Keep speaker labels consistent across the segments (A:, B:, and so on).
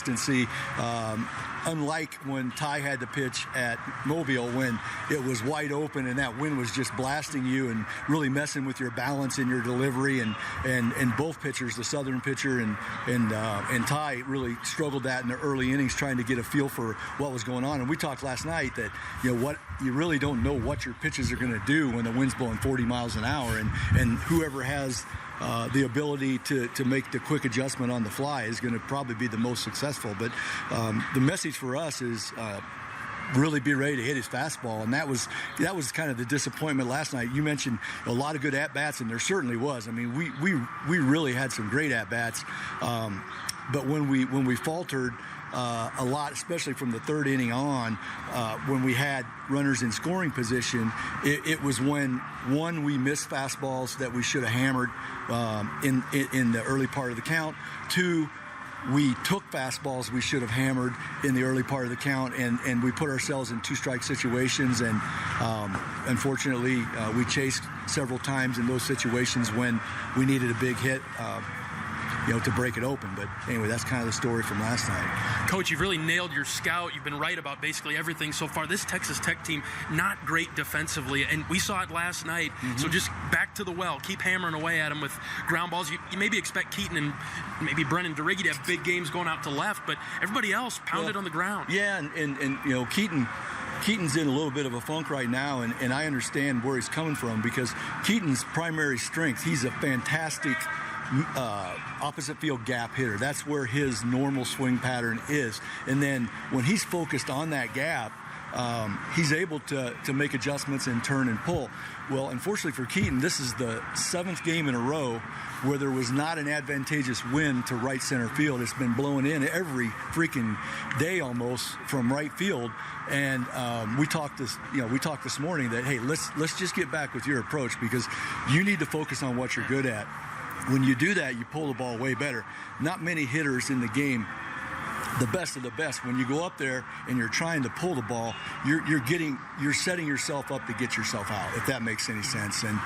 A: consistency. Unlike when Ty had to pitch at Mobile, when it was wide open and that wind was just blasting you and really messing with your balance and your delivery, and both pitchers, the Southern pitcher and Ty, really struggled that in the early innings, trying to get a feel for what was going on. And we talked last night that you really don't know what your pitches are going to do when the wind's blowing 40 miles an hour, and whoever has the ability to make the quick adjustment on the fly is going to probably be the most successful. But the message for us is really be ready to hit his fastball, and that was kind of the disappointment last night. You mentioned a lot of good at-bats, and there certainly was. I mean, we really had some great at-bats, but when we faltered a lot, especially from the third inning on, when we had runners in scoring position, it was when, one, we missed fastballs that we should have hammered in the early part of the count. Two, we took fastballs we should have hammered in the early part of the count, and we put ourselves in two-strike situations, and unfortunately we chased several times in those situations when we needed a big hit to break it open. But anyway, that's kind of the story from last night.
B: Coach, you've really nailed your scout. You've been right about basically everything so far. This Texas Tech team, not great defensively, and we saw it last night. Mm-hmm. So just back to the well. Keep hammering away at them with ground balls. You maybe expect Keaton and maybe Brennan DeRiggi to have big games going out to left, but everybody else pounded on the ground.
A: Yeah, and Keaton's in a little bit of a funk right now, and I understand where he's coming from, because Keaton's primary strength, he's a fantastic opposite field gap hitter. That's where his normal swing pattern is. And then when he's focused on that gap, he's able to make adjustments and turn and pull. Well, unfortunately for Keaton, this is the 7th game in a row where there was not an advantageous wind to right center field. It's been blowing in every freaking day almost from right field. And we talked this morning that, hey, let's just get back with your approach, because you need to focus on what you're good at. When you do that, you pull the ball way better. Not many hitters in the game, the best of the best, when you go up there and you're trying to pull the ball, you're setting yourself up to get yourself out, if that makes any sense. And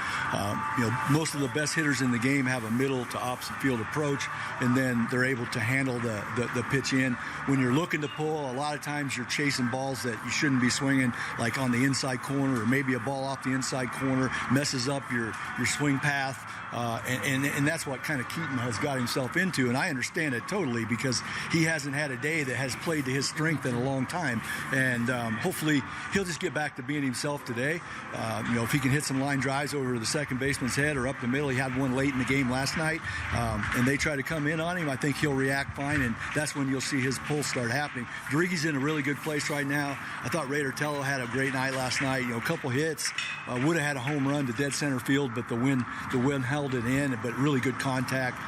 A: most of the best hitters in the game have a middle to opposite field approach, and then they're able to handle the pitch in. When you're looking to pull, a lot of times you're chasing balls that you shouldn't be swinging, like on the inside corner, or maybe a ball off the inside corner messes up your swing path. And that's what kind of Keaton has got himself into, and I understand it totally, because he hasn't had a day that has played to his strength in a long time, and hopefully he'll just get back to being himself today. If he can hit some line drives over the second baseman's head or up the middle, he had one late in the game last night, and they try to come in on him, I think he'll react fine, and that's when you'll see his pull start happening. DeRiggi's in a really good place right now. I thought Raider Tello had a great night last night. A couple hits, would have had a home run to dead center field, but the wind held it in, but really good contact.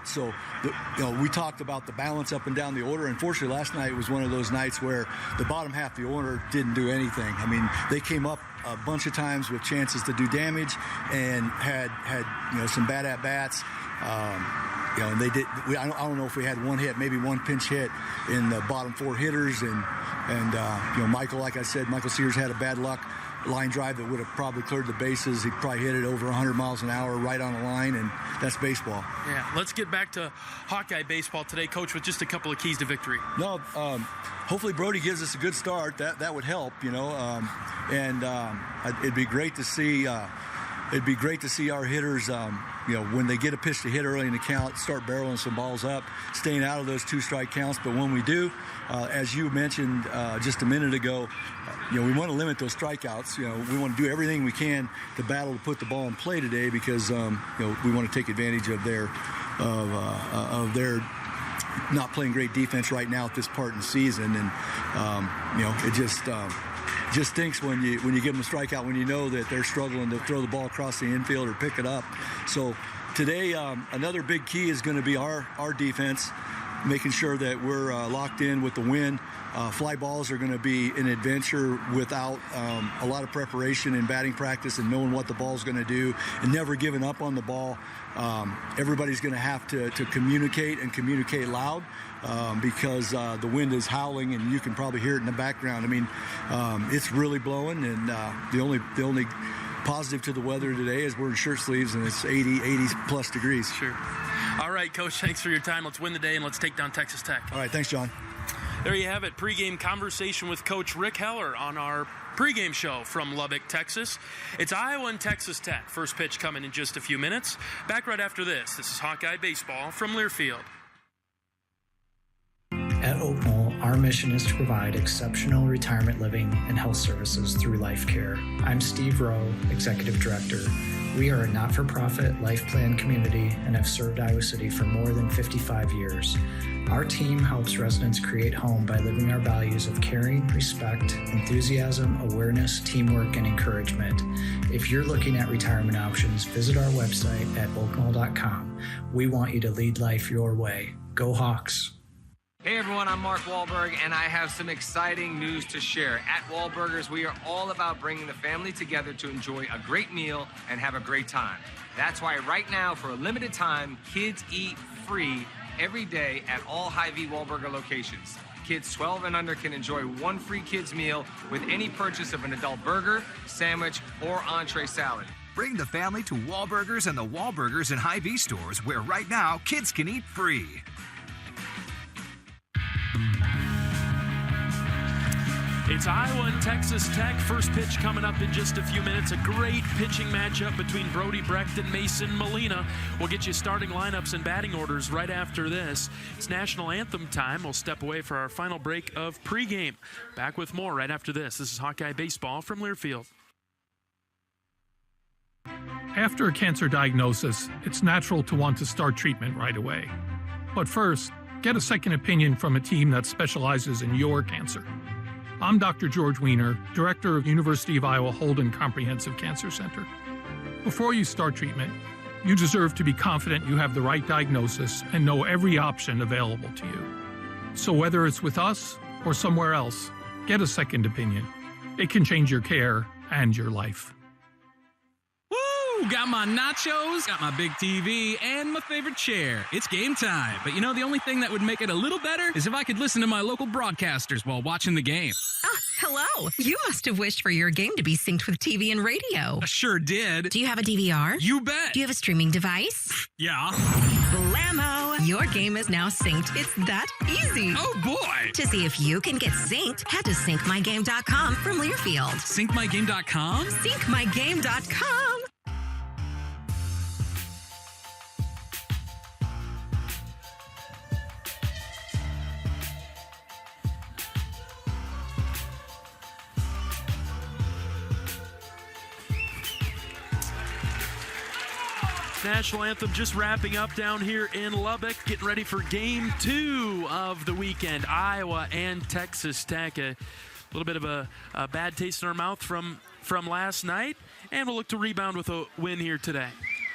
A: So we talked about the balance up and down the order. Unfortunately, last night was one of those nights where the bottom half of the order didn't do anything. I mean, they came up a bunch of times with chances to do damage, and had some bad at bats. And they did. I don't know if we had one hit, maybe one pinch hit in the bottom 4 hitters, and Michael, like I said, Michael Sears had a bad luck line drive that would have probably cleared the bases. He probably hit it over 100 miles an hour right on the line, and that's baseball. Yeah,
B: let's get back to Hawkeye baseball today, Coach, with just a couple of keys to victory.
A: No, hopefully Brody gives us a good start. That would help, it'd be great to see. It'd be great to see our hitters, when they get a pitch to hit early in the count, start barreling some balls up, staying out of those 2-strike counts. But when we do, as you mentioned just a minute ago, we want to limit those strikeouts. We want to do everything we can to battle to put the ball in play today, because we want to take advantage of their not playing great defense right now at this part in the season, and it just stinks when you give them a strikeout when you know that they're struggling to throw the ball across the infield or pick it up. So today, another big key is going to be our defense, making sure that we're locked in with the wind. Fly balls are going to be an adventure without a lot of preparation and batting practice and knowing what the ball's going to do and never giving up on the ball. Everybody's going to have to communicate and communicate loud because the wind is howling and you can probably hear it in the background. I mean, it's really blowing, and the only positive to the weather today is we're in shirt sleeves and it's 80 plus degrees.
B: Sure. All right. right, Coach, thanks for your time. Let's win the day, and let's take down Texas Tech.
A: All right, thanks, John.
B: There you have it, pregame conversation with Coach Rick Heller on our pregame show from Lubbock, Texas. It's Iowa and Texas Tech. First pitch coming in just a few minutes. Back right after this. This is Hawkeye Baseball from Learfield.
C: At Oak Knoll, our mission is to provide exceptional retirement living and health services through life care. I'm Steve Rowe, Executive Director. We are a not-for-profit life plan community and have served Iowa City for more than 55 years. Our team helps residents create home by living our values of caring, respect, enthusiasm, awareness, teamwork, and encouragement. If you're looking at retirement options, visit our website at oakknoll.com. We want you to lead life your way. Go Hawks!
D: Hey everyone, I'm Mark Wahlberg, and I have some exciting news to share. At Wahlburgers, we are all about bringing the family together to enjoy a great meal and have a great time. That's why right now, for a limited time, kids eat free every day at all Hy-Vee Wahlburger locations. Kids 12 and under can enjoy one free kids meal with any purchase of an adult burger, sandwich, or entree salad.
E: Bring the family to Wahlburgers and the Wahlburgers and Hy-Vee stores, where right now, kids can eat free.
B: It's Iowa and Texas Tech. First pitch coming up in just a few minutes. A great pitching matchup between Brody Brecht and Mason Molina. We'll get you starting lineups and batting orders right after this. It's national anthem time. We'll step away for our final break of pregame. Back with more right after this. This is Hawkeye Baseball from Learfield.
F: After a cancer diagnosis, it's natural to want to start treatment right away. But first, get a second opinion from a team that specializes in your cancer. I'm Dr. George Weiner, Director of University of Iowa Holden Comprehensive Cancer Center. Before you start treatment, you deserve to be confident you have the right diagnosis and know every option available to you. So whether it's with us or somewhere else, get a second opinion. It can change your care and your life.
G: Woo! Got my nachos, got my big TV, and my favorite chair. It's game time. But you know, the only thing that would make it a little better is if I could listen to my local broadcasters while watching the game.
H: Hello. You must have wished for your game to be synced with TV and radio.
G: I sure did.
H: Do you have a DVR?
G: You bet.
H: Do you have a streaming device?
G: Yeah.
H: Blammo! Your game is now synced. It's that easy.
G: Oh, boy.
H: To see if you can get synced, head to syncmygame.com from Learfield.
G: Syncmygame.com?
H: Syncmygame.com.
B: National anthem just wrapping up down here in Lubbock, getting ready for game 2 of the weekend. Iowa and Texas Tech. A little bit of a bad taste in our mouth from last night, and we'll look to rebound with a win here today.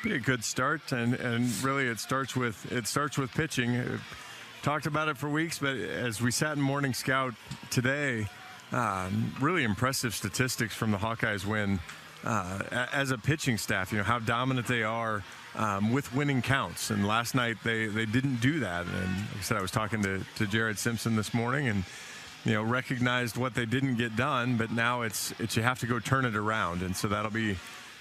I: Be a good start, and really it starts with pitching. Talked about it for weeks, but as we sat in Morning Scout today, really impressive statistics from the Hawkeyes win. As a pitching staff, you know, how dominant they are with winning counts. And last night they didn't do that. And like I said, I was talking to Jared Simpson this morning and, you know, recognized what they didn't get done, but now it's you have to go turn it around. And so that'll be,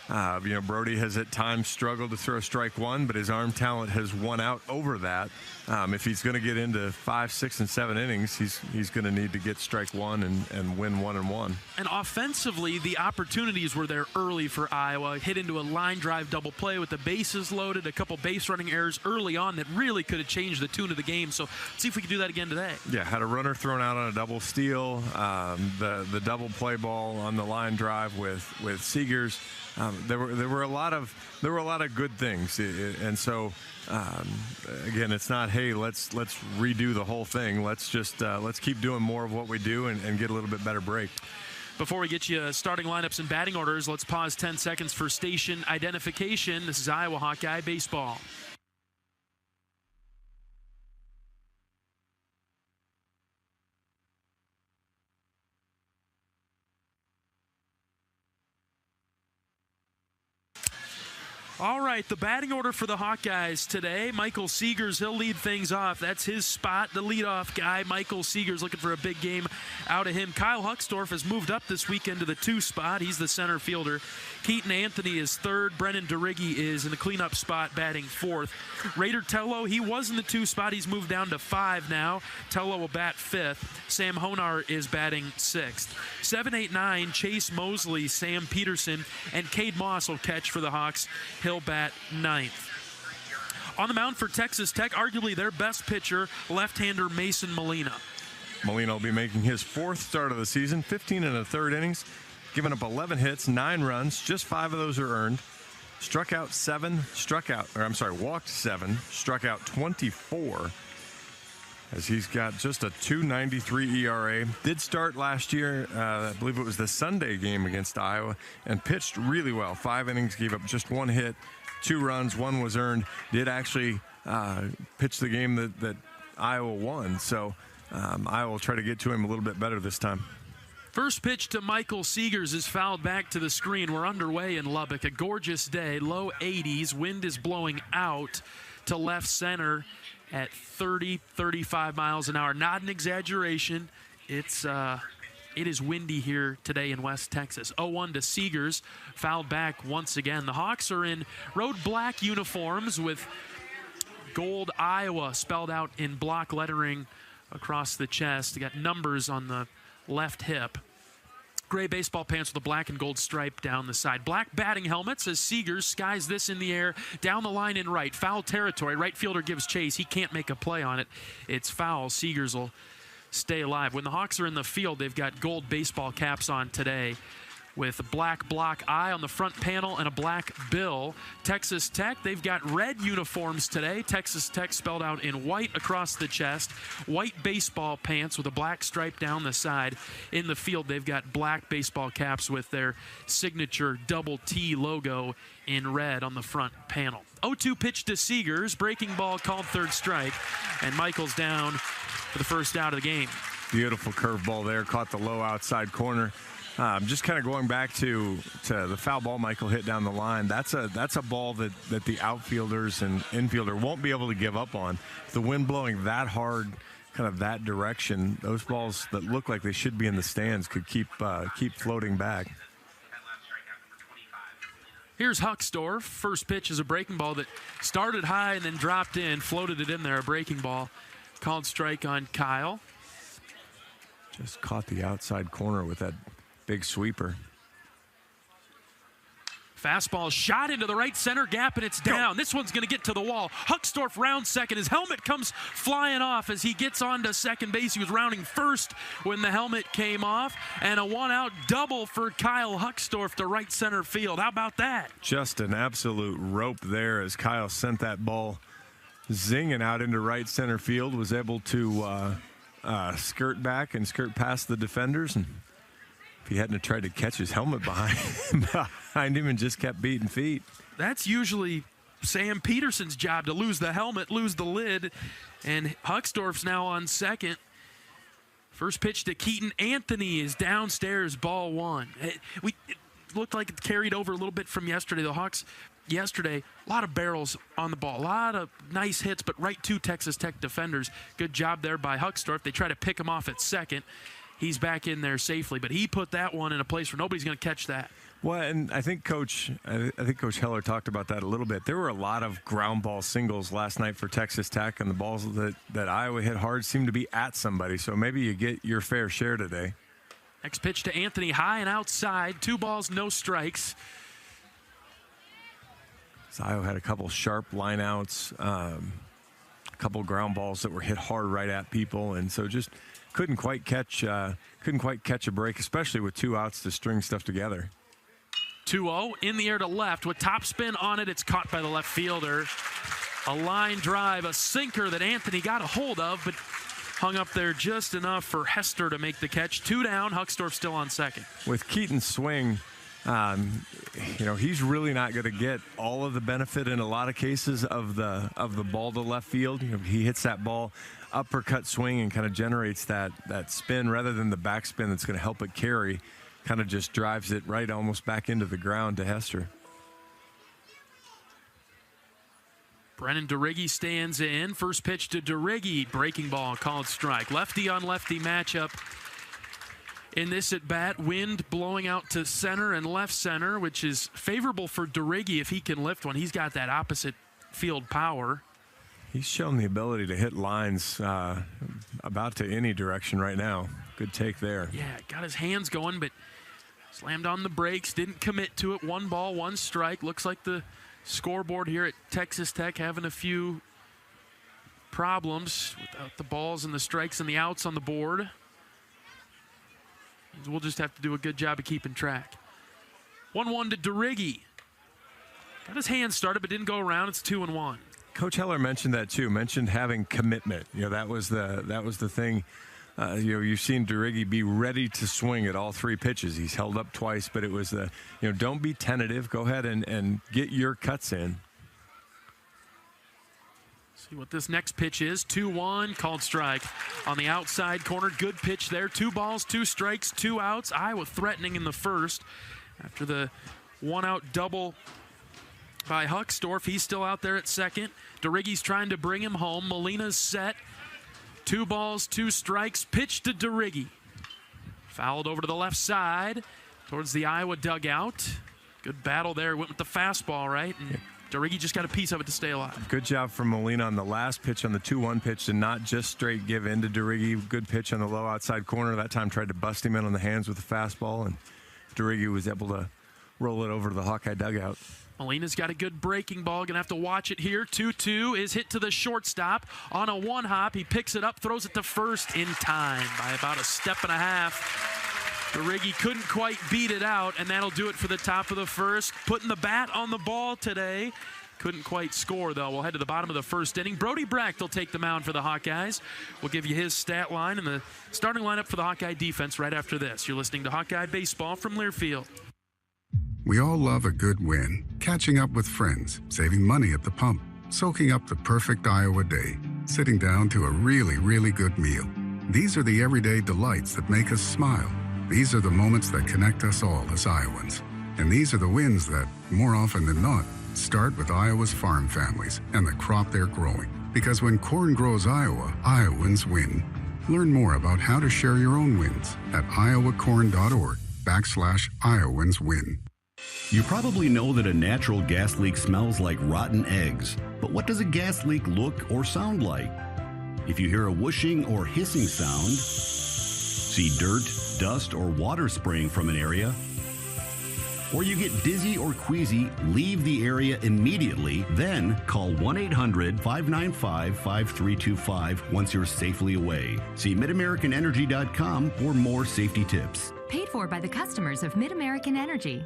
I: you know, Brody has at times struggled to throw strike one, but his arm talent has won out over that. If he's going to get into 5, 6, and 7 innings, he's going to need to get strike one and win 1-1.
B: And offensively, the opportunities were there early for Iowa. Hit into a line drive double play with the bases loaded, a couple base running errors early on that really could have changed the tune of the game. So let's see if we can do that again today.
I: Yeah, had a runner thrown out on a double steal, the double play ball on the line drive with Seegers. There were a lot of good things, and so again, it's not, hey, let's redo the whole thing. Let's just let's keep doing more of what we do and get a little bit better break.
B: Before we get you starting lineups and batting orders, let's pause 10 seconds for station identification. This is Iowa Hawkeye Baseball. All right, the batting order for the Hawkeyes today. Michael Seegers, he'll lead things off. That's his spot, the leadoff guy. Michael Seegers looking for a big game out of him. Kyle Huckstorf has moved up this weekend to the 2 spot. He's the center fielder. Keaton Anthony is 3rd. Brennan DeRiggi is in the cleanup spot, batting 4th. Raider Tello, he was in the 2 spot. He's moved down to 5 now. Tello will bat 5th. Sam Honar is batting 6th. 7, 8, 9, Chase Mosley, Sam Peterson, and Cade Moss will catch for the Hawks. He'll bat 9th. On the mound for Texas Tech, arguably their best pitcher, left-hander Mason Molina.
I: Molina will be making his 4th start of the season, 15 1/3 innings, giving up 11 hits, 9 runs, just 5 of those are earned. Walked 7, struck out 24, as he's got just a 2.93 ERA. Did start last year, I believe it was the Sunday game against Iowa, and pitched really well. 5 innings, gave up just 1 hit, 2 runs, 1 was earned. Did actually pitch the game that Iowa won, so Iowa will try to get to him a little bit better this time.
B: First pitch to Michael Seegers is fouled back to the screen. We're underway in Lubbock. A gorgeous day, low 80s. Wind is blowing out to left center at 30, 35 miles an hour. Not an exaggeration. It is windy here today in West Texas. 0-1 to Seegers, fouled back once again. The Hawks are in road black uniforms with gold Iowa spelled out in block lettering across the chest. They got numbers on the left hip. Gray baseball pants with a black and gold stripe down the side. Black batting helmets as Seegers skies this in the air down the line in right. Foul territory. Right fielder gives chase. He can't make a play on it. It's foul. Seegers will stay alive. When the Hawks are in the field, they've got gold baseball caps on today with a black block eye on the front panel and a black bill. Texas Tech, they've got red uniforms today. Texas Tech spelled out in white across the chest. White baseball pants with a black stripe down the side. In the field, they've got black baseball caps with their signature double T logo in red on the front panel. 0-2 pitch to Seegers. Breaking ball called 3rd strike. And Michael's down for the first out of the game.
I: Beautiful curveball there. Caught the low outside corner. Just kind of going back to the foul ball Michael hit down the line. That's a ball that the outfielders and infielder won't be able to give up on. The wind blowing that hard, kind of that direction, those balls that look like they should be in the stands could keep floating back.
B: Here's Huckstorf. First pitch is a breaking ball that started high and then dropped in, floated it in there. A breaking ball called strike on Kyle.
I: Just caught the outside corner with that big sweeper.
B: Fastball shot into the right center gap, and it's down. This one's going to get to the wall. Huckstorf rounds second. His helmet comes flying off as he gets onto second base. He was rounding first when the helmet came off, and a one-out double for Kyle Huckstorf to right center field. How about that?
I: Just an absolute rope there as Kyle sent that ball zinging out into right center field. Was able to skirt back and skirt past the defenders, and if he hadn't tried to catch his helmet behind him and just kept beating feet.
B: That's usually Sam Peterson's job, to lose the helmet, lose the lid, and Huckstorf's now on second. First pitch to Keaton Anthony is downstairs, ball 1. It looked like it carried over a little bit from yesterday. The Hawks yesterday, a lot of barrels on the ball, a lot of nice hits, but right to Texas Tech defenders. Good job there by Huckstorf. They try to pick him off at second. He's back in there safely, but he put that one in a place where nobody's going to catch that.
I: Well, and I think Coach Heller talked about that a little bit. There were a lot of ground ball singles last night for Texas Tech, and the balls that Iowa hit hard seemed to be at somebody. So maybe you get your fair share today.
B: Next pitch to Anthony, high and outside. 2 balls, no strikes.
I: So Iowa had a couple sharp lineouts, a couple ground balls that were hit hard right at people, and so just couldn't quite catch a break, especially with 2 outs to string stuff together.
B: 2-0 in the air to left with top spin on it. It's caught by the left fielder. A line drive, a sinker that Anthony got a hold of, but hung up there just enough for Hester to make the catch. 2 down. Huckstorf still on second.
I: With Keaton's swing, he's really not going to get all of the benefit in a lot of cases of the ball to left field. He hits that ball uppercut swing and kind of generates that spin rather than the backspin that's going to help it carry. Kind of just drives it right almost back into the ground to Hester.
B: Brennan DeRiggi stands in. First pitch to DeRiggi. Breaking ball, called strike. Lefty on lefty matchup. In this at bat, wind blowing out to center and left center, which is favorable for DeRiggi if he can lift one. He's got that opposite field power.
I: He's shown the ability to hit lines about to any direction right now. Good take there.
B: Yeah, got his hands going, but slammed on the brakes, didn't commit to it. 1 ball, 1 strike. Looks like the scoreboard here at Texas Tech having a few problems without the balls and the strikes and the outs on the board. We'll just have to do a good job of keeping track. 1-1 to DeRiggi. Got his hands started, but didn't go around. It's 2-1.
I: Coach Heller mentioned that too. Mentioned having commitment. That was the thing. You've seen DeRiggi be ready to swing at all 3 pitches. He's held up twice, but it was don't be tentative. Go ahead and get your cuts in.
B: See what this next pitch is. 2-1, called strike on the outside corner. Good pitch there. 2 balls, 2 strikes, 2 outs. Iowa threatening in the first after the 1-out double by Huckstorf. He's still out there at second. DeRiggi's trying to bring him home. Molina's set. 2 balls, 2 strikes. Pitch to DeRiggi. Fouled over to the left side towards the Iowa dugout. Good battle there. Went with the fastball, right? And DeRiggi just got a piece of it to stay alive.
I: Good job from Molina on the last pitch, on the 2-1 pitch, to not just straight give in to DeRiggi. Good pitch on the low outside corner. That time tried to bust him in on the hands with the fastball, and DeRiggi was able to roll it over to the Hawkeye dugout.
B: Molina's got a good breaking ball. Gonna have to watch it here. 2-2 is hit to the shortstop on a 1-hop. He picks it up, throws it to first in time by about a step and a half. DeRiggi couldn't quite beat it out, and that'll do it for the top of the first. Putting the bat on the ball today. Couldn't quite score, though. We'll head to the bottom of the first inning. Brody Brecht will take the mound for the Hawkeyes. We'll give you his stat line and the starting lineup for the Hawkeye defense right after this. You're listening to Hawkeye Baseball from Learfield.
J: We all love a good win. Catching up with friends, saving money at the pump, soaking up the perfect Iowa day, sitting down to a really, really good meal. These are the everyday delights that make us smile. These are the moments that connect us all as Iowans. And these are the wins that, more often than not, start with Iowa's farm families and the crop they're growing. Because when corn grows Iowa, Iowans win. Learn more about how to share your own wins at iowacorn.org/Iowans win.
K: You probably know that a natural gas leak smells like rotten eggs. But what does a gas leak look or sound like? If you hear a whooshing or hissing sound, see dirt, dust, or water spraying from an area, or you get dizzy or queasy, leave the area immediately. Then call 1-800-595-5325 once you're safely away. See MidAmericanEnergy.com for more safety tips.
L: Paid for by the customers of MidAmerican Energy.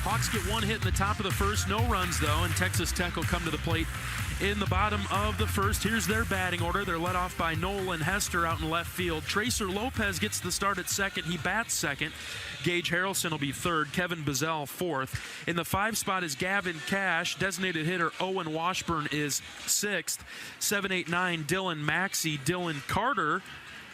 B: Hawks get 1 hit in the top of the first. No runs, though, and Texas Tech will come to the plate in the bottom of the first. Here's their batting order. They're led off by Nolan Hester out in left field. Tracer Lopez gets the start at second. He bats second. Gage Harrelson will be third. Kevin Bazell fourth. In the 5 spot is Gavin Cash. Designated hitter Owen Washburn is sixth. 7, 8, 9, Dylan Maxey, Dylan Carter,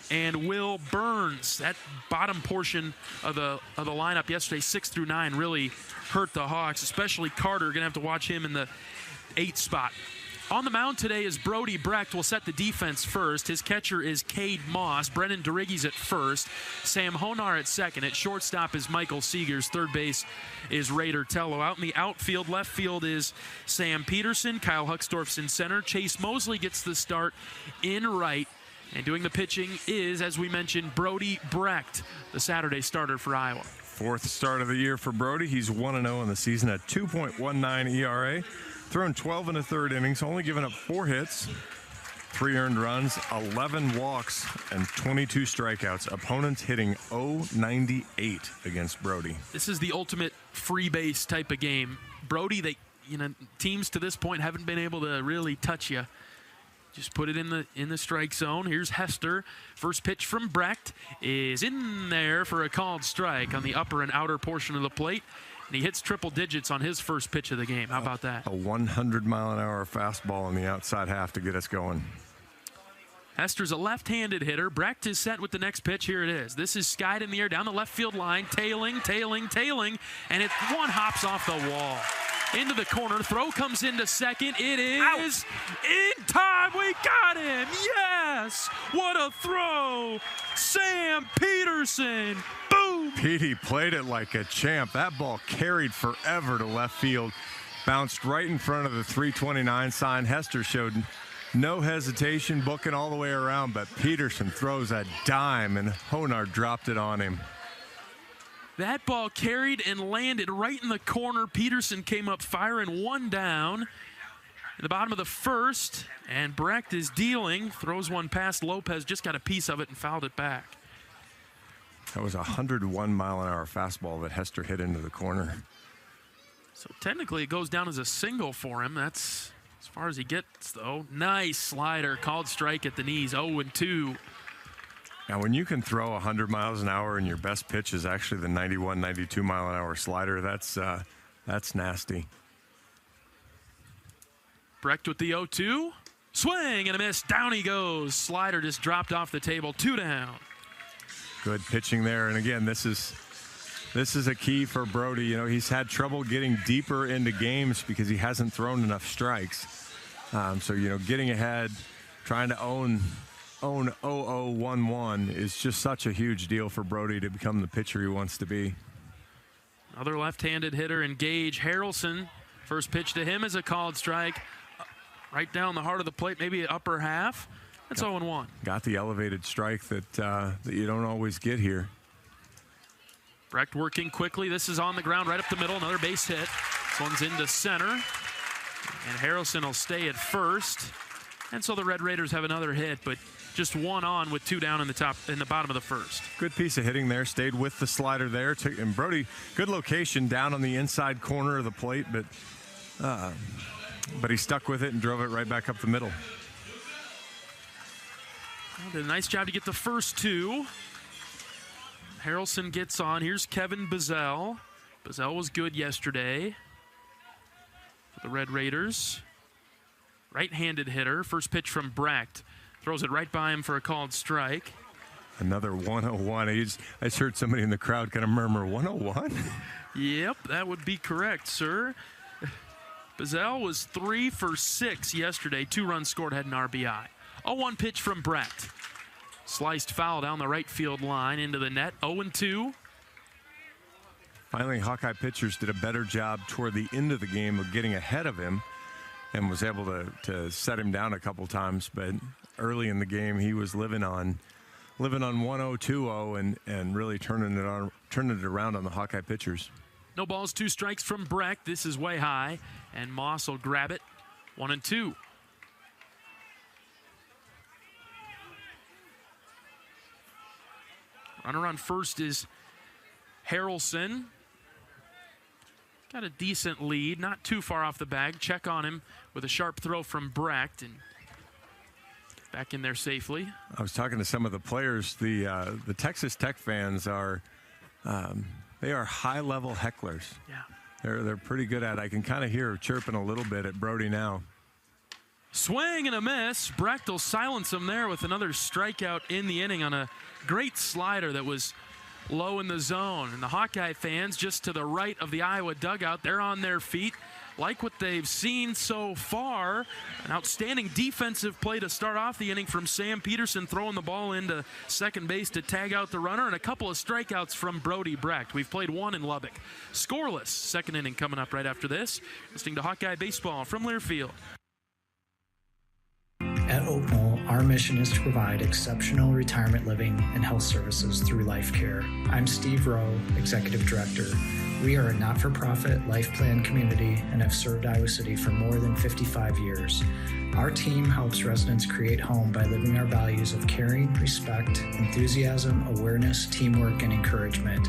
B: and Will Burns. That bottom portion of the lineup yesterday, 6 through 9, really hurt the Hawks, especially Carter. Going to have to watch him in the 8 spot. On the mound today is Brody Brecht. Will set the defense first. His catcher is Cade Moss. Brennan DeRiggi's at first. Sam Honar at second. At shortstop is Michael Seegers. Third base is Raider Tello. Out in the outfield, left field is Sam Peterson. Kyle Huckstorf's in center. Chase Mosley gets the start in right. And doing the pitching is, as we mentioned, Brody Brecht, the Saturday starter for Iowa.
I: 4th start of the year for Brody. He's 1-0 in the season at 2.19 ERA. Thrown 12 1/3 innings, only given up 4 hits, 3 earned runs, 11 walks, and 22 strikeouts. Opponents hitting .098 against Brody.
B: This is the ultimate free base type of game. Brody, teams to this point haven't been able to really touch you. Just put it in the strike zone. Here's Hester. First pitch from Brecht is in there for a called strike on the upper and outer portion of the plate. And he hits triple digits on his first pitch of the game. How about that?
I: A 100-mile-an-hour fastball on the outside half to get us going.
B: Hester's a left-handed hitter. Brecht is set with the next pitch. Here it is. This is skied in the air down the left field line. Tailing, and it 1 hops off the wall. into the corner. Throw comes into second. It is in time. We got him. Yes. What a throw. Sam Peterson. Boom.
I: Petey played it like a champ. That ball carried forever to left field. Bounced right in front of the 329 sign. Hester showed no hesitation, booking all the way around, but Peterson throws a dime, and Honard dropped it on him.
B: That ball carried and landed right in the corner. Peterson came up firing one down in the bottom of the first, and Brecht is dealing. Throws one past Lopez, just got a piece of it and fouled it back.
I: That was a 101-mile-an-hour fastball that Hester hit into the corner.
B: So technically it goes down as a single for him. That's as far as he gets, though. Nice slider, called strike at the knees, 0-2.
I: Now, when you can throw 100 miles an hour and your best pitch is actually the 91, 92-mile-an-hour slider, that's nasty.
B: Brecht with the 0-2. Swing and a miss. Down he goes. Slider just dropped off the table. 2 down.
I: Good pitching there. And again, this is a key for Brody. You know, he's had trouble getting deeper into games because he hasn't thrown enough strikes. So, you know, getting ahead, trying to own 0-0-1-1 is just such a huge deal for Brody to become the pitcher he wants to be.
B: Another left-handed hitter in Gage Harrelson. First pitch to him is a called strike. Right down the heart of the plate, maybe upper half. That's 0-1.
I: Got the elevated strike that you don't always get here.
B: Brecht working quickly. This is on the ground right up the middle. Another base hit. This one's into center. And Harrelson will stay at first. And so the Red Raiders have another hit, but just one on with 2 down in the bottom of the first.
I: Good piece of hitting there. Stayed with the slider there. And Brody, good location down on the inside corner of the plate, but he stuck with it and drove it right back up the middle.
B: Well, did a nice job to get the first 2. Harrelson gets on. Here's Kevin Bazell. Bazell was good yesterday for the Red Raiders. Right-handed hitter. First pitch from Brecht. Throws it right by him for a called strike.
I: Another 101. I just heard somebody in the crowd kind of murmur, 101?
B: Yep, that would be correct, sir. Bazell was 3 for 6 yesterday. 2 runs scored, had an RBI. 0-1 pitch from Brecht. Sliced foul down the right field line into the net. 0-2.
I: Finally, Hawkeye pitchers did a better job toward the end of the game of getting ahead of him and was able to set him down a couple times. But early in the game, he was living on 1-0, 2-0 and really turning it around on the Hawkeye pitchers.
B: No balls, 2 strikes from Brecht. This is way high, and Moss will grab it. 1-2. Runner on first is Harrelson. Got a decent lead, not too far off the bag. Check on him with a sharp throw from Brecht, and back in there safely.
I: I was talking to some of the players. The Texas Tech fans are they are high-level hecklers.
B: Yeah,
I: they're pretty good at it. I can kind of hear chirping a little bit at Brody now.
B: Swing and a miss. Brecht will silence him there with another strikeout in the inning on a great slider that was low in the zone. And the Hawkeye fans just to the right of the Iowa dugout, they're on their feet. Like what they've seen so far. An outstanding defensive play to start off the inning from Sam Peterson, throwing the ball into second base to tag out the runner, and a couple of strikeouts from Brody Brecht. We've played 1 in Lubbock. Scoreless. Second inning coming up right after this. Listening to Hawkeye Baseball from Learfield.
C: At Oak Knoll, our mission is to provide exceptional retirement living and health services through life care. I'm Steve Rowe, Executive Director. We are a not-for-profit life plan community and have served Iowa City for more than 55 years. Our team helps residents create home by living our values of caring, respect, enthusiasm, awareness, teamwork, and encouragement.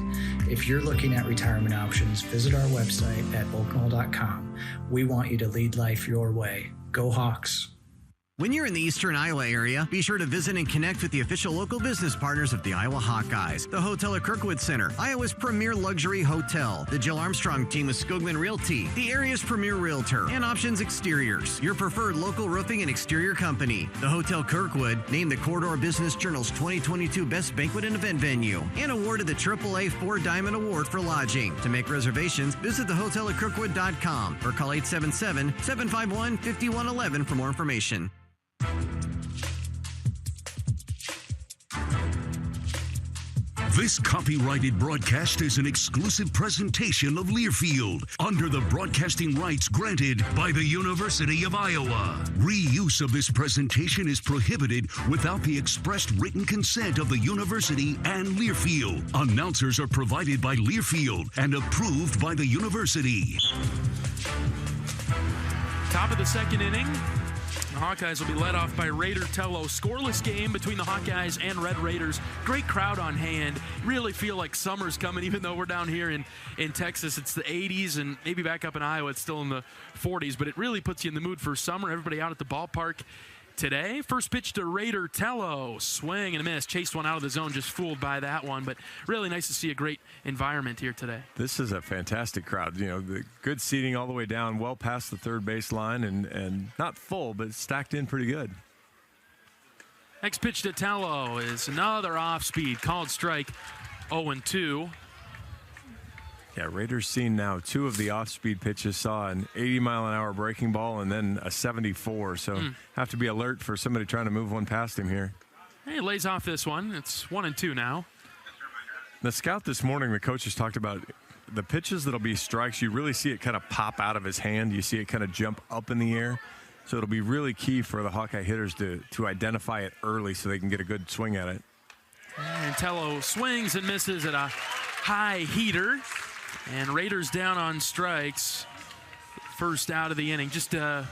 C: If you're looking at retirement options, visit our website at oakknoll.com. We want you to lead life your way. Go Hawks!
M: When you're in the eastern Iowa area, be sure to visit and connect with the official local business partners of the Iowa Hawkeyes. The Hotel at Kirkwood Center, Iowa's premier luxury hotel. The Jill Armstrong team with Skogman Realty, the area's premier realtor. And Options Exteriors, your preferred local roofing and exterior company. The Hotel Kirkwood, named the Corridor Business Journal's 2022 Best Banquet and Event Venue. And awarded the AAA 4 Diamond Award for lodging. To make reservations, visit thehotelatkirkwood.com or call 877-751-5111 for more information.
N: This copyrighted broadcast is an exclusive presentation of Learfield under the broadcasting rights granted by the University of Iowa. Reuse of this presentation is prohibited without the expressed written consent of the university and Learfield. Announcers are provided by Learfield and approved by the university.
B: Top of the second inning. The Hawkeyes will be led off by Raider Tello. Scoreless game between the Hawkeyes and Red Raiders. Great crowd on hand. Really feel like summer's coming, even though we're down here in Texas. It's the 80s, and maybe back up in Iowa it's still in the 40s, but it really puts you in the mood for summer. Everybody out at the ballpark today. First pitch to Raider Tello. Swing and a miss. Chased one out of the zone, just fooled by that one, but really nice to see a great environment here today.
I: This is a fantastic crowd. You know, the good seating all the way down, well past the third base line, and not full, but stacked in pretty good.
B: Next pitch to Tello is another off-speed. Called strike, 0-2.
I: Yeah, Raiders seen now 2 of the off-speed pitches, saw an 80-mile-an-hour breaking ball and then a 74. So have to be alert for somebody trying to move one past him here.
B: He lays off this one. It's 1-2 now.
I: The scout this morning, the coaches talked about the pitches that'll be strikes. You really see it kind of pop out of his hand. You see it kind of jump up in the air. So it'll be really key for the Hawkeye hitters to identify it early so they can get a good swing at it.
B: And Tello swings and misses at a high heater. And Raiders down on strikes. First out of the inning. Just a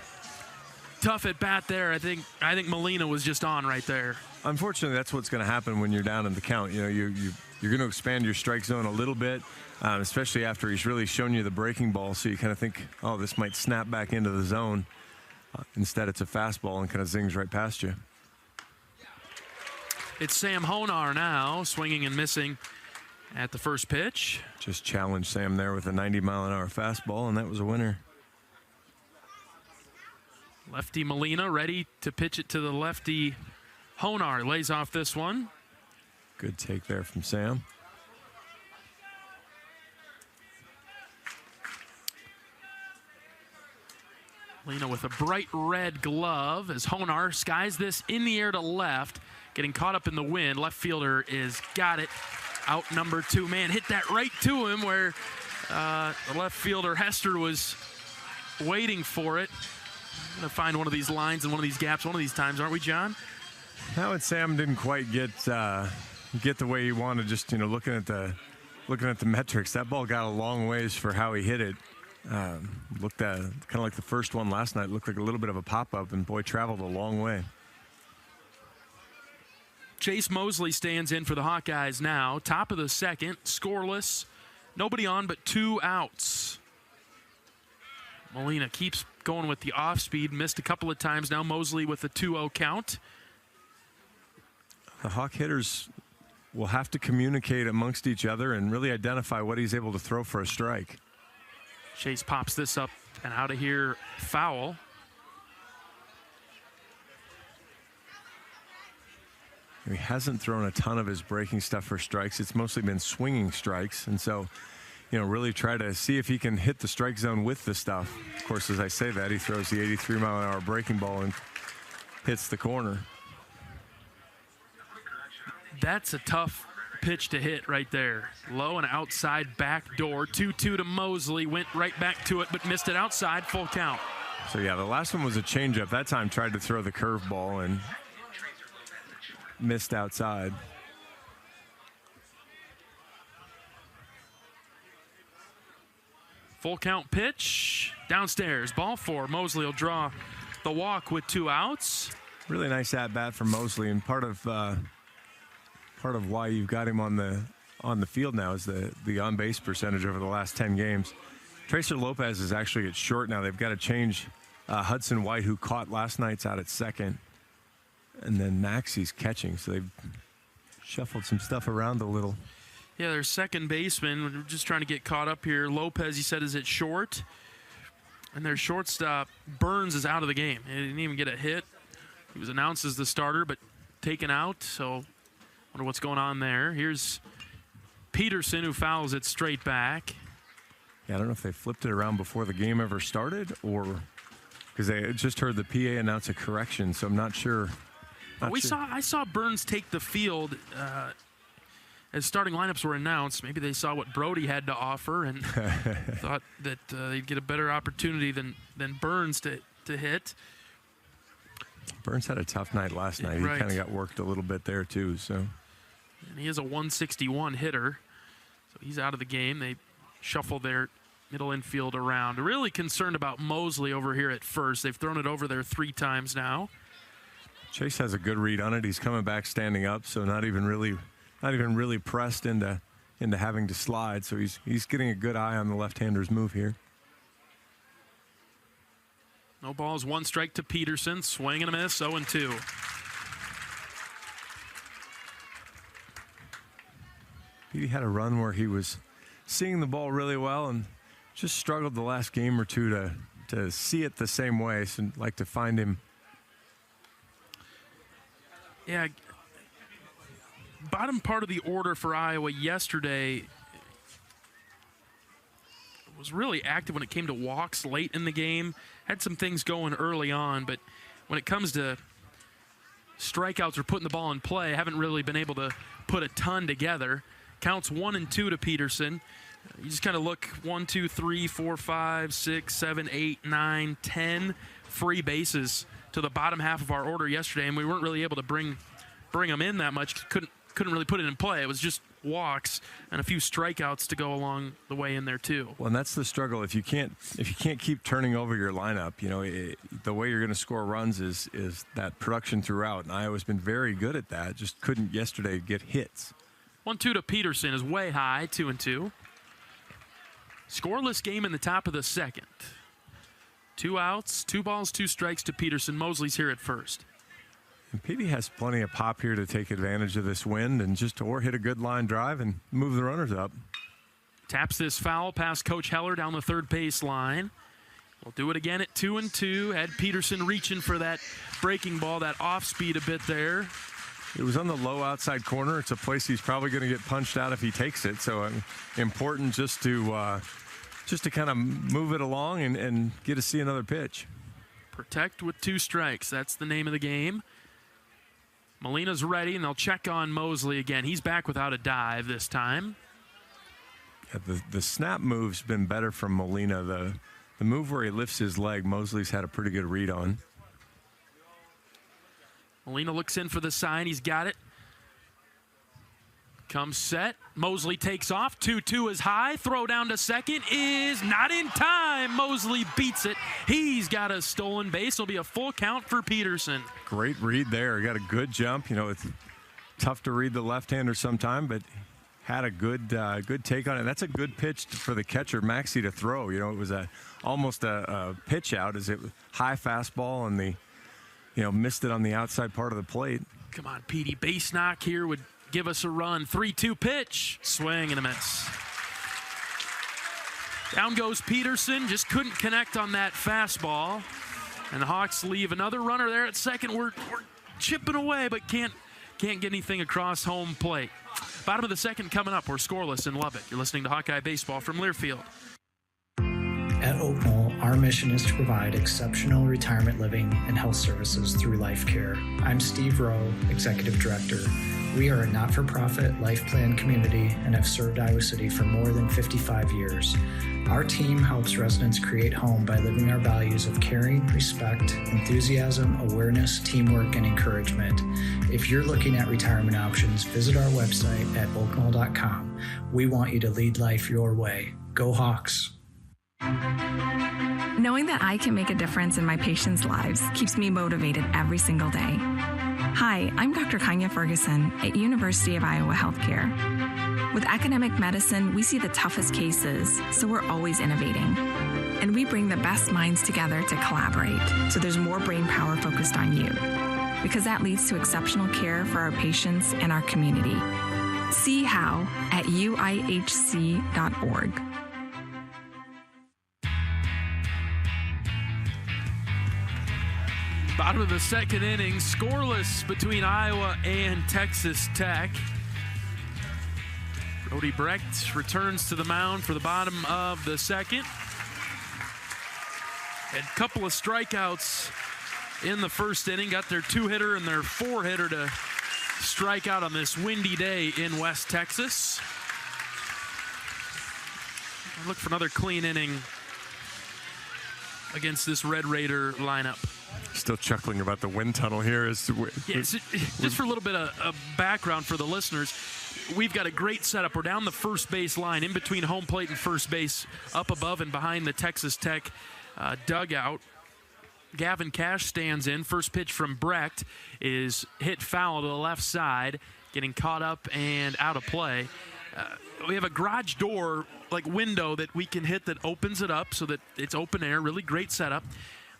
B: tough at bat there. I think Molina was just on right there.
I: Unfortunately, that's what's going to happen when you're down in the count. You know, you're going to expand your strike zone a little bit, especially after he's really shown you the breaking ball. So you kind of think, oh, this might snap back into the zone. Instead, it's a fastball and kind of zings right past you.
B: It's Sam Honar now, swinging and missing at the first pitch.
I: Just challenged Sam there with a 90-mile-an-hour fastball, and that was a winner.
B: Lefty Molina ready to pitch it to the lefty Honar. Lays off this one.
I: Good take there from Sam.
B: Molina with a bright red glove as Honar skies this in the air to left. Getting caught up in the wind. Left fielder is got it. Out number 2. Man, hit that right to him where the left fielder Hester was waiting for it. I'm going to find one of these lines and one of these gaps one of these times, aren't we, John?
I: Now, and Sam didn't quite get the way he wanted. Just looking at the metrics, that ball got a long ways for how he hit it. Looked kind of like the first one last night. Looked like a little bit of a pop-up, and boy, traveled a long way.
B: Chase Mosley stands in for the Hawkeyes now. Top of the second, scoreless. Nobody on but 2 outs. Molina keeps going with the off-speed. Missed a couple of times now. Mosley with a 2-0 count.
I: The Hawk hitters will have to communicate amongst each other and really identify what he's able to throw for a strike.
B: Chase pops this up and out of here, foul.
I: He hasn't thrown a ton of his breaking stuff for strikes. It's mostly been swinging strikes. And so, really try to see if he can hit the strike zone with the stuff. Of course, as I say that, he throws the 83-mile-an-hour breaking ball and hits the corner.
B: That's a tough pitch to hit right there. Low and outside back door. 2-2 to Mosley. Went right back to it, but missed it outside. Full count.
I: So, yeah, the last one was a changeup. That time tried to throw the curveball and missed outside.
B: Full count pitch. Downstairs. Ball 4. Mosley will draw the walk with 2 outs.
I: Really nice at-bat from Mosley, and part of why you've got him on the field now is the on-base percentage over the last 10 games. Tracer Lopez is actually at short now. They've got to change Hudson White, who caught last night's out at second. And then Maxey's catching, so they've shuffled some stuff around a little.
B: Yeah, their second baseman, we're just trying to get caught up here. Lopez, he said, is at short. And their shortstop, Burns, is out of the game. He didn't even get a hit. He was announced as the starter, but taken out. So, wonder what's going on there. Here's Peterson, who fouls it straight back.
I: Yeah, I don't know if they flipped it around before the game ever started, or because they just heard the PA announce a correction, so I'm not sure.
B: I saw Burns take the field as starting lineups were announced. Maybe they saw what Brody had to offer and thought that they'd get a better opportunity than Burns to hit.
I: Burns had a tough night last night.
B: Right.
I: He kind of got worked a little bit there too. So,
B: and he is a 161 hitter, so he's out of the game. They shuffle their middle infield around. Really concerned about Mosley over here at first. They've thrown it over there 3 times now.
I: Chase has a good read on it. He's coming back standing up, so not even really pressed into having to slide. So he's getting a good eye on the left-hander's move here.
B: No balls, 1 strike to Peterson. Swing and a miss, 0-2.
I: Petey had a run where he was seeing the ball really well and just struggled the last game or two to see it the same way. So I'd like to find him.
B: Yeah, bottom part of the order for Iowa yesterday was really active when it came to walks late in the game. Had some things going early on, but when it comes to strikeouts or putting the ball in play, haven't really been able to put a ton together. Counts 1 and 2 to Peterson. You just kind of look 1, 2, 3, 4, 5, 6, 7, 8, 9, 10 free bases to the bottom half of our order yesterday, and we weren't really able to bring them in that much. Couldn't really put it in play. It was just walks and a few strikeouts to go along the way in there too.
I: Well, and that's the struggle. If you can't keep turning over your lineup, the way you're going to score runs is that production throughout. And Iowa's been very good at that. Just couldn't yesterday get hits.
B: 1-2 to Peterson is way high, 2-2. Scoreless game in the top of the second. 2 outs, 2 balls, 2 strikes to Peterson. Mosley's here at first.
I: And Petey has plenty of pop here to take advantage of this wind and or hit a good line drive and move the runners up.
B: Taps this foul past Coach Heller down the third base line. We'll do it again at 2-2. Had Peterson reaching for that breaking ball, that off speed a bit there.
I: It was on the low outside corner. It's a place he's probably going to get punched out if he takes it. So important just to kind of move it along and get to see another pitch.
B: Protect with 2 strikes. That's the name of the game. Molina's ready, and they'll check on Mosley again. He's back without a dive this time.
I: Yeah, the snap move's been better from Molina. The move where he lifts his leg, Mosley's had a pretty good read on.
B: Molina looks in for the sign. He's got it. Comes set. Mosley takes off. 2-2 is high. Throw down to second is not in time. Mosley beats it. He's got a stolen base. It'll be a full count for Peterson.
I: Great read there. Got a good jump. It's tough to read the left-hander sometime, but had a good take on it. That's a good pitch for the catcher, Maxey, to throw. It was almost a pitch out as it was high fastball and missed it on the outside part of the plate.
B: Come on, Petey. Base knock here would give us a run. 3-2 pitch. Swing and a miss. Down goes Peterson. Just couldn't connect on that fastball. And the Hawks leave another runner there at second. We're chipping away, but can't get anything across home plate. Bottom of the second coming up. We're scoreless in Lubbock. You're listening to Hawkeye Baseball from Learfield.
C: At Oak Knoll, our mission is to provide exceptional retirement living and health services through life care. I'm Steve Rowe, Executive Director. We are a not-for-profit life plan community and have served Iowa City for more than 55 years. Our team helps residents create home by living our values of caring, respect, enthusiasm, awareness, teamwork, and encouragement. If you're looking at retirement options, visit our website at oakknoll.com. We want you to lead life your way. Go Hawks!
O: Knowing that I can make a difference in my patients' lives keeps me motivated every single day. Hi, I'm Dr. Kanya Ferguson at University of Iowa Healthcare. With academic medicine, we see the toughest cases, so we're always innovating. And we bring the best minds together to collaborate, so there's more brain power focused on you. Because that leads to exceptional care for our patients and our community. See how at uihc.org.
B: Bottom of the second inning, scoreless between Iowa and Texas Tech. Brody Brecht returns to the mound for the bottom of the second. Had a couple of strikeouts in the first inning. Got their 2-hitter and their 4-hitter to strike out on this windy day in West Texas. Look for another clean inning against this Red Raider lineup.
I: Still chuckling about the wind tunnel here. Just
B: for a little bit of background for the listeners, we've got a great setup. We're down the first base line, in between home plate and first base, up above and behind the Texas Tech dugout. Gavin Cash stands in. First pitch from Brecht is hit foul to the left side, getting caught up and out of play. We have a garage door, like window, that we can hit that opens it up so that it's open air. Really great setup.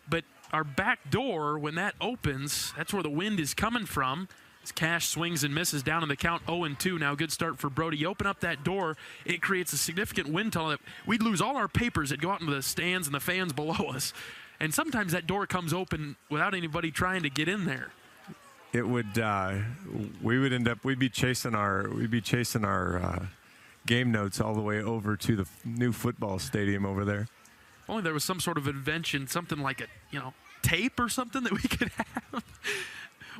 B: But our back door, when that opens, that's where the wind is coming from. As Cash swings and misses down in the count 0-2. Now good start for Brody. You open up that door, it creates a significant wind tunnel that we'd lose all our papers that go out into the stands and the fans below us. And sometimes that door comes open without anybody trying to get in there.
I: It would. We'd be chasing our game notes all the way over to the new football stadium over there.
B: If only there was some sort of invention, something like a tape or something that we could have.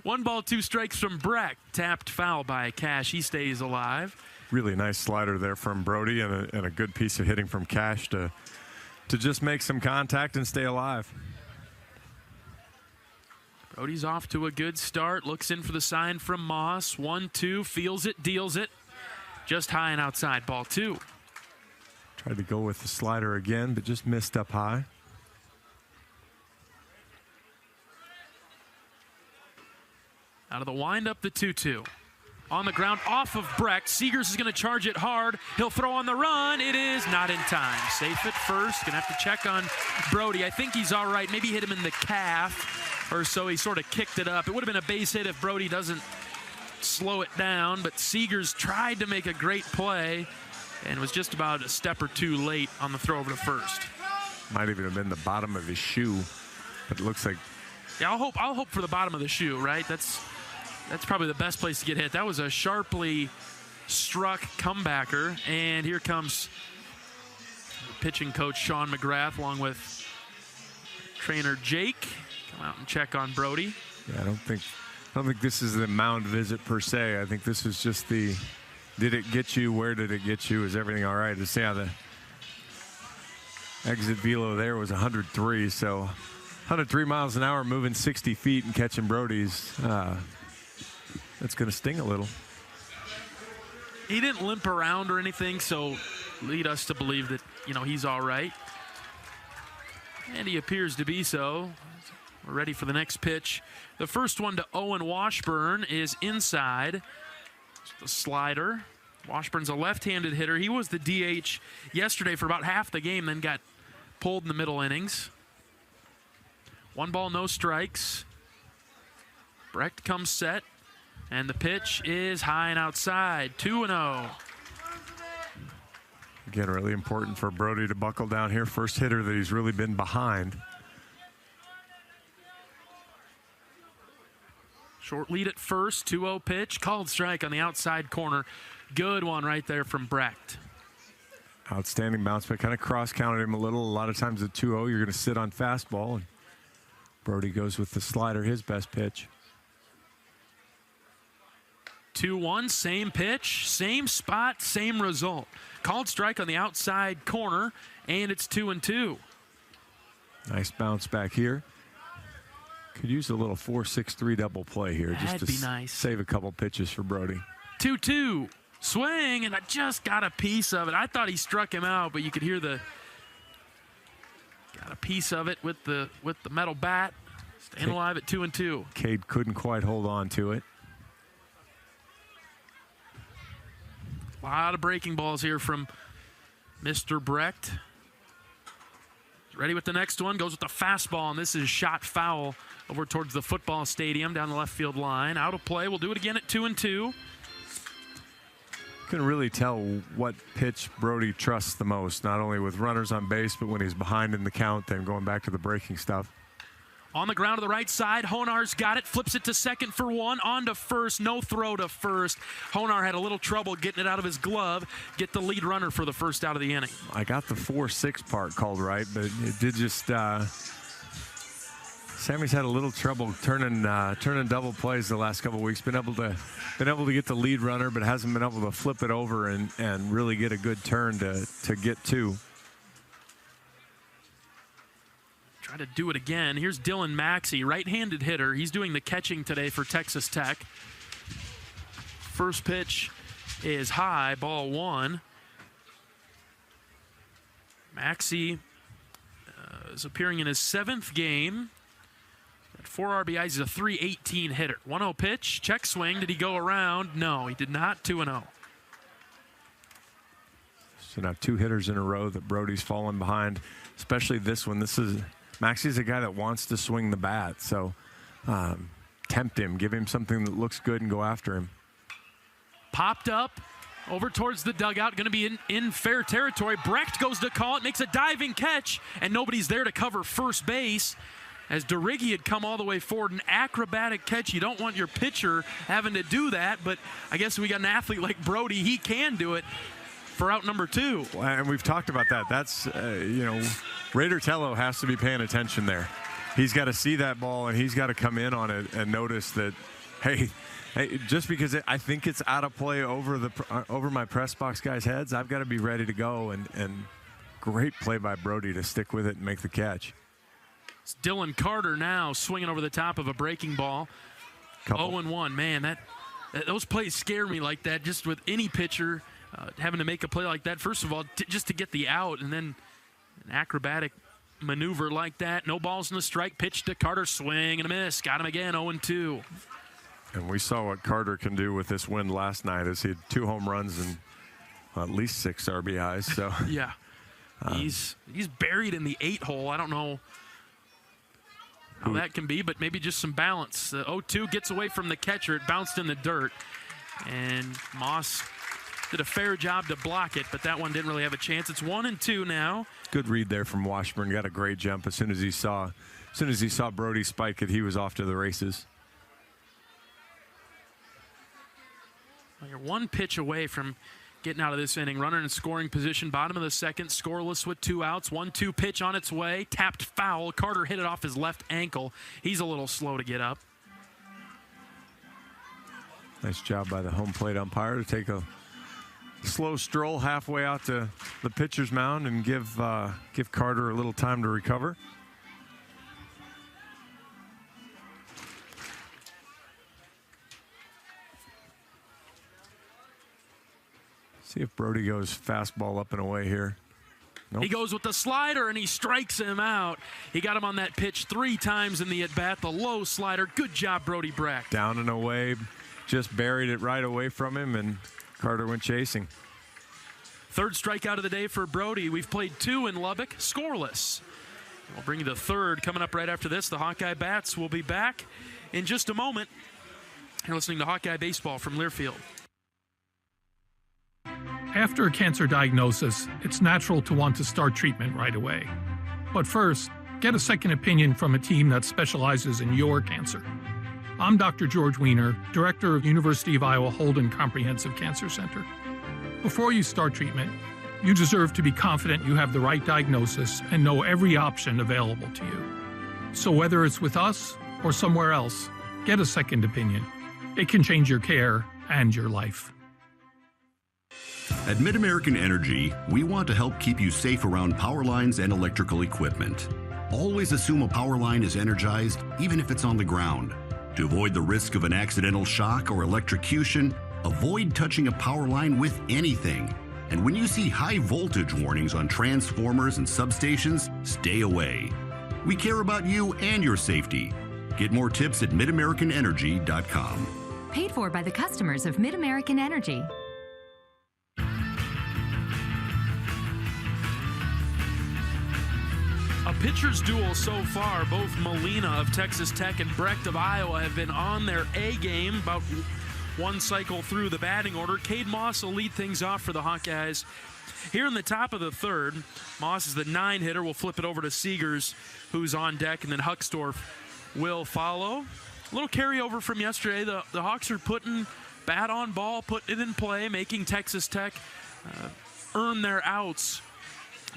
B: 1 ball, 2 strikes from Brecht. Tapped foul by Cash. He stays alive.
I: Really nice slider there from Brody, and a good piece of hitting from Cash to just make some contact and stay alive.
B: Brody's off to a good start. Looks in for the sign from Moss. 1-2, feels it, deals it. Just high and outside, ball 2.
I: Tried to go with the slider again, but just missed up high.
B: Out of the windup, the 2-2. On the ground, off of Brecht. Seegers is going to charge it hard. He'll throw on the run. It is not in time. Safe at first. Going to have to check on Brody. I think he's all right. Maybe hit him in the calf or so. He sort of kicked it up. It would have been a base hit if Brody doesn't slow it down. But Seegers tried to make a great play and was just about a step or two late on the throw over to first.
I: Might even have been the bottom of his shoe. But it looks like...
B: Yeah, I'll hope for the bottom of the shoe, right? That's probably the best place to get hit. That was a sharply struck comebacker. And here comes pitching coach Sean McGrath along with trainer Jake. Come out and check on Brody.
I: Yeah, I don't think this is the mound visit per se. I think this is just the, did it get you? Where did it get you? Is everything all right? To see how the exit velo there was 103. So 103 miles an hour moving 60 feet and catching Brody's. That's going to sting a little.
B: He didn't limp around or anything, so lead us to believe that, he's all right. And he appears to be so. We're ready for the next pitch. The first one to Owen Washburn is inside. The slider. Washburn's a left-handed hitter. He was the DH yesterday for about half the game, then got pulled in the middle innings. 1 ball, no strikes. Brecht comes set. And the pitch is high and outside, 2-0.
I: Again, really important for Brody to buckle down here. First hitter that he's really been behind.
B: Short lead at first, 2-0 pitch. Called strike on the outside corner. Good one right there from Brecht.
I: Outstanding bounce back. Kind of cross-counted him a little. A lot of times at 2-0, you're going to sit on fastball. And Brody goes with the slider, his best pitch.
B: 2-1, same pitch, same spot, same result. Called strike on the outside corner, and it's 2-2.
I: Nice bounce back here. Could use a little 4-6-3 double play here.
B: That'd
I: just to
B: be nice.
I: Save a couple pitches for Brody.
B: 2-2, swing, and I just got a piece of it. I thought he struck him out, but you could hear got a piece of it with the metal bat. Staying alive at 2-2.
I: Cade couldn't quite hold on to it.
B: A lot of breaking balls here from Mr. Brecht. Ready with the next one. Goes with the fastball, and this is shot foul over towards the football stadium down the left field line. Out of play. We'll do it again at 2-2.
I: Can really tell what pitch Brody trusts the most, not only with runners on base, but when he's behind in the count, then going back to the breaking stuff.
B: On the ground to the right side, Honar's got it, flips it to second for one, on to first, no throw to first. Honar had a little trouble getting it out of his glove, get the lead runner for the first out of the inning.
I: I got the 4-6 part called right, but it did just Sammy's had a little trouble turning double plays the last couple of weeks. Been able to get the lead runner, but hasn't been able to flip it over and really get a good turn to get two.
B: Try to do it again. Here's Dylan Maxey, right-handed hitter. He's doing the catching today for Texas Tech. First pitch is high, ball one. Maxey is appearing in his 7th game. At 4 RBIs, he's a .318 hitter. 1-0 pitch, check swing. Did he go around? No, he did not. 2-0.
I: So now 2 hitters in a row that Brody's fallen behind, especially this one. Maxey's a guy that wants to swing the bat, so tempt him, give him something that looks good and go after him.
B: Popped up over towards the dugout, going to be in fair territory. Brecht goes to call it, makes a diving catch, and nobody's there to cover first base. As DeRiggi had come all the way forward, an acrobatic catch. You don't want your pitcher having to do that, but I guess we got an athlete like Brody, he can do it for out number 2.
I: And we've talked about that. That's, Raider Tello has to be paying attention there. He's got to see that ball, and he's got to come in on it and notice that, hey, just because I think it's out of play over my press box guys' heads, I've got to be ready to go. And great play by Brody to stick with it and make the catch.
B: It's Dylan Carter now swinging over the top of a breaking ball. 0-1. Man, those plays scare me like that, just with any pitcher having to make a play like that. First of all, just to get the out, and then an acrobatic maneuver like that. No balls in the strike. Pitch to Carter, swing and a miss. Got him again, 0-2.
I: And we saw what Carter can do with this win last night, as he had 2 home runs and at least 6 RBIs. So
B: yeah, he's buried in the 8 hole. I don't know how that can be, but maybe just some balance. The 0-2 gets away from the catcher. It bounced in the dirt, and Moss did a fair job to block it, but that one didn't really have a chance. It's 1-2 now.
I: Good read there from Washburn. Got a great jump as soon as he saw Brody spike it. He was off to the races.
B: Well, you're 1 pitch away from getting out of this inning. Runner in scoring position, bottom of the second, scoreless with 2 outs. 1-2 pitch on its way, tapped foul. Carter hit it off his left ankle. He's a little slow to get up.
I: Nice job by the home plate umpire to take a slow stroll halfway out to the pitcher's mound and give Carter a little time to recover. See if Brody goes fastball up and away here. Nope.
B: He goes with the slider, and he strikes him out. He got him on that pitch 3 times in the at-bat, the low slider. Good job, Brody Brecht.
I: Down and away, just buried it right away from him, and Carter went chasing.
B: 3rd strikeout of the day for Brody. We've played 2 in Lubbock, scoreless. We'll bring you the 3rd coming up right after this. The Hawkeye Bats will be back in just a moment. You're listening to Hawkeye Baseball from Learfield.
F: After a cancer diagnosis, it's natural to want to start treatment right away. But first, get a second opinion from a team that specializes in your cancer. I'm Dr. George Weiner, Director of University of Iowa Holden Comprehensive Cancer Center. Before you start treatment, you deserve to be confident you have the right diagnosis and know every option available to you. So whether it's with us or somewhere else, get a second opinion. It can change your care and your life.
K: At Mid-American Energy, we want to help keep you safe around power lines and electrical equipment. Always assume a power line is energized, even if it's on the ground. To avoid the risk of an accidental shock or electrocution, avoid touching a power line with anything. And when you see high voltage warnings on transformers and substations, stay away. We care about you and your safety. Get more tips at midamericanenergy.com.
L: Paid for by the customers of Mid-American Energy.
B: A pitcher's duel so far. Both Molina of Texas Tech and Brecht of Iowa have been on their A game, about one cycle through the batting order. Cade Moss will lead things off for the Hawkeyes. Here in the top of the third, Moss is the 9-hitter. We'll flip it over to Seegers, who's on deck, and then Huckstorf will follow. A little carryover from yesterday. The Hawks are putting bat on ball, putting it in play, making Texas Tech earn their outs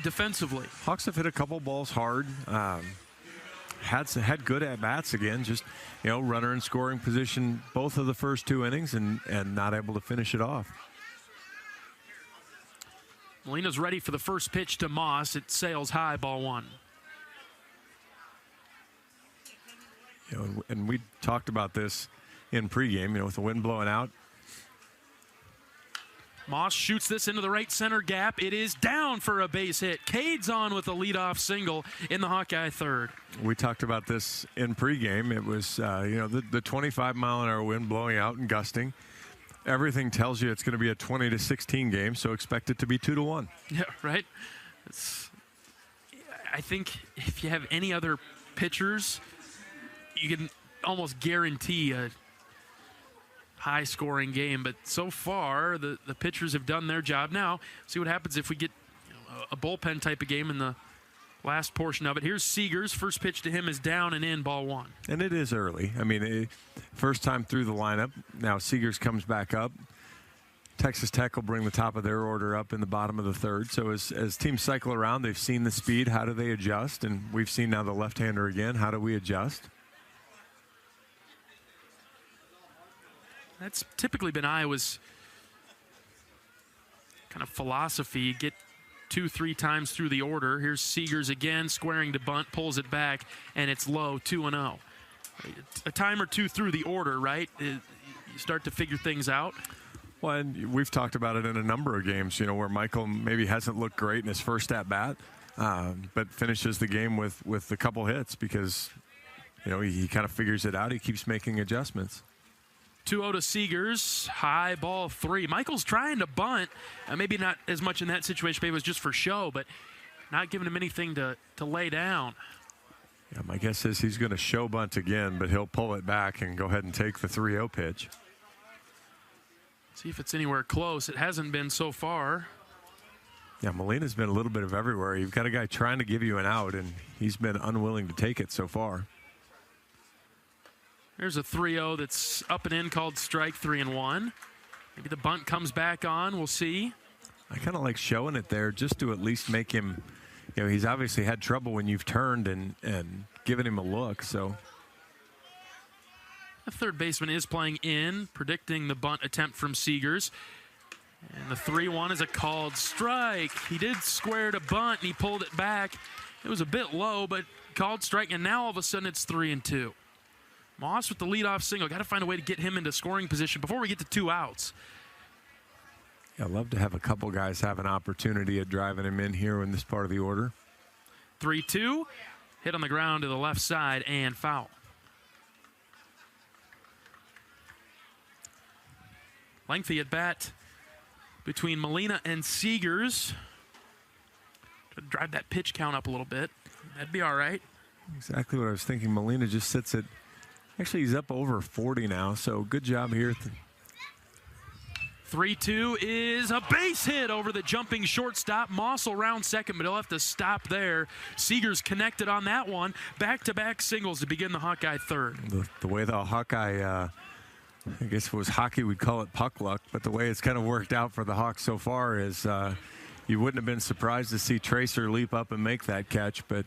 B: defensively.
I: Hawks have hit a couple balls hard. Had good at-bats again, just, runner in scoring position both of the first 2 innings and not able to finish it off.
B: Molina's ready for the first pitch to Moss. It sails high, ball 1.
I: And we talked about this in pregame, with the wind blowing out.
B: Moss shoots this into the right center gap. It is down for a base hit. Cade's on with a leadoff single in the Hawkeye third.
I: We talked about this in pregame. It was, the 25-mile-an-hour wind blowing out and gusting. Everything tells you it's going to be a 20-16 game, so expect it to be 2-1.
B: Yeah, right. I think if you have any other pitchers, you can almost guarantee a high-scoring game. But so far, the pitchers have done their job. Now, see what happens if we get a bullpen type of game in the last portion of it. Here's Seegers. First pitch to him is down and in, ball 1.
I: And it is early. I mean, first time through the lineup. Now Seegers comes back up. Texas Tech will bring the top of their order up in the bottom of the third. So as teams cycle around, they've seen the speed. How do they adjust? And we've seen now the left-hander again. How do we adjust?
B: That's typically been Iowa's kind of philosophy. Get 2-3 times through the order. Here's Seegers again, squaring to bunt, pulls it back, and it's low, 2-0. A time or two through the order, right? You start to figure things out.
I: Well, and we've talked about it in a number of games, where Michael maybe hasn't looked great in his first at-bat, but finishes the game with a couple hits because, he kind of figures it out. He keeps making adjustments.
B: 2-0 to Seegers, high, ball 3. Michael's trying to bunt, maybe not as much in that situation, maybe it was just for show, but not giving him anything to lay down.
I: Yeah, my guess is he's going to show bunt again, but he'll pull it back and go ahead and take the 3-0 pitch.
B: See if it's anywhere close. It hasn't been so far.
I: Yeah, Molina's been a little bit of everywhere. You've got a guy trying to give you an out, and he's been unwilling to take it so far.
B: There's a 3-0 that's up and in, called strike, 3-1. Maybe the bunt comes back on. We'll see.
I: I kind of like showing it there just to at least make him, he's obviously had trouble when you've turned and given him a look. So
B: the third baseman is playing in, predicting the bunt attempt from Seegers. And the 3-1 is a called strike. He did square to bunt, and he pulled it back. It was a bit low, but called strike, and now all of a sudden it's 3-2. Moss with the leadoff single. Got to find a way to get him into scoring position before we get to 2 outs.
I: Yeah, I'd love to have a couple guys have an opportunity at driving him in here in this part of the order.
B: 3-2. Hit on the ground to the left side and foul. Lengthy at bat between Molina and Seegers. To drive that pitch count up a little bit. That'd be all right.
I: Exactly what I was thinking. Molina just sits at, actually he's up over 40 now, so good job here.
B: 3-2 is a base hit over the jumping shortstop. Moss will round second, but he'll have to stop there. Seegers connected on that one. Back-to-back singles to begin the Hawkeye third.
I: The way the Hawkeye, I guess if it was hockey, we'd call it puck luck, but the way it's kind of worked out for the Hawks so far is you wouldn't have been surprised to see Tracer leap up and make that catch, but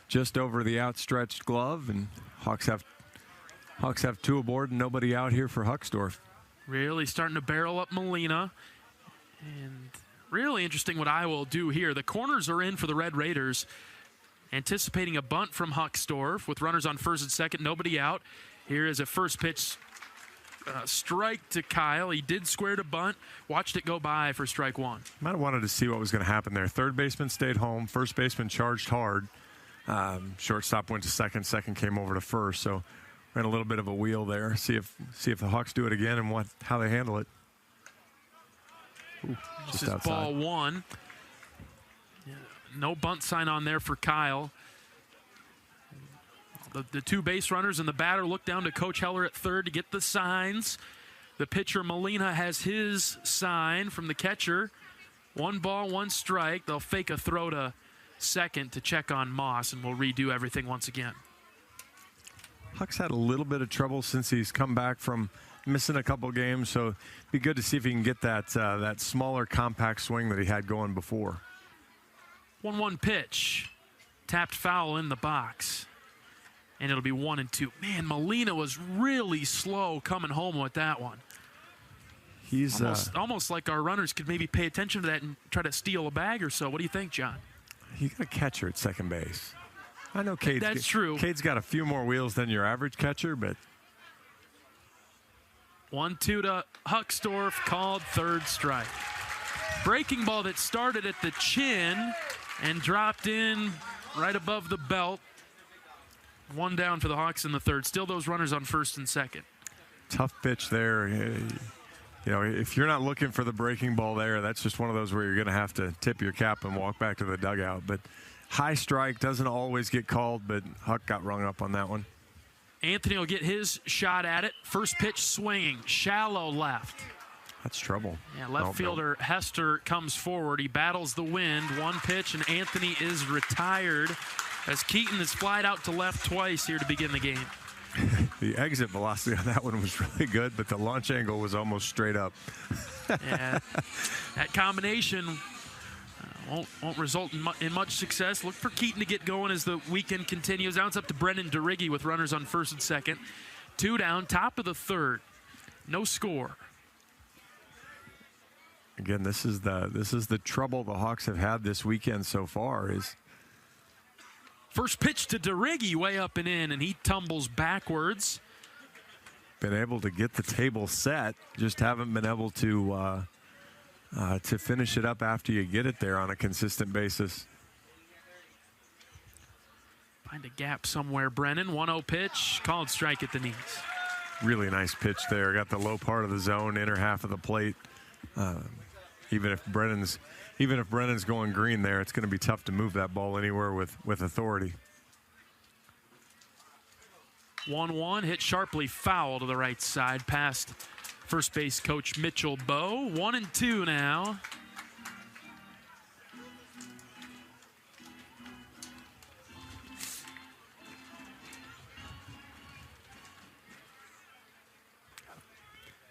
I: just over the outstretched glove, and Hawks have 2 aboard and nobody out here for Huckstorf.
B: Really starting to barrel up Molina. And really interesting what I will do here. The corners are in for the Red Raiders. Anticipating a bunt from Huckstorf with runners on first and second, nobody out. Here is a first pitch strike to Kyle. He did square to bunt. Watched it go by for strike 1.
I: Might have wanted to see what was going to happen there. Third baseman stayed home. First baseman charged hard. Shortstop went to second. Second came over to first. So ran a little bit of a wheel there. See if the Hawks do it again and how they handle it. Ooh,
B: this is outside. Ball 1. Yeah, No bunt sign on there for Kyle. The two base runners and the batter look down to Coach Heller at third to get the signs. The pitcher, Molina, has his sign from the catcher. 1 ball, 1 strike. They'll fake a throw to second to check on Moss, and we'll redo everything once again.
I: Huck's had a little bit of trouble since he's come back from missing a couple games, so it'd be good to see if he can get that smaller, compact swing that he had going before.
B: 1-1 pitch. Tapped foul in the box. And it'll be 1-2. Man, Molina was really slow coming home with that one.
I: He's
B: almost like our runners could maybe pay attention to that and try to steal a bag or so. What do you think, John?
I: You got a catcher at second base. I know Cade's
B: That's true.
I: Cade's got a few more wheels than your average catcher, but
B: 1-2 to Huckstorf, called third strike. Breaking ball that started at the chin and dropped in right above the belt. 1 down for the Hawks in the third. Still those runners on first and second.
I: Tough pitch there. You know, if you're not looking for the breaking ball there, that's just one of those where you're going to have to tip your cap and walk back to the dugout. But high strike doesn't always get called, but Huck got rung up on that one.
B: Anthony will get his shot at it. First pitch swinging, shallow left.
I: That's trouble.
B: Yeah, left fielder Hester comes forward. He battles the wind. 1 pitch, and Anthony is retired as Keaton is flied out to left twice here to begin the game.
I: The exit velocity on that one was really good, but the launch angle was almost straight up.
B: Yeah, that combination won't result in much success. Look for Keaton to get going as the weekend continues. Now it's up to Brendan DeRiggi with runners on first and second. 2 down, top of the third. No score.
I: Again, this is the trouble the Hawks have had this weekend so far. Is
B: first pitch to DeRiggi, way up and in, and he tumbles backwards.
I: Been able to get the table set, just haven't been able to finish it up after you get it there on a consistent basis.
B: Find a gap somewhere, Brennan. 1-0 pitch, called strike at the knees.
I: Really nice pitch there. Got the low part of the zone, inner half of the plate. Even if Brennan's going green there, it's going to be tough to move that ball anywhere with authority.
B: 1-1, hit sharply foul to the right side past first base coach Mitchell Bowe. 1-2 now.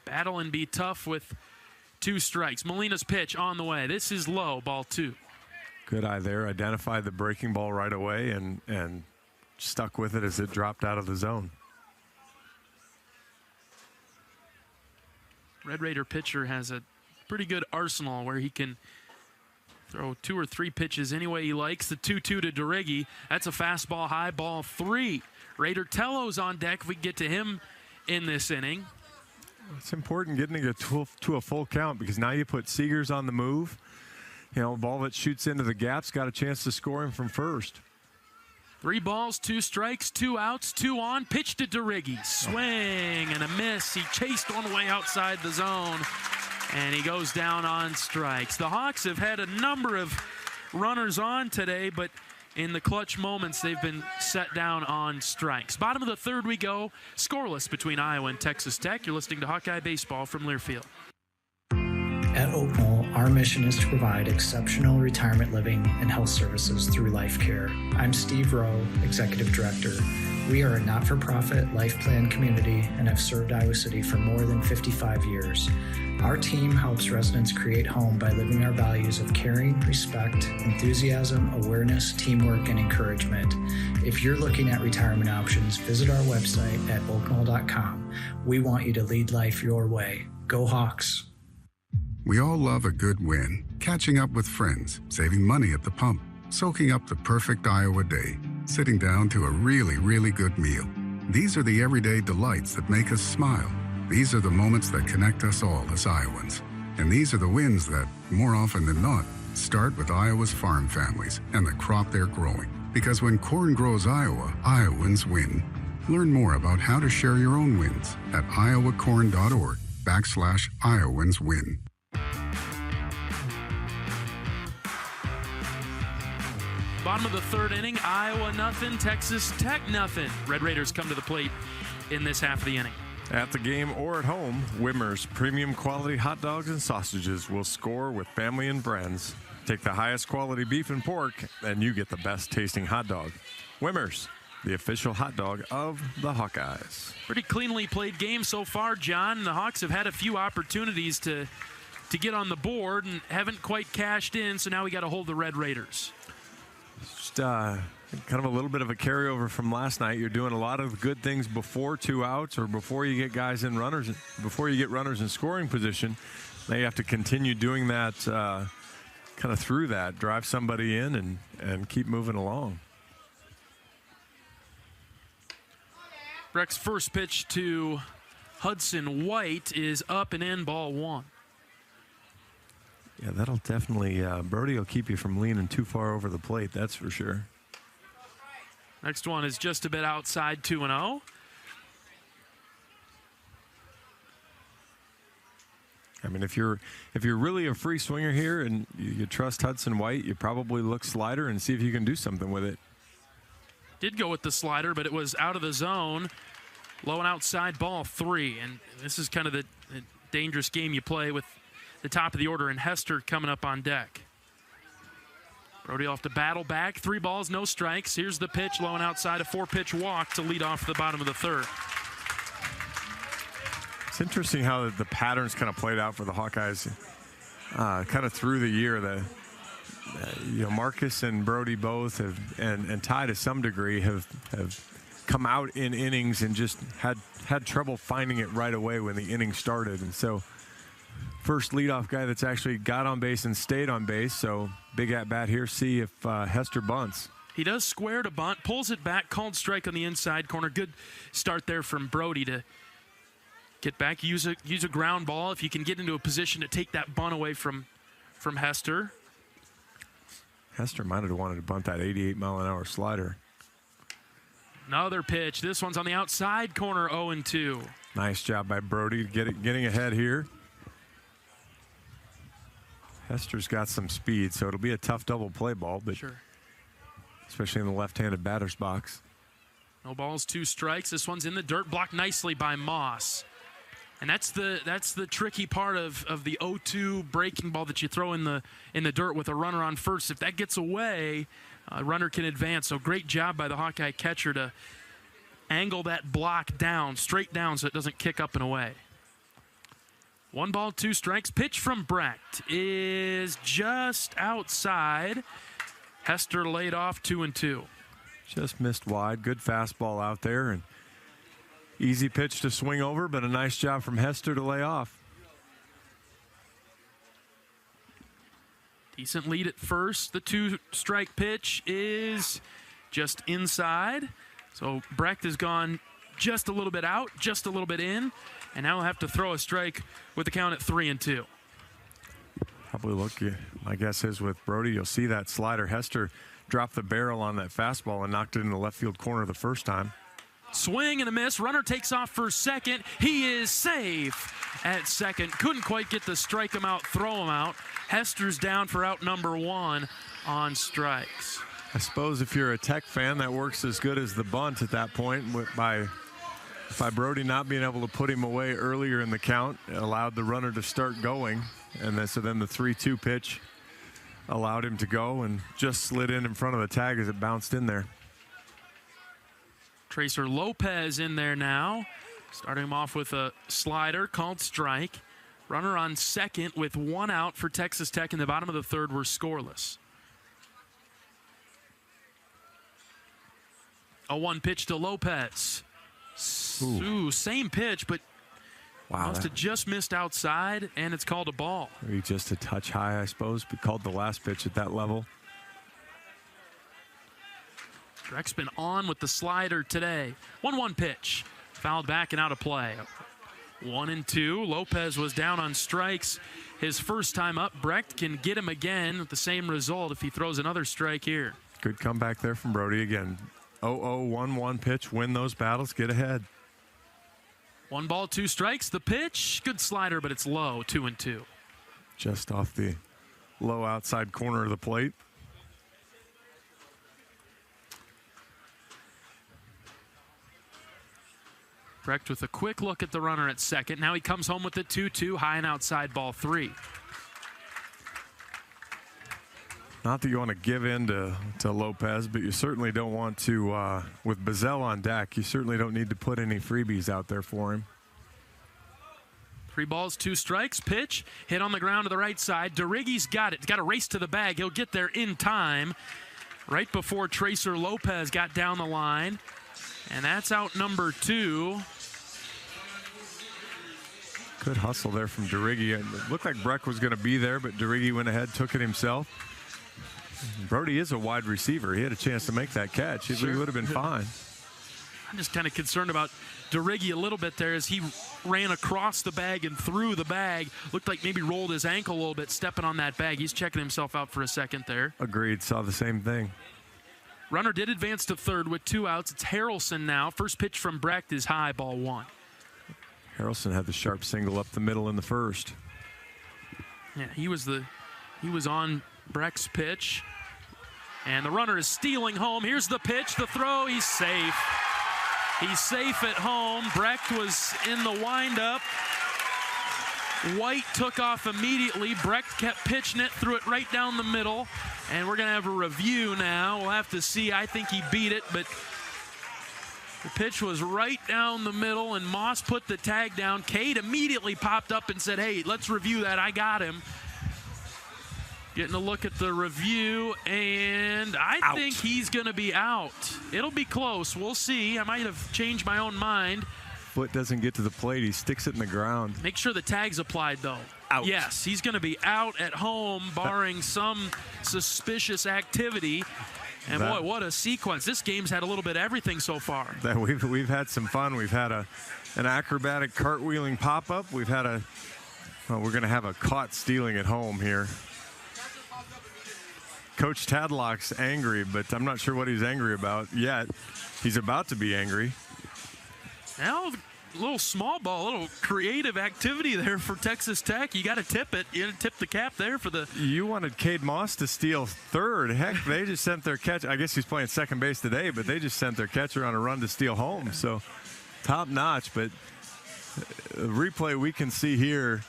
B: Battle and be tough with 2 strikes. Molina's pitch on the way. This is low, ball 2.
I: Good eye there. Identified the breaking ball right away and stuck with it as it dropped out of the zone.
B: Red Raider pitcher has a pretty good arsenal where he can throw 2 or 3 pitches any way he likes. The 2-2 to DeRiggi. That's a fastball, high, ball 3. Raider Tello's on deck if we get to him in this inning.
I: It's important getting to a full count because now you put Seegers on the move. You know, a ball that shoots into the gaps got a chance to score him from first.
B: 3 balls, 2 strikes, 2 outs, 2 on. Pitch to DeRiggi. Swing and a miss. He chased one way outside the zone, and he goes down on strikes. The Hawks have had a number of runners on today, but in the clutch moments, they've been set down on strikes. Bottom of the third we go. Scoreless between Iowa and Texas Tech. You're listening to Hawkeye Baseball from Learfield.
C: At Oak Knoll, our mission is to provide exceptional retirement living and health services through life care. I'm Steve Rowe, Executive Director. We are a not-for-profit life plan community and have served Iowa City for more than 55 years. Our team helps residents create home by living our values of caring, respect, enthusiasm, awareness, teamwork, and encouragement. If you're looking at retirement options, visit our website at oakknoll.com. We want you to lead life your way. Go Hawks!
J: We all love a good win. Catching up with friends, saving money at the pump, soaking up the perfect Iowa day, sitting down to a really, really good meal. These are the everyday delights that make us smile. These are the moments that connect us all as Iowans. And these are the wins that, more often than not, start with Iowa's farm families and the crop they're growing. Because when corn grows Iowa, Iowans win. Learn more about how to share your own wins at iowacorn.org/IowansWin.
B: Bottom of the third inning, Iowa nothing, Texas Tech nothing. Red Raiders come to the plate in this half of the inning.
I: At the game or at home, Wimmer's premium quality hot dogs and sausages will score with family and friends. Take the highest quality beef and pork, and you get the best tasting hot dog. Wimmer's, the official hot dog of the Hawkeyes.
B: Pretty cleanly played game so far, John. The Hawks have had a few opportunities to get on the board and haven't quite cashed in, so now we got to hold the Red Raiders.
I: Just kind of a little bit of a carryover from last night. You're doing a lot of good things before 2 outs or before you get guys in runners, before you get runners in scoring position. Now you have to continue doing that kind of through that, drive somebody in and keep moving along.
B: Breck's first pitch to Hudson White is up and in, ball one.
I: Yeah, that'll definitely, Brody will keep you from leaning too far over the plate, that's for sure.
B: Next one is just a bit outside, 2-0.
I: I mean, if you're really a free swinger here and you trust Hudson White, you probably look slider and see if you can do something with it.
B: Did go with the slider, but it was out of the zone. Low and outside, ball 3. And this is kind of the dangerous game you play with the top of the order and Hester coming up on deck. Brody will have to battle back. 3 balls, no strikes. Here's the pitch, low and outside, a 4-pitch walk to lead off the bottom of the third.
I: It's interesting how the patterns kind of played out for the Hawkeyes kind of through the year. Marcus and Brody both have, and Ty to some degree, have come out in innings and just had trouble finding it right away when the inning started. And so first leadoff guy that's actually got on base and stayed on base. So big at bat here. See if Hester bunts.
B: He does square to bunt, pulls it back, called strike on the inside corner. Good start there from Brody to get back, use a ground ball if you can get into a position to take that bunt away from Hester.
I: Hester might have wanted to bunt that 88-mile-an-hour slider.
B: Another pitch. This one's on the outside corner, 0-2.
I: Nice job by Brody getting ahead here. Hester's got some speed, so it'll be a tough double play ball, but
B: sure,
I: especially in the left-handed batter's box.
B: No balls, 2 strikes. This one's in the dirt, blocked nicely by Moss. And that's the tricky part of the 0-2 breaking ball that you throw in the dirt with a runner on first. If that gets away, a runner can advance. So great job by the Hawkeye catcher to angle that block down, straight down, so it doesn't kick up and away. 1 ball, 2 strikes. Pitch from Brecht is just outside. Hester laid off, 2-2.
I: Just missed wide. Good fastball out there, and easy pitch to swing over, but a nice job from Hester to lay off.
B: Decent lead at first. The 2-strike pitch is just inside. So Brecht has gone just a little bit out, just a little bit in, and now he'll have to throw a strike with the count at 3-2.
I: Probably look, my guess is with Brody, you'll see that slider. Hester dropped the barrel on that fastball and knocked it in the left field corner the first time.
B: Swing and a miss. Runner takes off for second. He is safe at second. Couldn't quite get to strike him out, throw him out. Hester's down for out number 1 on strikes.
I: I suppose if you're a Tech fan, that works as good as the bunt at that point. By Brody not being able to put him away earlier in the count, it allowed the runner to start going. And then the 3-2 pitch allowed him to go and just slid in front of the tag as it bounced in there.
B: Tracer Lopez in there now. Starting him off with a slider, called strike. Runner on second with 1 out for Texas Tech in the bottom of the third. We're scoreless. A 1 pitch to Lopez. Ooh, same pitch, but wow, must have just missed outside, and it's called a ball.
I: Maybe just a touch high, I suppose. We called the last pitch at that level.
B: Brecht's been on with the slider today. 1-1 pitch. Fouled back and out of play. 1-2. Lopez was down on strikes his first time up. Brecht can get him again with the same result if he throws another strike here.
I: Good comeback there from Brody again. 0-0, 1-1 pitch. Win those battles. Get ahead.
B: 1 ball, 2 strikes. The pitch. Good slider, but it's low. 2-2.
I: Just off the low outside corner of the plate.
B: Brecht with a quick look at the runner at second. Now he comes home with the 2-2, high and outside, ball 3.
I: Not that you want to give in to Lopez, but you certainly don't want to, with Bazell on deck, you certainly don't need to put any freebies out there for him.
B: 3 balls, 2 strikes. Pitch hit on the ground to the right side. DeRiggi's got it. He's got to race to the bag. He'll get there in time right before Tracer Lopez got down the line. And that's out number 2.
I: Good hustle there from DeRiggi. It looked like Brecht was going to be there, but DeRiggi went ahead, took it himself. Brody is a wide receiver. He had a chance to make that catch. He would have been fine.
B: I'm just kind of concerned about DeRiggi a little bit there as he ran across the bag and through the bag. Looked like maybe rolled his ankle a little bit stepping on that bag. He's checking himself out for a second there.
I: Agreed. Saw the same thing.
B: Runner did advance to third with 2 outs. It's Harrelson now. First pitch from Brecht is high, ball 1.
I: Harrelson had the sharp single up the middle in the first.
B: Yeah, he was on Brecht's pitch. And the runner is stealing home. Here's the pitch, the throw. He's safe. He's safe at home. Brecht was in the windup. White took off immediately. Brecht kept pitching it, threw it right down the middle. And we're going to have a review now. We'll have to see. I think he beat it, but the pitch was right down the middle, and Moss put the tag down. Cade immediately popped up and said, hey, let's review that. I got him. Getting a look at the review, and I think he's going to be out. It'll be close. We'll see. I might have changed my own mind.
I: Foot doesn't get to the plate. He sticks it in the ground.
B: Make sure the tag's applied, though.
I: Out.
B: Yes, he's going to be out at home, barring some suspicious activity. And boy, what a sequence. This game's had a little bit of everything so far.
I: We've had some fun. We've had an acrobatic cartwheeling pop-up. We've had we're going to have a caught stealing at home here. Coach Tadlock's angry, but I'm not sure what he's angry about yet. He's about to be angry.
B: Well, a little small ball, a little creative activity there for Texas Tech. You got to tip it. You got to tip the cap there for the...
I: You wanted Cade Moss to steal third. Heck, they just sent their catcher. I guess he's playing second base today, but they just sent their catcher on a run to steal home. So top notch, but the replay we can see here,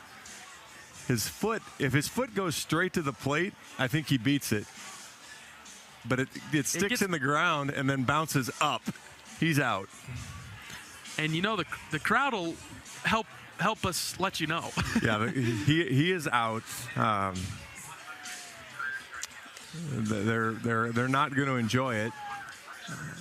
I: his foot, if his foot goes straight to the plate, I think he beats it. But it sticks in the ground and then bounces up. He's out.
B: And you know the crowd will help us let you know.
I: Yeah, he is out. They're not going to enjoy it.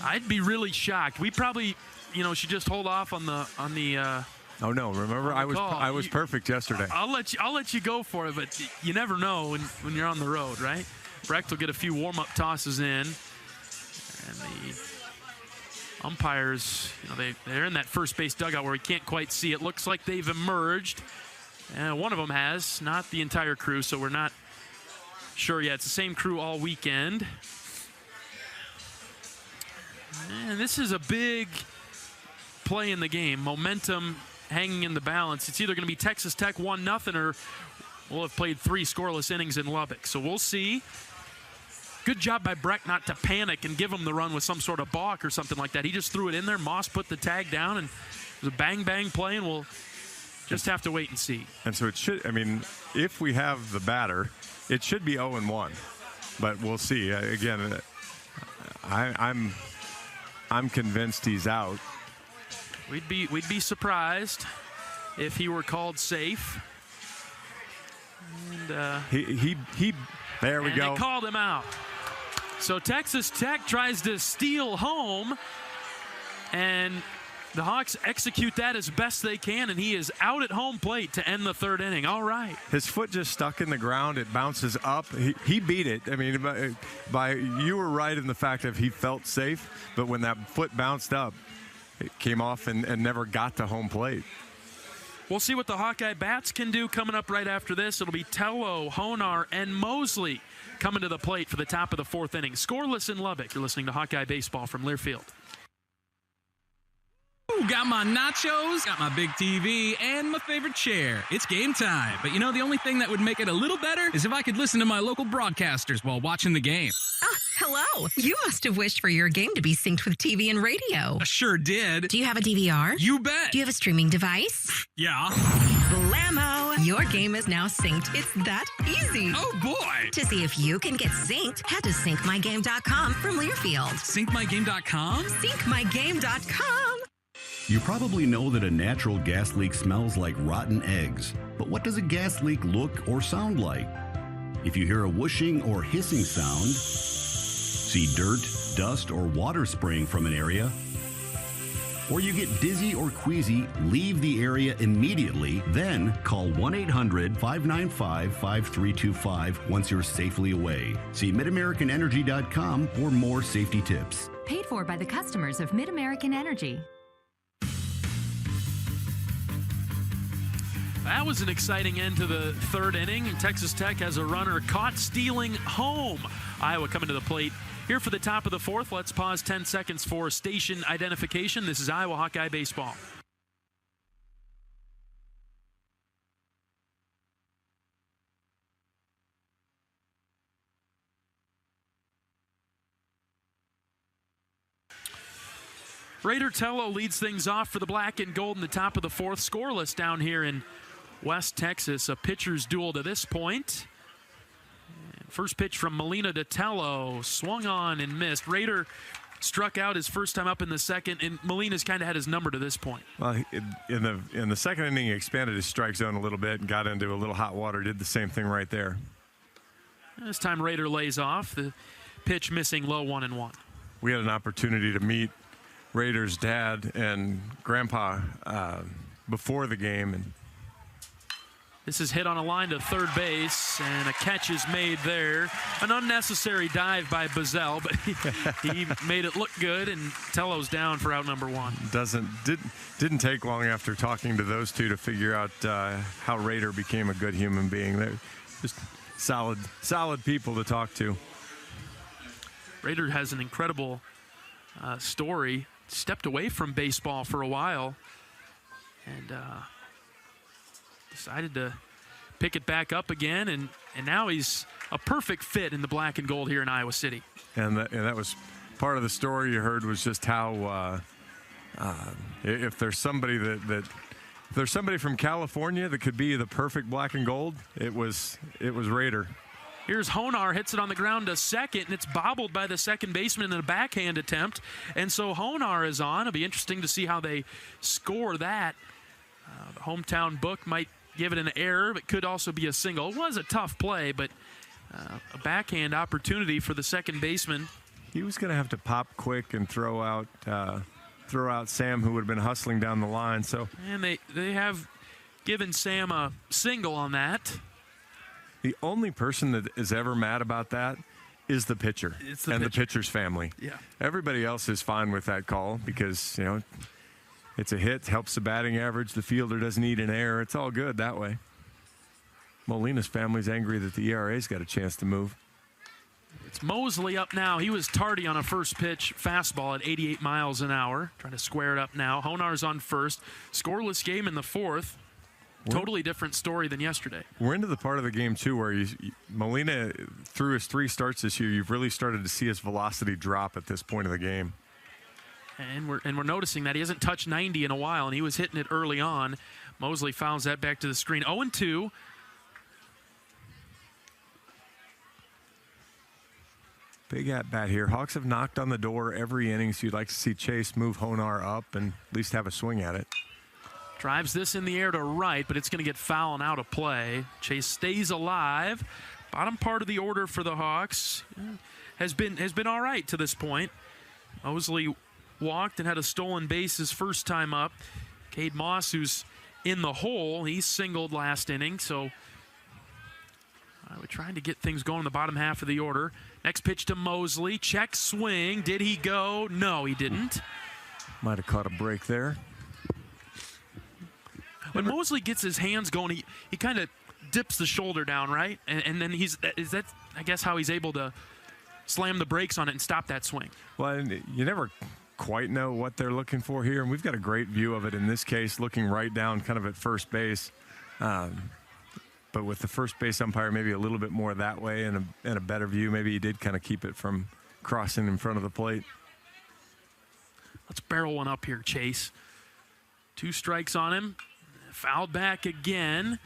B: I'd be really shocked. We probably, should just hold off on the.
I: Oh no! Remember, I was perfect yesterday.
B: I'll let you go for it, but you never know when you're on the road, right? Brecht will get a few warm-up tosses in, and the umpires, they're in that first base dugout where we can't quite see. It looks like they've emerged. One of them has, not the entire crew, so we're not sure yet. It's the same crew all weekend. And this is a big play in the game. Momentum hanging in the balance. It's either going to be Texas Tech 1-0 or we'll have played 3 scoreless innings in Lubbock. So we'll see. Good job by Brecht not to panic and give him the run with some sort of balk or something like that. He just threw it in there. Moss put the tag down, and it was a bang-bang play, and we'll just have to wait and see.
I: And so it should, if we have the batter, it should be 0-1. But we'll see. Again, I'm convinced he's out.
B: We'd be surprised if he were called safe. And
I: he there we go.
B: They called him out. So Texas Tech tries to steal home, and the Hawks execute that as best they can, and he is out at home plate to end the 3rd inning. All right.
I: His foot just stuck in the ground. It bounces up. He beat it. You were right in the fact that he felt safe, but when that foot bounced up, it came off and never got to home plate.
B: We'll see what the Hawkeye bats can do coming up right after this. It'll be Tello, Honar, and Mosley coming to the plate for the top of the 4th inning. Scoreless in Lubbock. You're listening to Hawkeye Baseball from Learfield.
G: Ooh, got my nachos, got my big TV, and my favorite chair. It's game time. But the only thing that would make it a little better is if I could listen to my local broadcasters while watching the game.
H: Hello. You must have wished for your game to be synced with TV and radio.
G: I sure did.
H: Do you have a DVR?
G: You bet.
H: Do you have a streaming device?
G: Yeah.
H: Blammo! Your game is now synced. It's that easy.
G: Oh, boy.
H: To see if you can get synced, head to syncmygame.com from Learfield.
G: Syncmygame.com?
H: Syncmygame.com.
K: You probably know that a natural gas leak smells like rotten eggs. But what does a gas leak look or sound like? If you hear a whooshing or hissing sound, see dirt, dust, or water spraying from an area, or you get dizzy or queasy, leave the area immediately. Then call 1-800-595-5325 once you're safely away. See MidAmericanEnergy.com for more safety tips.
L: Paid for by the customers of Mid-American Energy.
B: That was an exciting end to the third inning. Texas Tech has a runner caught stealing home. Iowa coming to the plate here for the top of the fourth. Let's pause 10 seconds for station identification. This is Iowa Hawkeye baseball. Raider Tello leads things off for the black and gold in the top of the fourth. Scoreless down here in West Texas. A pitcher's duel to this point. And first pitch from Molina to Tello. Swung on and missed. Raider struck out his first time up in the second, and Molina's kind of had his number to this point.
I: Well, in the second inning, he expanded his strike zone a little bit and got into a little hot water. Did the same thing right there.
B: This time Raider lays off. The pitch missing low 1-1.
I: We had an opportunity to meet Raiders' dad and grandpa before the game, and
B: this is hit on a line to third base, and a catch is made there. An unnecessary dive by Bazell, but he made it look good, and Tello's down for out number one.
I: Didn't take long after talking to those two to figure out how Raider became a good human being. They're just solid people to talk to.
B: Raider has an incredible story. Stepped away from baseball for a while, and decided to pick it back up again, and now he's a perfect fit in the black and gold here in Iowa City.
I: And that was part of the story you heard, was just how if there's somebody if there's somebody from California that could be the perfect black and gold, it was Raider.
B: Here's Honar, hits it on the ground to second, and it's bobbled by the second baseman in a backhand attempt. And so Honar is on. It'll be interesting to see how they score that. The hometown book might give it an error, but could also be a single. It was a tough play, but a backhand opportunity for the second baseman.
I: He was going to have to pop quick and throw out Sam, who would have been hustling down the line. So,
B: and they have given Sam a single on that.
I: The only person that is ever mad about that is the pitcher and the pitcher's family.
B: Yeah.
I: Everybody else is fine with that call because, it's a hit, helps the batting average. The fielder doesn't need an error. It's all good that way. Molina's family's angry that the ERA's got a chance to move.
B: It's Mosley up now. He was tardy on a first pitch fastball at 88 miles an hour. Trying to square it up now. Honar's on first. Scoreless game in the fourth. Totally different story than yesterday.
I: We're into the part of the game, too, where Molina, through his 3 starts this year, you've really started to see his velocity drop at this point of the game.
B: And we're noticing that he hasn't touched 90 in a while, and he was hitting it early on. Mosley fouls that back to the screen. 0-2.
I: Big at-bat here. Hawks have knocked on the door every inning, so you'd like to see Chase move Honar up and at least have a swing at it.
B: Drives this in the air to right, but it's going to get foul and out of play. Chase stays alive. Bottom part of the order for the Hawks has been all right to this point. Mosley walked and had a stolen base his first time up. Cade Moss, who's in the hole, he singled last inning, so we're trying to get things going in the bottom half of the order. Next pitch to Mosley. Check swing. Did he go? No, he didn't.
I: Might have caught a break there.
B: When Mosley gets his hands going, he kind of dips the shoulder down, right? And then is that I guess how he's able to slam the brakes on it and stop that swing.
I: Well, you never quite know what they're looking for here, and we've got a great view of it in this case, looking right down kind of at first base. But with the first base umpire maybe a little bit more that way and a better view, maybe he did kind of keep it from crossing in front of the plate.
B: Let's barrel one up here, Chase. 2 strikes on him. Fouled back again.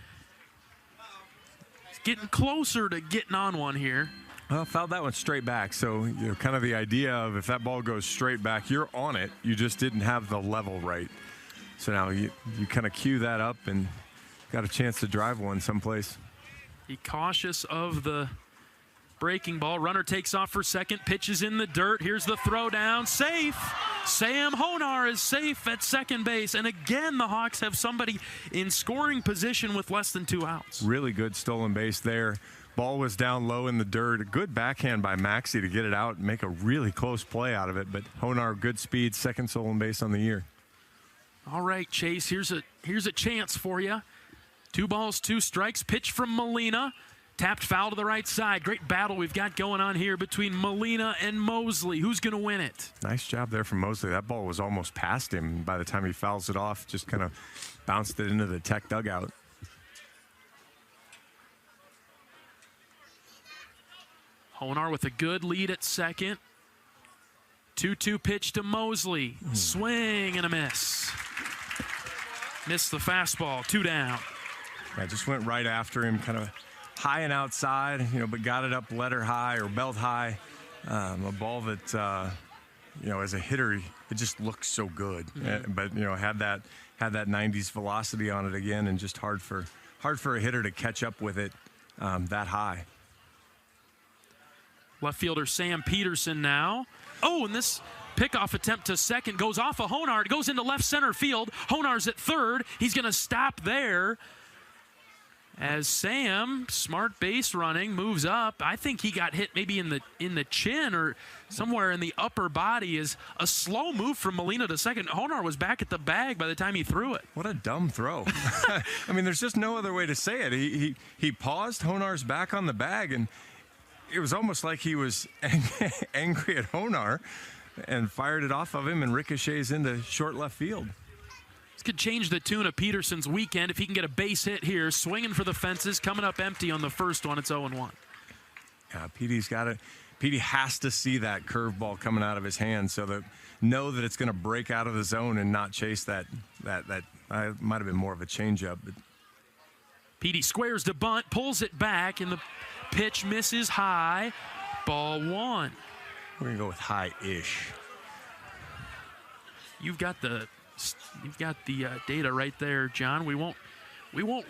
B: He's getting closer to getting on one here.
I: Well, fouled that one straight back. So, kind of the idea of if that ball goes straight back, you're on it. You just didn't have the level right. So now you kind of cue that up and got a chance to drive one someplace.
B: Be cautious of the breaking ball. Runner takes off for second. Pitches in the dirt. Here's the throw down. Safe. Sam Honar is safe at second base. And again, the Hawks have somebody in scoring position with less than 2 outs.
I: Really good stolen base there. Ball was down low in the dirt. A good backhand by Maxey to get it out and make a really close play out of it. But Honar, good speed, second stolen base on the year.
B: All right, Chase, here's a chance for you. 2 balls, 2 strikes. Pitch from Molina. Tapped foul to the right side. Great battle we've got going on here between Molina and Mosley. Who's going to win it?
I: Nice job there from Mosley. That ball was almost past him by the time he fouls it off. Just kind of bounced it into the Tech dugout.
B: Honar with a good lead at second. 2-2 pitch to Mosley. Swing and a miss. Missed the fastball. 2 down.
I: Yeah, just went right after him, kind of high and outside, but got it up letter high or belt high. A ball that, as a hitter, it just looks so good.
B: Mm-hmm.
I: But had that 90s velocity on it again, and just hard for a hitter to catch up with it that high.
B: Left fielder Sam Peterson now. Oh, and this pickoff attempt to second goes off of Honar. It goes into left center field. Honar's at third. He's going to stop there. As Sam, smart base running, moves up. I think he got hit maybe in the chin or somewhere in the upper body. Is a slow move from Molina to second. Honar was back at the bag by the time he threw it.
I: What a dumb throw. I mean, there's just no other way to say it. He paused. Honar's back on the bag, and it was almost like he was angry at Honar and fired it off of him and ricochets into short left field.
B: This could change the tune of Peterson's weekend if he can get a base hit here. Swinging for the fences, coming up empty on the first one. It's 0-1.
I: Yeah, Petey's got it. Petey has to see that curveball coming out of his hand so that know that it's going to break out of the zone and not chase that might have been more of a changeup. But
B: Petey squares to bunt, pulls it back, and the pitch misses high. Ball 1.
I: We're going to go with high-ish.
B: You've got the data right there, John. We won't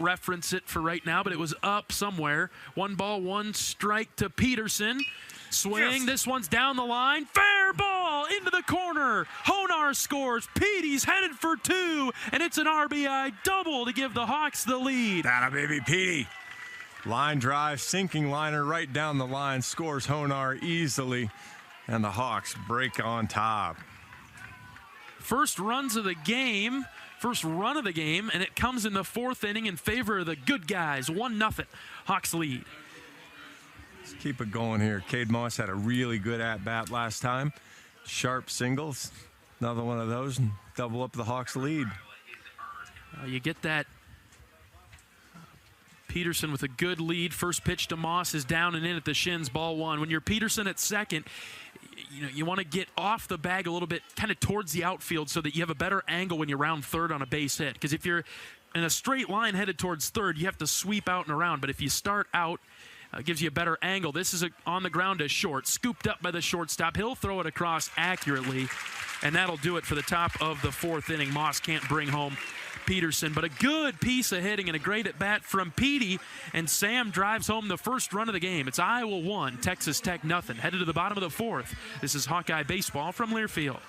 B: reference it for right now, but it was up somewhere. 1 ball, 1 strike to Peterson. Swing. Yes. This one's down the line. Fair ball into the corner. Honar scores. Petey's headed for 2, and it's an RBI double to give the Hawks the lead.
I: That a baby, Petey. Line drive, sinking liner right down the line. Scores Honar easily, and the Hawks break on top.
B: First run of the game, and it comes in the 4th inning in favor of the good guys. 1-0. Hawks lead.
I: Let's keep it going here. Cade Moss had a really good at-bat last time. Sharp singles. Another one of those, and double up the Hawks lead.
B: You get that. Peterson with a good lead. First pitch to Moss is down and in at the shins. Ball 1. When you're Peterson at second, you want to get off the bag a little bit, kind of towards the outfield, so that you have a better angle when you round third on a base hit. Because if you're in a straight line headed towards third, you have to sweep out and around. But if you start out, it gives you a better angle. This is on the ground to short, scooped up by the shortstop. He'll throw it across accurately, and that'll do it for the top of the 4th inning. Moss can't bring home Peterson, but a good piece of hitting and a great at-bat from Petey, and Sam drives home the first run of the game. It's Iowa 1, Texas Tech 0. Headed to the bottom of the 4th. This is Hawkeye Baseball from Learfield.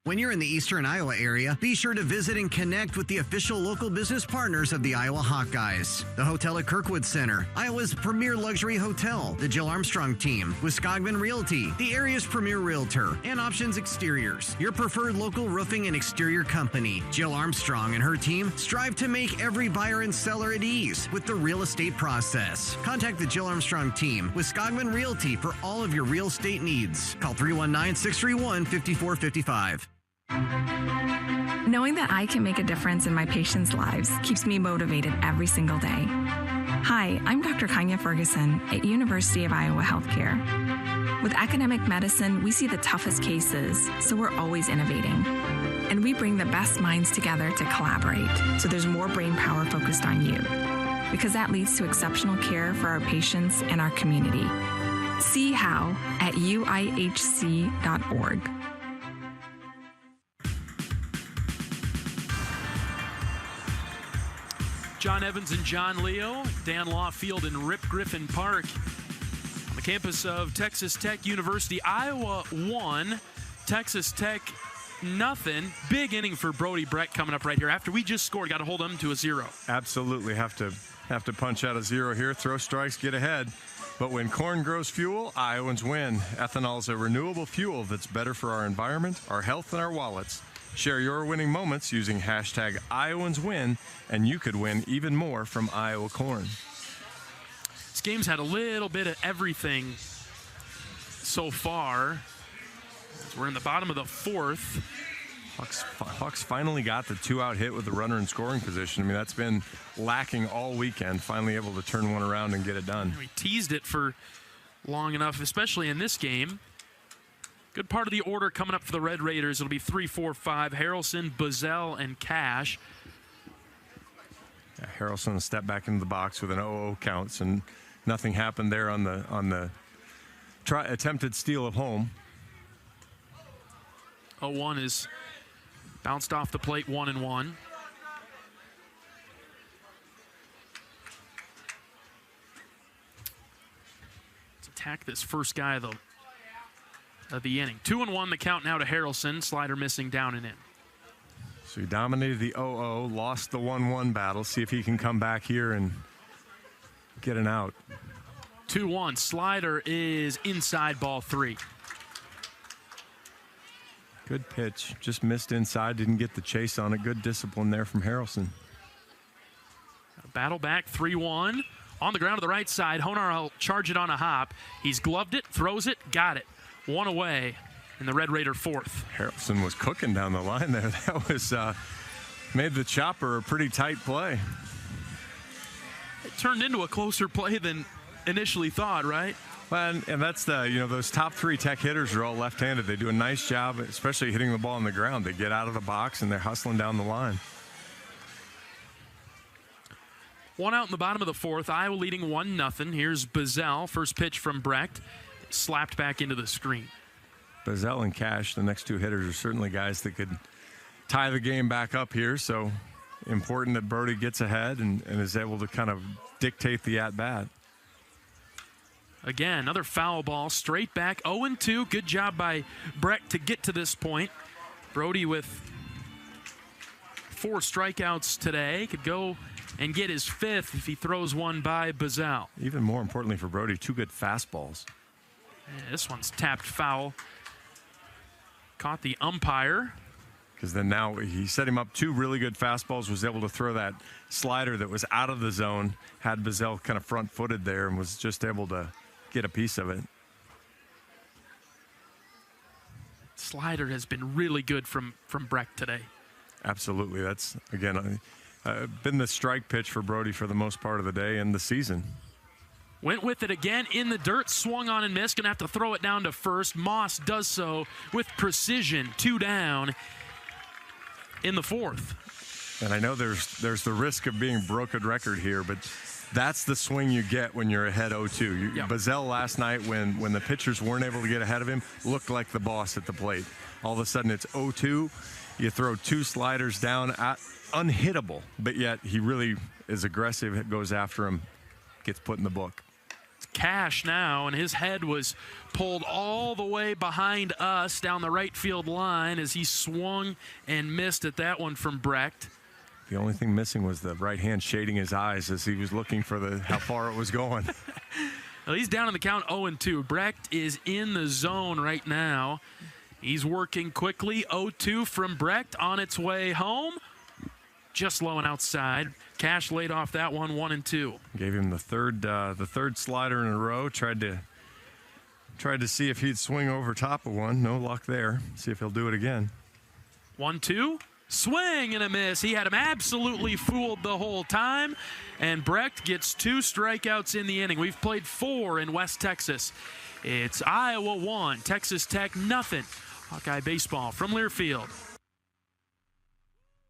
M: When you're in the eastern Iowa area, be sure to visit and connect with the official local business partners of the Iowa Hawkeyes. The Hotel at Kirkwood Center, Iowa's premier luxury hotel, the Jill Armstrong Team, Wisconsin Realty, the area's premier realtor, and Options Exteriors, your preferred local roofing and exterior company. Jill Armstrong and her team strive to make every buyer and seller at ease with the real estate process. Contact the Jill Armstrong Team, Wisconsin Realty, for all of your real estate needs. Call 319-631-5455.
O: Knowing that I can make a difference in my patients' lives keeps me motivated every single day. Hi, I'm Dr. Kanya Ferguson at University of Iowa Healthcare. With academic medicine, we see the toughest cases, so we're always innovating. And we bring the best minds together to collaborate, so there's more brain power focused on you. Because that leads to exceptional care for our patients and our community. See how at uihc.org.
B: John Evans and John Leo, Dan Law Field in Rip Griffin Park. On the campus of Texas Tech University, Iowa 1, Texas Tech nothing. Big inning for Brody Brecht coming up right here. After we just scored, got to hold them to a 0.
I: Absolutely have to punch out a 0 here, throw strikes, get ahead. But when corn grows fuel, Iowans win. Ethanol is a renewable fuel that's better for our environment, our health, and our wallets. Share your winning moments using hashtag IowansWin, and you could win even more from Iowa corn.
B: This game's had a little bit of everything so far. We're in the bottom of the 4th.
I: Hawks finally got the 2-out hit with the runner in scoring position. I mean, that's been lacking all weekend. Finally able to turn one around and get it done.
B: We teased it for long enough, especially in this game. Good part of the order coming up for the Red Raiders. It'll be 3-4-5. Harrelson, Buzzell, and Cash.
I: Yeah, Harrelson stepped back into the box with an 0-0 counts, and nothing happened there on the attempted steal of home.
B: 0-1 is bounced off the plate, 1-1. Let's attack this first guy of the inning. 2-1 the count now to Harrelson. Slider missing down and in.
I: So he dominated the 0-0, lost the 1-1 battle. See if he can come back here and get an out.
B: 2-1. Slider is inside, ball 3.
I: Good pitch. Just missed inside. Didn't get the chase on it. Good discipline there from Harrelson.
B: Battle back, 3-1. On the ground to the right side. Honar will charge it on a hop. He's gloved it, throws it, got it. 1 away in the Red Raider 4th.
I: Harrelson was cooking down the line there. That was made the chopper a pretty tight play.
B: It turned into a closer play than initially thought, right?
I: Well, and that's those top 3 Tech hitters are all left-handed. They do a nice job, especially hitting the ball on the ground. They get out of the box and they're hustling down the line.
B: 1 out in the bottom of the 4th. Iowa leading 1-0. Here's Buzzell. First pitch from Brecht. Slapped back into the screen.
I: Buzzell and Cash, the next 2 hitters, are certainly guys that could tie the game back up here. So important that Brody gets ahead and is able to kind of dictate the at-bat.
B: Again, another foul ball, straight back, 0-2. Good job by Brecht to get to this point. Brody with 4 strikeouts today. Could go and get his 5th if he throws one by Buzzell.
I: Even more importantly for Brody, 2 good fastballs.
B: Yeah, this one's tapped foul. Caught the umpire.
I: Because then now he set him up 2 really good fastballs, was able to throw that slider that was out of the zone, had Buzzell kind of front-footed there and was just able to get a piece of it.
B: Slider has been really good from Brecht today.
I: Absolutely. That's, again, been the strike pitch for Brody for the most part of the day and the season.
B: Went with it again in the dirt, swung on and missed. Gonna have to throw it down to first. Moss does so with precision. 2 down in the 4th.
I: And I know there's the risk of being broken record here, but that's the swing you get when you're ahead 0-2.
B: Yep.
I: Buzzell last night, when the pitchers weren't able to get ahead of him, looked like the boss at the plate. All of a sudden it's 0-2. You throw 2 sliders down, unhittable, but yet he really is aggressive, goes after him, gets put in the book.
B: Cash now, and his head was pulled all the way behind us down the right field line as he swung and missed at that one from Brecht.
I: The only thing missing was the right hand shading his eyes as he was looking for how far it was going.
B: Well, he's down in the count 0-2. Brecht is in the zone right now. He's working quickly. 0-2 from Brecht on its way home. Just low and outside. Cash laid off that one, 1-2.
I: Gave him the third slider in a row. Tried to see if he'd swing over top of one. No luck there. See if he'll do it again.
B: 1-2. Swing and a miss. He had him absolutely fooled the whole time. And Brecht gets 2 strikeouts in the inning. We've played 4 in West Texas.
P: It's Iowa 1, Texas Tech nothing. Hawkeye baseball from Learfield.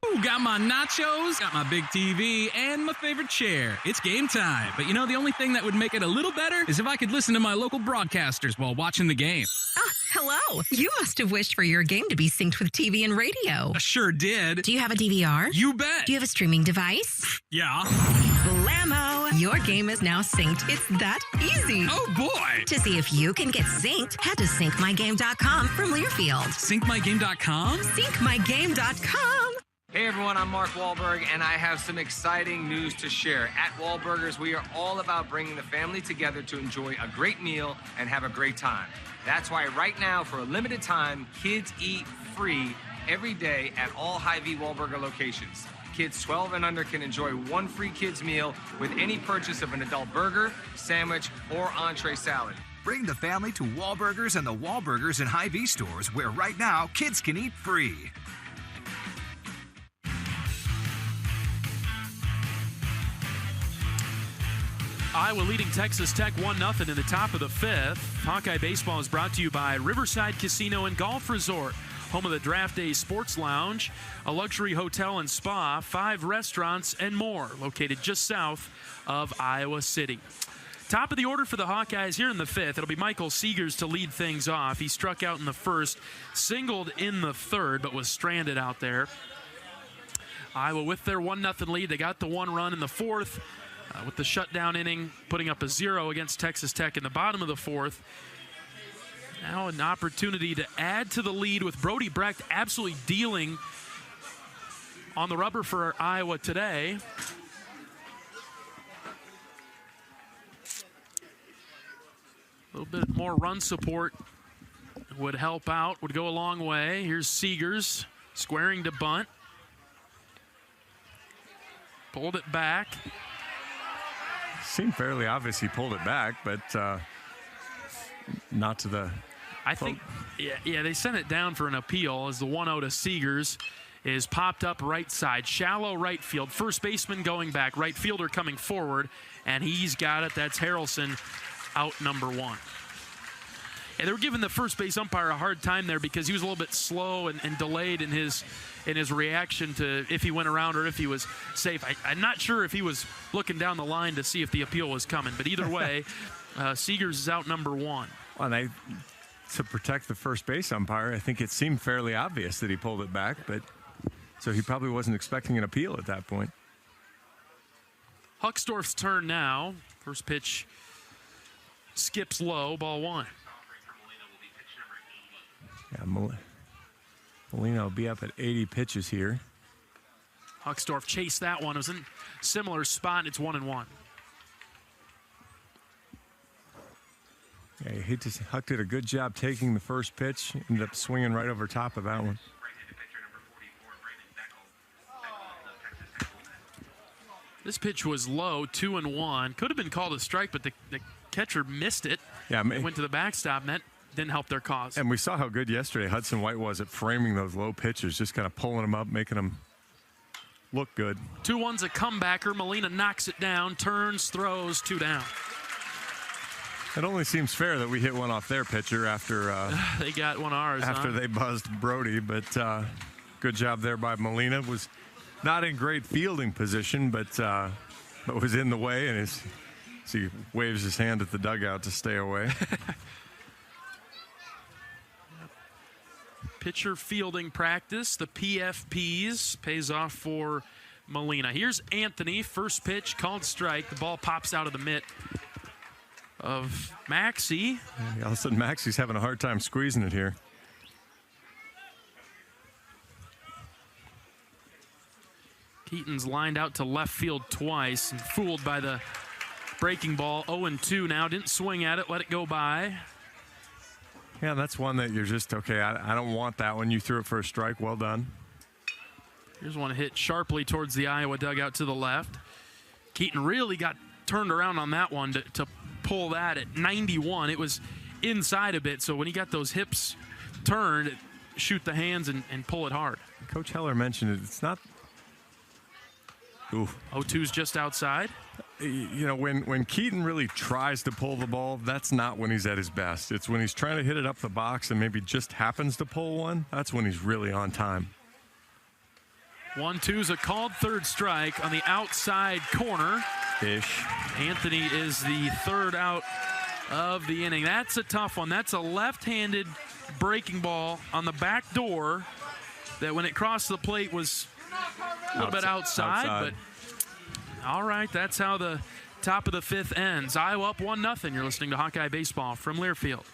G: Ooh, got my nachos, got my big TV, and my favorite chair. It's game time. But you know, the only thing that would make it a little better is if I could listen to my local broadcasters while watching the game.
H: Ah, hello. You must have wished for your game to be synced with TV and radio.
G: I sure did.
H: Do you have a DVR?
G: You bet.
H: Do you have a streaming device?
G: Yeah.
H: Blammo! Your game is now synced. It's that easy.
G: Oh, boy.
H: To see if you can get synced, head to syncmygame.com from Learfield.
G: Syncmygame.com?
H: Syncmygame.com.
D: Hey everyone, I'm Mark Wahlberg, and I have some exciting news to share. At Wahlburgers, we are all about bringing the family together to enjoy a great meal and have a great time. That's why right now, for a limited time, kids eat free every day at all Hy-Vee Wahlburger locations. Kids 12 and under can enjoy one free kids meal with any purchase of an adult burger, sandwich, or entree salad.
E: Bring the family to Wahlburgers and the Wahlburgers and Hy-Vee stores, where right now kids can eat free.
P: Iowa leading Texas Tech 1-0 in the top of the fifth. Hawkeye baseball is brought to you by Riverside Casino and Golf Resort, home of the Draft Day Sports Lounge, a luxury hotel and spa, 5 restaurants, and more, located just south of Iowa City. Top of the order for the Hawkeyes here in the fifth. It'll be Michael Seegers to lead things off. He struck out in the first, singled in the third, but was stranded out there. Iowa with their 1-0 lead. They got the 1 run in the fourth. With the shutdown inning, putting up a 0 against Texas Tech in the bottom of the fourth. Now an opportunity to add to the lead with Brody Brecht absolutely dealing on the rubber for Iowa today. A little bit more run support would help out, would go a long way. Here's Seegers squaring to bunt. Pulled it back.
I: Seemed fairly obvious he pulled it back, but not to the...
P: I think, yeah, they sent it down for an appeal as the 1-0 to Seegers is popped up right side. Shallow right field. First baseman going back. Right fielder coming forward, and he's got it. That's Harrelson out number 1. And they were giving the first base umpire a hard time there because he was a little bit slow and delayed in his reaction to if he went around or if he was safe. I'm not sure if he was looking down the line to see if the appeal was coming, but either way, Seegers is out number 1.
I: Well, to protect the first base umpire, I think it seemed fairly obvious that he pulled it back, but so he probably wasn't expecting an appeal at that point.
P: Huckstorf's turn now. First pitch skips low, ball 1.
I: Yeah, Molina will be up at 80 pitches here.
P: Huckstorf chased that one. It was in a similar spot. It's 1-1.
I: Yeah, Huck did a good job taking the first pitch. Ended up swinging right over top of that one.
P: This pitch was low, 2-1. Could have been called a strike, but the catcher missed it.
I: Yeah,
P: went to the backstop net. Didn't help their cause.
I: And we saw how good yesterday Hudson White was at framing those low pitches, just kind of pulling them up, making them look good.
P: 2-1's a comebacker. Molina knocks it down, turns, throws, 2 down.
I: It only seems fair that we hit one off their pitcher after
P: they got one of ours.
I: After they buzzed Brody, but good job there by Molina. Was not in great fielding position, but was in the way, and as he waves his hand at the dugout to stay away.
P: Pitcher fielding practice, the PFPs, pays off for Molina. Here's Anthony, first pitch, called strike. The ball pops out of the mitt of Maxey.
I: All of a sudden, Maxey's having a hard time squeezing it here.
P: Keaton's lined out to left field twice and fooled by the breaking ball. 0-2 now, didn't swing at it, let it go by.
I: Yeah, that's one that you're just, okay, I don't want that one. You threw it for a strike. Well done.
P: Here's one hit sharply towards the Iowa dugout to the left. Keaton really got turned around on that one to pull that at 91. It was inside a bit, so when he got those hips turned, shoot the hands and pull it hard.
I: Coach Heller mentioned it. It's not... Oof.
P: 0-2's just outside.
I: when Keaton really tries to pull the ball, that's not when he's at his best. It's when he's trying to hit it up the box and maybe just happens to pull one. That's when he's really on time.
P: 1-2 is a called third strike on the outside corner.
I: Ish.
P: Anthony is the third out of the inning. That's a tough one. That's a left-handed breaking ball on the back door that when it crossed the plate was a little bit outside. But all right, that's how the top of the fifth ends. Iowa up 1-0. You're listening to Hawkeye Baseball from Learfield.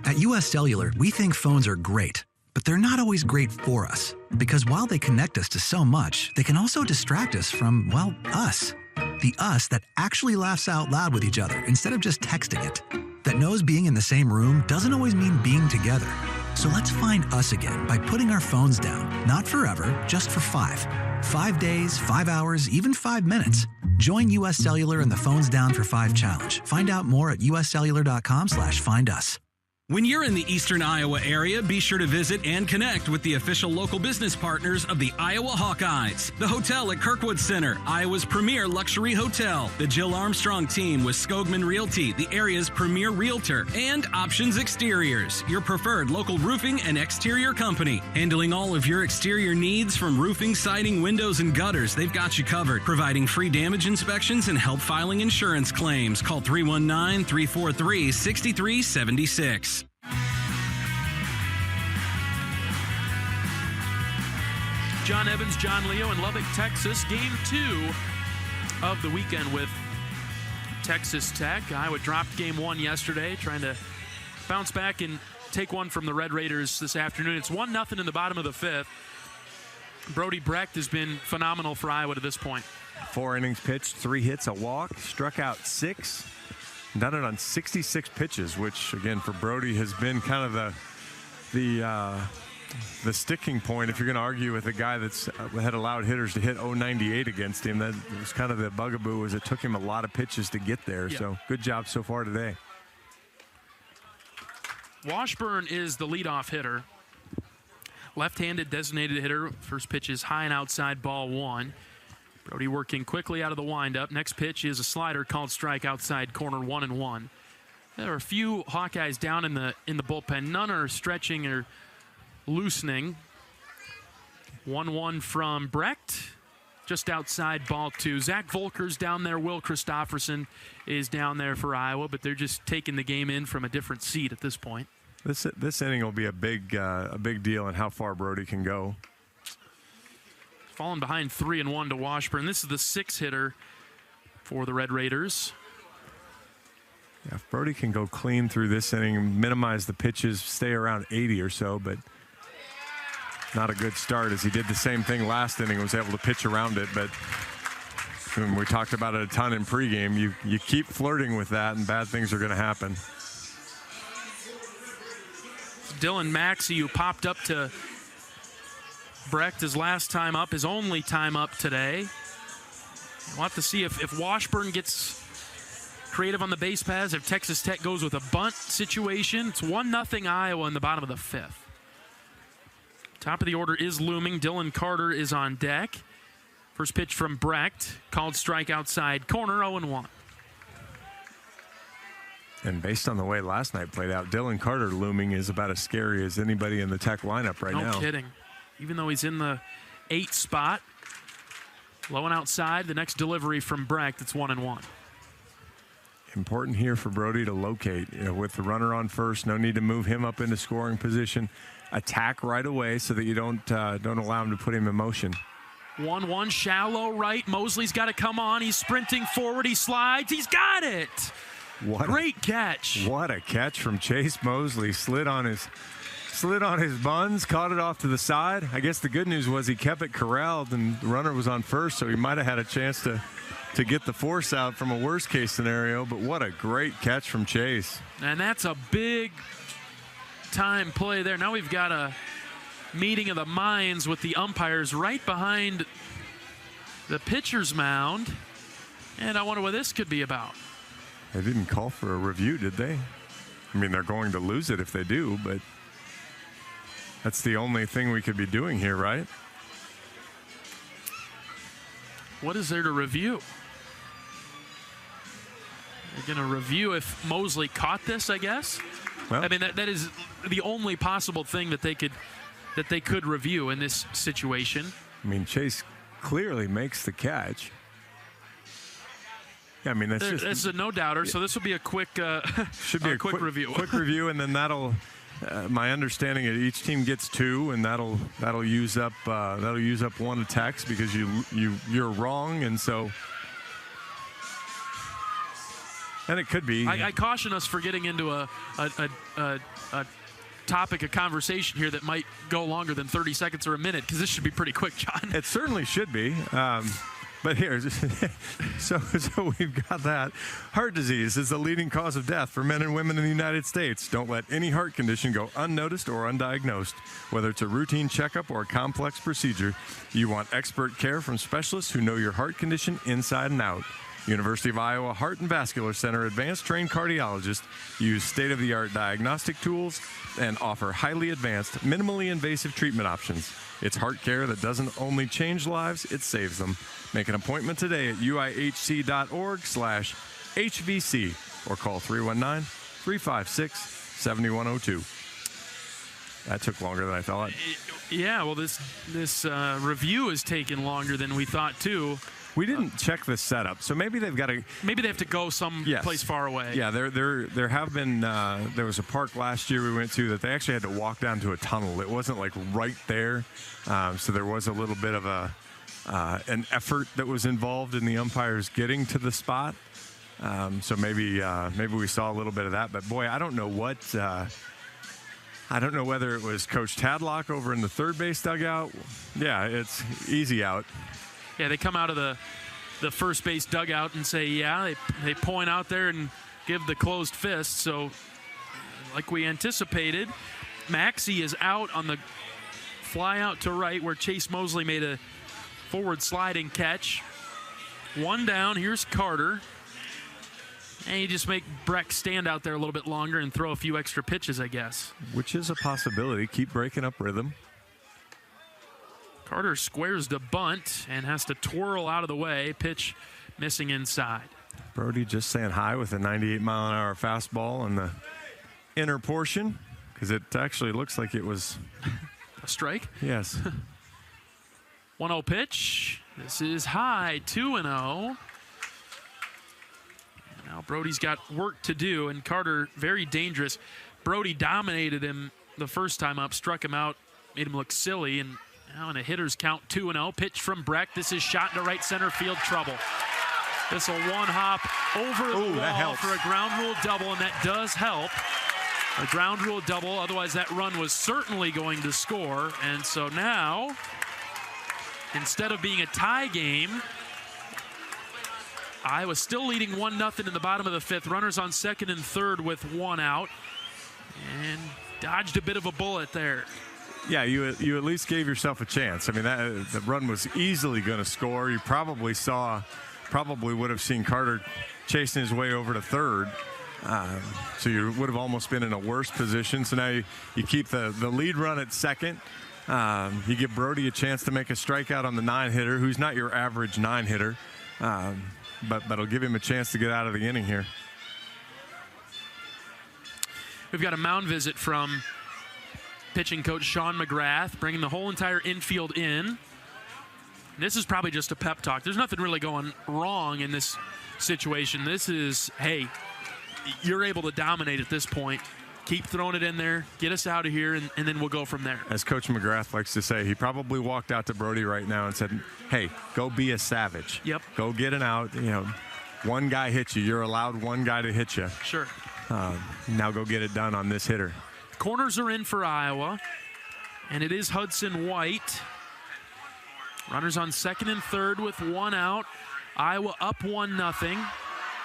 Q: At U.S. Cellular, we think phones are great, but they're not always great for us. Because while they connect us to so much, they can also distract us from, well, us. The us that actually laughs out loud with each other instead of just texting it. That knows being in the same room doesn't always mean being together. So let's find us again by putting our phones down. Not forever, just for 5. 5 days, 5 hours, even 5 minutes. Join U.S. Cellular in the Phones Down for 5 challenge. Find out more at uscellular.com/findus.
G: When you're in the eastern Iowa area, be sure to visit and connect with the official local business partners of the Iowa Hawkeyes. The hotel at Kirkwood Center, Iowa's premier luxury hotel. The Jill Armstrong team with Skogman Realty, the area's premier realtor. And Options Exteriors, your preferred local roofing and exterior company. Handling all of your exterior needs from roofing, siding, windows, and gutters. They've got you covered. Providing free damage inspections and help filing insurance claims. Call 319-343-6376.
P: John Evans, John Leo in Lubbock, Texas. Game 2 of the weekend with Texas Tech. Iowa dropped game 1 yesterday, trying to bounce back and take one from the Red Raiders this afternoon. It's 1-0 in the bottom of the 5th. Brody Brecht has been phenomenal for Iowa to this point.
I: 4 innings pitched, 3 hits, a walk, struck out 6. Done it on 66 pitches, which, again, for Brody has been kind of the sticking point. If you're going to argue with a guy that's had allowed hitters to hit 0.98 against him, that was kind of the bugaboo, was it took him a lot of pitches to get there. Yeah. So good job so far today.
P: Washburn is the leadoff hitter. Left-handed designated hitter. First pitch is high and outside, ball 1. Brody working quickly out of the windup. Next pitch is a slider called strike outside corner, 1-1. There are a few Hawkeyes down in the bullpen. None are stretching or loosening. 1-1 from Brecht, just outside, ball 2. Zach Volker's down there. Will Christofferson is down there for Iowa, but they're just taking the game in from a different seat at this point.
I: This inning will be a big deal in how far Brody can go.
P: Falling behind 3-1 to Washburn. This is the 6th hitter for the Red Raiders.
I: Yeah, if Brody can go clean through this inning, minimize the pitches, stay around 80 or so, but not a good start, as he did the same thing last inning, was able to pitch around it. But we talked about it a ton in pregame. You keep flirting with that, and bad things are going to happen.
P: Dylan Maxey, who popped up to Brecht his last time up, his only time up today. We'll have to see if Washburn gets creative on the base paths, if Texas Tech goes with a bunt situation. It's 1-0 Iowa in the bottom of the 5th. Top of the order is looming. Dylan Carter is on deck. First pitch from Brecht, called strike outside corner, 0-1.
I: And based on the way last night played out, Dylan Carter looming is about as scary as anybody in the Tech lineup right now.
P: No kidding. Even though he's in the 8th spot, low and outside, the next delivery from Brecht, it's 1-1.
I: Important here for Brody to locate, with the runner on first. No need to move him up into scoring position. Attack right away so that you don't allow him to put him in motion.
P: 1-1, shallow right. Mosley's got to come on. He's sprinting forward. He slides. He's got it. Great catch.
I: What a catch from Chase Mosley. Slid on his buns, caught it off to the side. I guess the good news was he kept it corralled, and the runner was on first, so he might have had a chance to get the force out from a worst-case scenario. But what a great catch from Chase.
P: And that's a big-time play there. Now we've got a meeting of the minds with the umpires right behind the pitcher's mound. And I wonder what this could be about.
I: They didn't call for a review, did they? I mean, they're going to lose it if they do, but that's the only thing we could be doing here, right?
P: What is there to review? They're going to review if Mosley caught this, I guess.
I: Well,
P: I mean, that is the only possible thing that they could review in this situation.
I: I mean, Chase clearly makes the catch. Yeah, I mean,
P: that's a no-doubter. So this will be a quick
I: should be a quick review. Quick review, and then that'll. My understanding is each team gets 2, and that'll use up one of Tex because you're wrong, and so. And it could be.
P: I caution us for getting into a topic of conversation here that might go longer than 30 seconds or a minute, because this should be pretty quick, John.
I: It certainly should be. But here, so we've got that. Heart disease is the leading cause of death for men and women in the United States. Don't let any heart condition go unnoticed or undiagnosed. Whether it's a routine checkup or a complex procedure, you want expert care from specialists who know your heart condition inside and out. University of Iowa Heart and Vascular Center advanced trained cardiologists use state-of-the-art diagnostic tools and offer highly advanced, minimally invasive treatment options. It's heart care that doesn't only change lives, it saves them. Make an appointment today at uihc.org/HVC or call 319-356-7102. That took longer than I thought.
P: Yeah, well, this review is taking longer than we thought, too.
I: We didn't check the setup, so maybe they've got to.
P: Maybe they have to go someplace far away.
I: Yeah, there have been. There was a park last year we went to that they actually had to walk down to a tunnel. It wasn't like right there, so there was a little bit of an effort that was involved in the umpires getting to the spot. So maybe we saw a little bit of that. But boy, I don't know what. I don't know whether it was Coach Tadlock over in the third base dugout. Yeah, it's easy out.
P: Yeah, they come out of the first base dugout and say, yeah, they point out there and give the closed fist. So, like we anticipated, Maxey is out on the fly out to right where Chase Mosley made a forward sliding catch. One down, here's Carter. And you just make Breck stand out there a little bit longer and throw a few extra pitches, I guess.
I: Which is a possibility. Keep breaking up rhythm.
P: Carter squares the bunt and has to twirl out of the way. Pitch missing inside.
I: Brody just saying hi with a 98-mile-an-hour fastball in the inner portion, because it actually looks like it was
P: a strike.
I: Yes.
P: 1-0 pitch. This is high, 2-0. Now Brody's got work to do, and Carter very dangerous. Brody dominated him the first time up, struck him out, made him look silly, and now in a hitter's count, 2-0. Pitch from Breck. This is shot into right center field, trouble. This will one hop over the wall for a ground rule double, and that does help. A ground rule double, otherwise that run was certainly going to score. And so now, instead of being a tie game, Iowa still leading 1-0 in the bottom of the fifth. Runners on second and third with one out. And dodged a bit of a bullet there.
I: Yeah, you at least gave yourself a chance. I mean, the run was easily going to score. You probably would have seen Carter chasing his way over to third. So you would have almost been in a worse position. So now you keep the lead run at second. You give Brody a chance to make a strikeout on the 9-hitter, who's not your average 9-hitter. But it'll give him a chance to get out of the inning here.
P: We've got a mound visit from pitching coach Sean McGrath, bringing the whole entire infield in. This is probably just a pep talk. There's nothing really going wrong in this situation. This is, hey, you're able to dominate at this point. Keep throwing it in there, get us out of here, and then we'll go from there.
I: As Coach McGrath likes to say, he probably walked out to Brody right now and said, hey, go be a savage.
P: Yep.
I: Go get an out. You know, one guy hits you. You're allowed one guy to hit you.
P: Sure.
I: Now go get it done on this hitter.
P: Corners are in for Iowa, and it is Hudson White. Runners on second and third with one out. Iowa up 1-0.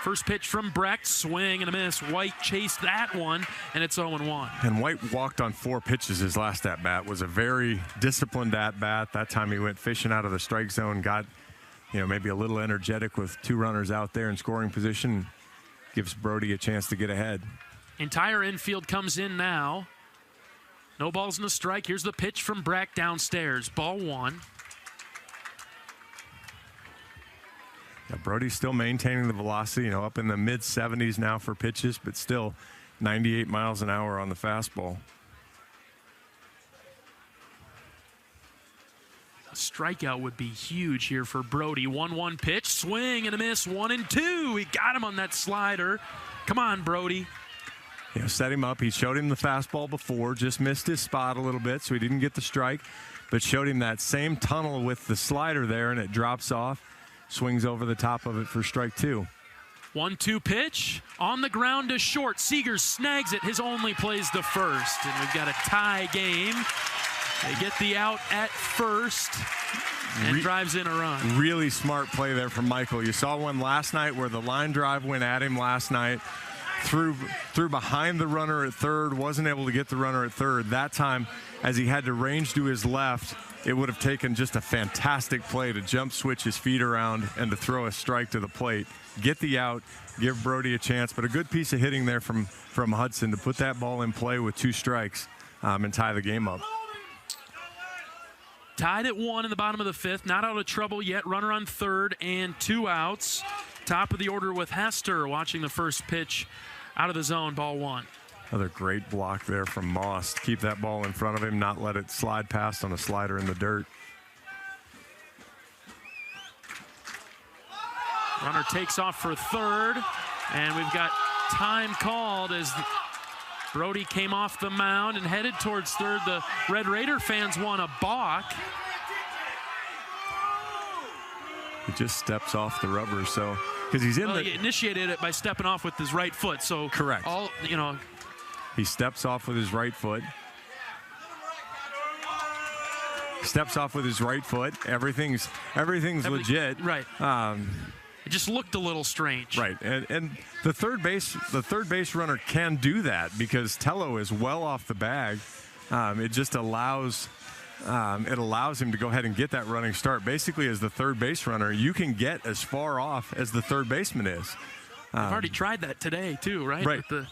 P: First pitch from Brecht, swing and a miss. White chased that one, and it's 0-1.
I: And White walked on 4 pitches his last at-bat. Was a very disciplined at-bat. That time he went fishing out of the strike zone, got, maybe a little energetic with 2 runners out there in scoring position. Gives Brody a chance to get ahead.
P: Entire infield comes in now. No balls and a strike. Here's the pitch from Brecht downstairs. Ball 1.
I: Yeah, Brody's still maintaining the velocity, up in the mid-70s now for pitches, but still 98 miles an hour on the fastball.
P: A strikeout would be huge here for Brody. 1-1 pitch, swing and a miss, 1-2. He got him on that slider. Come on, Brody.
I: Set him up. He showed him the fastball before, just missed his spot a little bit, so he didn't get the strike, but showed him that same tunnel with the slider there, and it drops off, swings over the top of it for strike 2.
P: 1-2 pitch on the ground to short. Seager snags it. His only plays to first, and we've got a tie game. They get the out at first and drives in a run.
I: Really smart play there from Michael. You saw one last night where the line drive went at him last night. Threw behind the runner at third, wasn't able to get the runner at third. That time, as he had to range to his left, it would have taken just a fantastic play to jump switch his feet around and to throw a strike to the plate. Get the out, give Brody a chance, but a good piece of hitting there from Hudson to put that ball in play with 2 strikes and tie the game up.
P: Tied at 1 in the bottom of the 5th, not out of trouble yet. Runner on third and 2 outs. Top of the order with Hester watching the first pitch out of the zone, ball 1.
I: Another great block there from Moss to keep that ball in front of him, not let it slide past on a slider in the dirt.
P: Runner takes off for third, and we've got time called as Brody came off the mound and headed towards third. The Red Raider fans want a balk.
I: He just steps off the rubber, so because he's in
P: He initiated it by stepping off with his right foot, so
I: correct.
P: He
I: steps off with his right foot. Steps off with his right foot. Everything's legit.
P: Right. It just looked a little strange.
I: Right, and the third base runner can do that because Tello is well off the bag. It just allows him to go ahead and get that running start. Basically, as the third base runner, you can get as far off as the third baseman is.
P: I've already tried that today too, right?
I: Right.
P: With the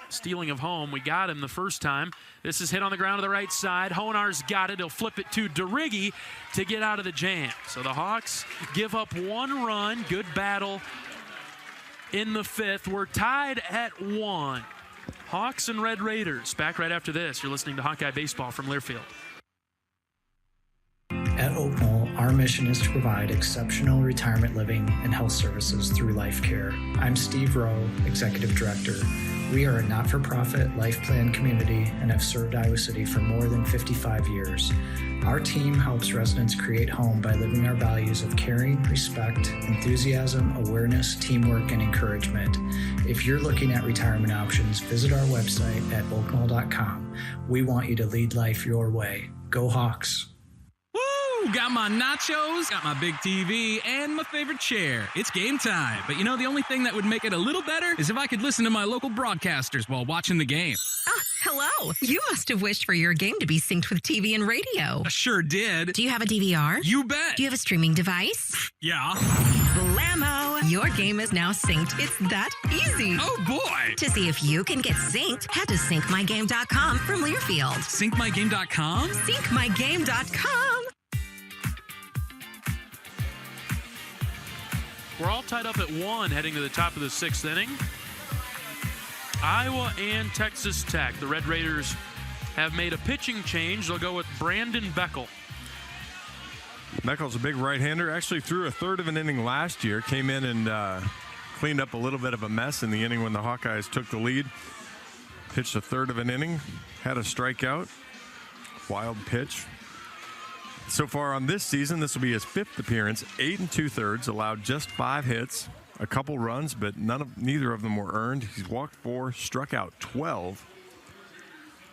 P: stealing of home, we got him the first time. This is hit on the ground to the right side. Honar's got it. He'll flip it to DeRiggi to get out of the jam. So the Hawks give up 1 run. Good battle in the 5th. We're tied at 1. Hawks and Red Raiders. Back right after this. You're listening to Hawkeye Baseball from Learfield.
C: At Oak Knoll, our mission is to provide exceptional retirement living and health services through life care. I'm Steve Rowe, Executive Director. We are a not-for-profit life plan community and have served Iowa City for more than 55 years. Our team helps residents create home by living our values of caring, respect, enthusiasm, awareness, teamwork, and encouragement. If you're looking at retirement options, visit our website at oakknoll.com. We want you to lead life your way. Go Hawks!
G: Woo! Got my nachos, got my big TV, and my favorite chair. It's game time. But the only thing that would make it a little better is if I could listen to my local broadcasters while watching the game.
H: Hello. You must have wished for your game to be synced with TV and radio.
G: I sure did.
H: Do you have a DVR?
G: You bet.
H: Do you have a streaming device?
G: Yeah.
H: Blammo! Your game is now synced. It's that easy.
G: Oh, boy.
H: To see if you can get synced, head to syncmygame.com from Learfield.
G: Syncmygame.com?
H: Syncmygame.com.
P: We're all tied up at 1 heading to the top of the 6th inning. Iowa and Texas Tech. The Red Raiders have made a pitching change. They'll go with Brandon Beckel.
I: Beckel's a big right-hander. Actually threw a third of an inning last year. Came in and cleaned up a little bit of a mess in the inning when the Hawkeyes took the lead. Pitched a third of an inning. Had a strikeout. Wild pitch. So far on this season, this will be his 5th appearance. 8 2/3. Allowed just 5 hits. A couple runs, but neither of them were earned. He's walked 4, struck out 12.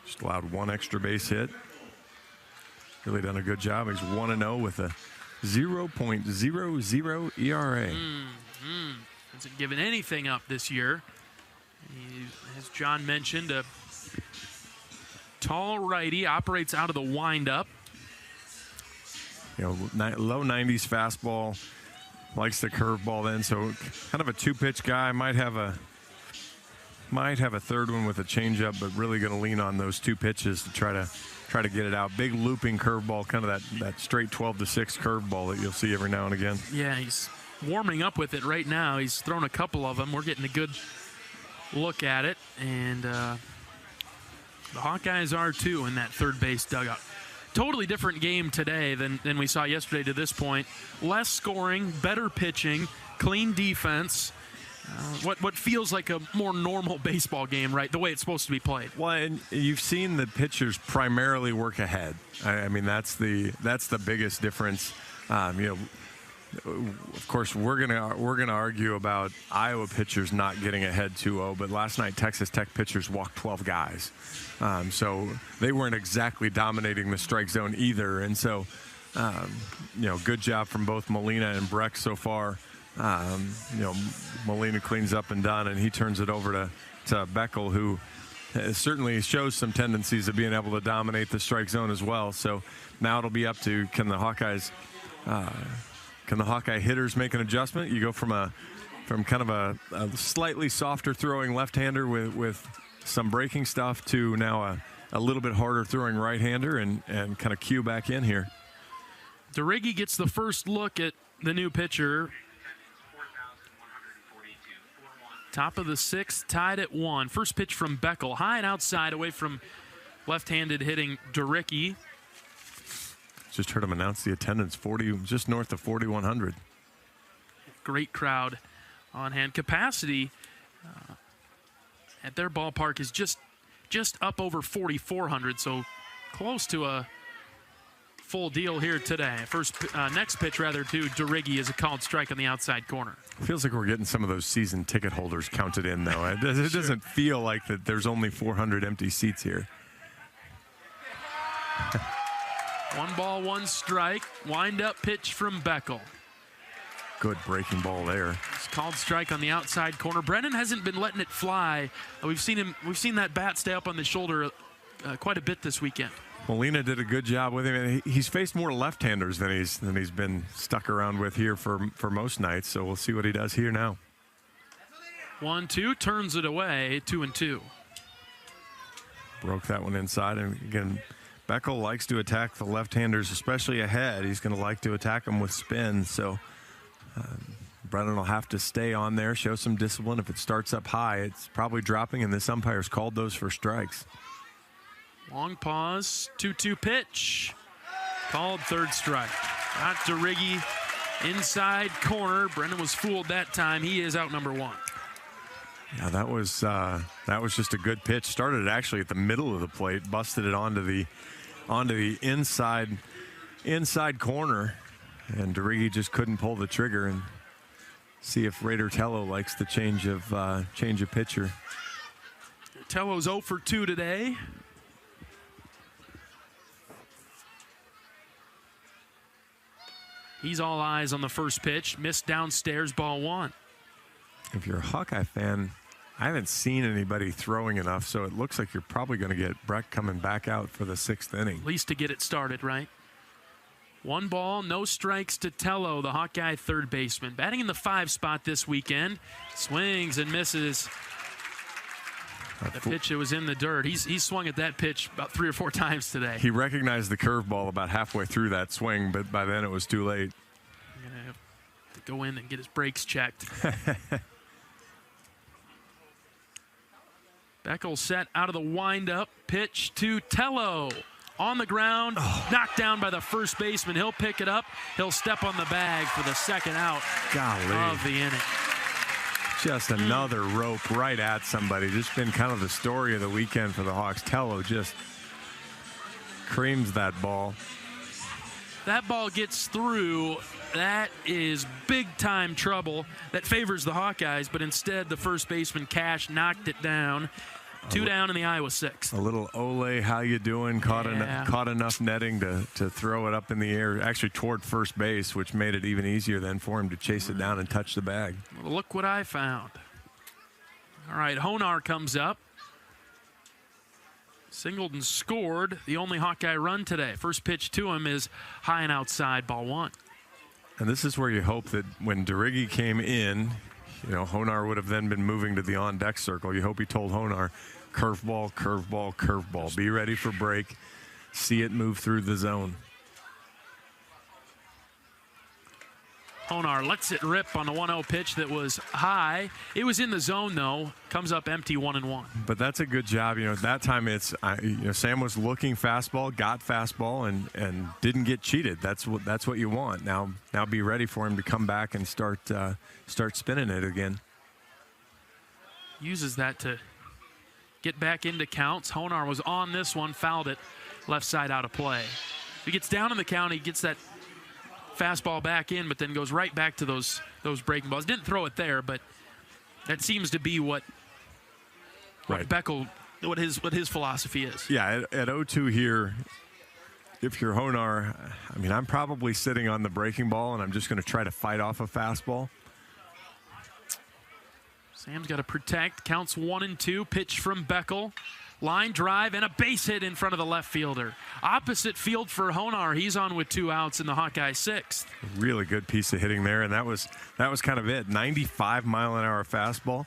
I: Just allowed 1 extra base hit. Really done a good job. He's 1-0 with a 0.00 ERA.
P: Hasn't given anything up this year. He, as John mentioned, a tall righty, operates out of the windup.
I: Low 90s fastball. Likes the curveball then, so kind of a 2-pitch guy. Might have a third one with a changeup, but really going to lean on those 2 pitches to try to get it out. Big looping curveball, kind of that straight 12-6 curveball that you'll see every now and again.
P: Yeah, he's warming up with it right now. He's thrown a couple of them. We're getting a good look at it. And the Hawkeyes are too in that third base dugout. Totally different game today than we saw yesterday to this point. Less scoring, better pitching, clean defense. What feels like a more normal baseball game, right? The way it's supposed to be played.
I: Well, and you've seen the pitchers primarily work ahead. I mean, that's the biggest difference. Of course, we're gonna argue about Iowa pitchers not getting ahead 2-0, but last night Texas Tech pitchers walked 12 guys, so they weren't exactly dominating the strike zone either. And so, good job from both Molina and Breck so far. Molina cleans up and done, and he turns it over to Beckel, who certainly shows some tendencies of being able to dominate the strike zone as well. So now it'll be up to can the Hawkeye hitters make an adjustment? You go from kind of a slightly softer throwing left-hander with some breaking stuff to now a little bit harder throwing right-hander and kind of cue back in here.
P: DeRiggi gets the first look at the new pitcher. Top of the sixth, tied at 1. First pitch from Beckel, high and outside, away from left-handed hitting DeRiggi.
I: Just heard him announce the attendance, just north of 4,100.
P: Great crowd on hand. Capacity at their ballpark is just up over 4,400, so close to a full deal here today. Next pitch to DeRiggi is a called strike on the outside corner.
I: Feels like we're getting some of those season ticket holders counted in, though. It doesn't feel like that there's only 400 empty seats here.
P: 1 ball, 1 strike. Wind up pitch from Beckel.
I: Good breaking ball there.
P: It's called strike on the outside corner. Brennan hasn't been letting it fly. We've seen that bat stay up on the shoulder quite a bit this weekend.
I: Molina did a good job with him, and he's faced more left-handers than he's been stuck around with here for most nights. So we'll see what he does here now.
P: 1-2, turns it away. 2-2.
I: Broke that one inside, and again, Beckel likes to attack the left-handers, especially ahead. He's going to like to attack them with spin. So Brennan will have to stay on there, show some discipline. If it starts up high, it's probably dropping, and this umpire's called those for strikes.
P: Long pause, 2-2 pitch. Called third strike. Got DeRiggi inside corner. Brennan was fooled that time. He is out number 1.
I: Yeah, that was just a good pitch. Started it actually at the middle of the plate, busted it onto the inside corner, and DeRiggi just couldn't pull the trigger. And see if Raider Tello likes the change of pitcher.
P: Tello's 0 for 2 today. He's all eyes on the first pitch. Missed downstairs, ball 1.
I: If you're a Hawkeye fan, I haven't seen anybody throwing enough, so it looks like you're probably going to get Breck coming back out for the 6th inning.
P: At least to get it started, right? 1 ball, no strikes to Tello, the Hawkeye third baseman. Batting in the 5 spot this weekend. Swings and misses. The pitch, it was in the dirt. He's swung at that pitch about 3 or 4 times today.
I: He recognized the curveball about halfway through that swing, but by then it was too late.
P: I'm going to have to go in and get his brakes checked. Beckel set out of the windup. Pitch to Tello. On the ground, knocked down by the first baseman. He'll pick it up. He'll step on the bag for the second out of the inning.
I: Just another rope right at somebody. Just been kind of the story of the weekend for the Hawks. Tello just creams that ball.
P: That ball gets through. That is big-time trouble. That favors the Hawkeyes, but instead the first baseman, Cash, knocked it down. 2 down in the Iowa 6th.
I: A little Ole, how you doing? Caught enough netting to throw it up in the air, actually toward first base, which made it even easier then for him to chase it down and touch the bag.
P: Well, look what I found. All right, Honar comes up. Singleton scored the only Hawkeye run today. First pitch to him is high and outside, ball 1.
I: And this is where you hope that when DeRiggi came in, Honar would have then been moving to the on-deck circle. You hope he told Honar, curveball, curveball, curveball. Be ready for break. See it move through the zone.
P: Honar lets it rip on the 1-0 pitch that was high. It was in the zone, though. Comes up empty, 1-1.
I: But that's a good job. That time Sam was looking fastball, got fastball, and didn't get cheated. That's what you want. Now be ready for him to come back and start spinning it again.
P: Uses that to get back into counts. Honar was on this one, fouled it, left side out of play. He gets down in the count, he gets that fastball back in, but then goes right back to those breaking balls. Didn't throw it there, but that seems to be what Beckel, what his philosophy is.
I: Yeah, at 0-2 here, if you're Honar, I'm probably sitting on the breaking ball, and I'm just going to try to fight off a fastball.
P: Sam's got to protect. Counts 1-2. Pitch from Beckel. Line drive and a base hit in front of the left fielder. Opposite field for Honar. He's on with 2 outs in the Hawkeye 6th.
I: Really good piece of hitting there, and that was kind of it. 95-mile-an-hour fastball.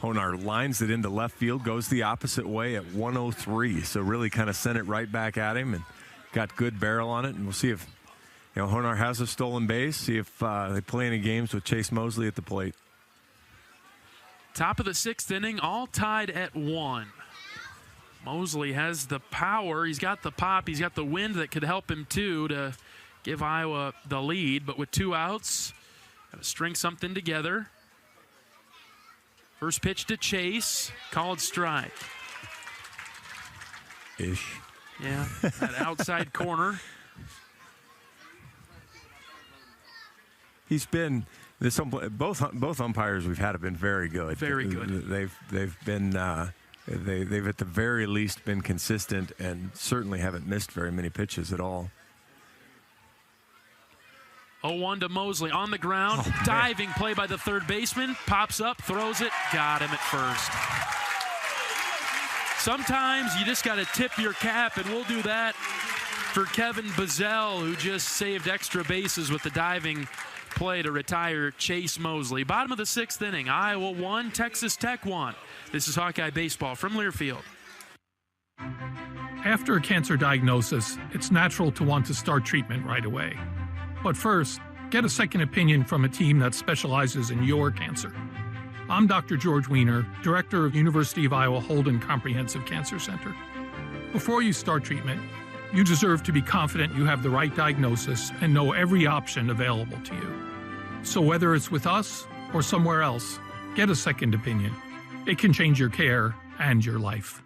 I: Honar lines it into left field, goes the opposite way at 103. So really kind of sent it right back at him and got good barrel on it. And we'll see if Honar has a stolen base. See if they play any games with Chase Mosley at the plate.
P: Top of the 6th inning, all tied at 1. Mosley has the power. He's got the pop. He's got the wind that could help him, too, to give Iowa the lead. But with 2 outs, got to string something together. First pitch to Chase. Called strike.
I: Ish.
P: Yeah, that outside corner.
I: He's been both umpires we've had have been very good.
P: Very good.
I: They've been they've at the very least been consistent and certainly haven't missed very many pitches at all.
P: 0-1 to Mosley on the ground. Diving play by the third baseman. Pops up, throws it, got him at first. Sometimes you just got to tip your cap, and we'll do that for Kevin Bazell, who just saved extra bases with the diving play to retire Chase Mosley. Bottom of the 6th inning, Iowa 1, Texas Tech 1. This is Hawkeye Baseball from Learfield.
F: After a cancer diagnosis, it's natural to want to start treatment right away. But first, get a second opinion from a team that specializes in your cancer. I'm Dr. George Weiner, Director of University of Iowa Holden Comprehensive Cancer Center. Before you start treatment, you deserve to be confident you have the right diagnosis and know every option available to you. So whether it's with us or somewhere else, get a second opinion. It can change your care and your life.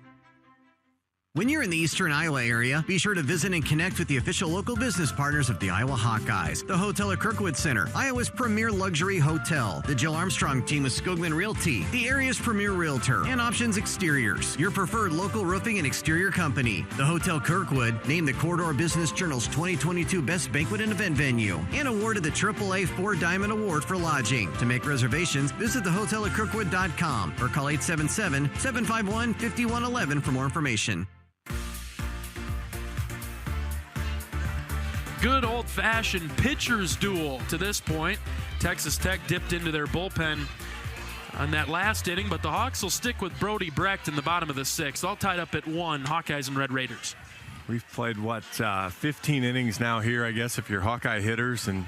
M: When you're in the eastern Iowa area, be sure to visit and connect with the official local business partners of the Iowa Hawkeyes. The Hotel at Kirkwood Center, Iowa's premier luxury hotel. The Jill Armstrong team with Skogman Realty, the area's premier realtor. And Options Exteriors, your preferred local roofing and exterior company. The Hotel Kirkwood, named the Corridor Business Journal's 2022 Best Banquet and Event Venue. And awarded the AAA 4-Diamond Award for lodging. To make reservations, visit thehotelatkirkwood.com or call 877-751-5111 for more information.
P: Good old-fashioned pitcher's duel to this point. Texas Tech dipped into their bullpen on that last inning, but the Hawks will stick with Brody Brecht in the bottom of the 6th. All tied up at 1, Hawkeyes and Red Raiders.
I: We've played, 15 innings now here, I guess, if you're Hawkeye hitters. And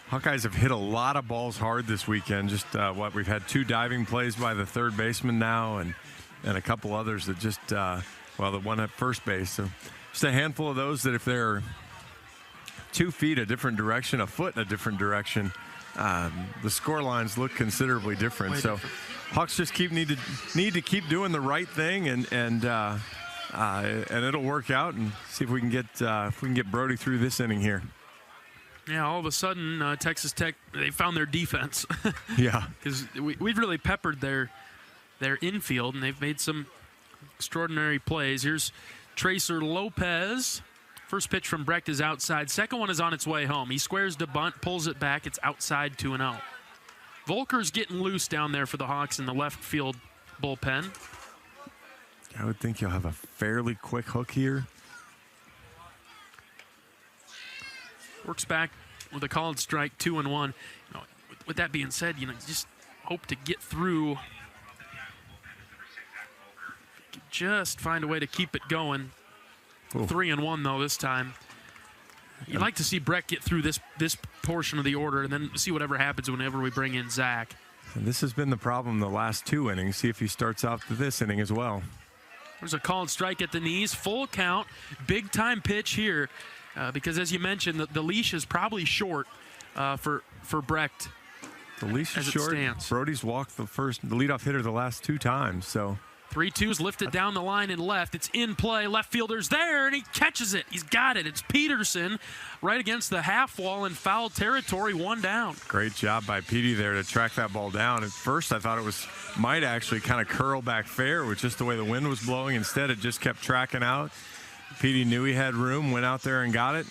I: Hawkeyes have hit a lot of balls hard this weekend. Just, we've had 2 diving plays by the third baseman now and a couple others that just, the one at first base. So just a handful of those that if they're 2 feet a different direction, a foot in a different direction, the score lines look considerably different. So Hawks just need to keep doing the right thing, and it'll work out. And see if we can get Brody through this inning here.
P: Yeah, all of a sudden Texas Tech, they found their defense.
I: Yeah,
P: because we've really peppered their infield, and they've made some extraordinary plays. Here's Tracer Lopez. First pitch from Brecht is outside. Second one is on its way home. He squares to bunt, pulls it back. It's outside 2-0. Volker's getting loose down there for the Hawks in the left field bullpen.
I: I would think you'll have a fairly quick hook here.
P: Works back with a called strike, 2-1. With that being said, just hope to get through. Just find a way to keep it going. 3-1 though this time. You'd like to see Brecht get through this portion of the order and then see whatever happens whenever we bring in Zach.
I: And this has been the problem the last 2 innings. See if he starts out this inning as well.
P: There's a called strike at the knees, full count, big-time pitch here because, as you mentioned, the leash is probably short for Brecht.
I: The leash is short. Brody's walked the leadoff hitter the last 2 times, so.
P: 3-2's lifted down the line and left. It's in play. Left fielder's there, and he catches it. He's got it. It's Peterson right against the half wall in foul territory, 1 down.
I: Great job by Petey there to track that ball down. At first, I thought it might actually kind of curl back fair with just the way the wind was blowing. Instead, it just kept tracking out. Petey knew he had room, went out there and got it.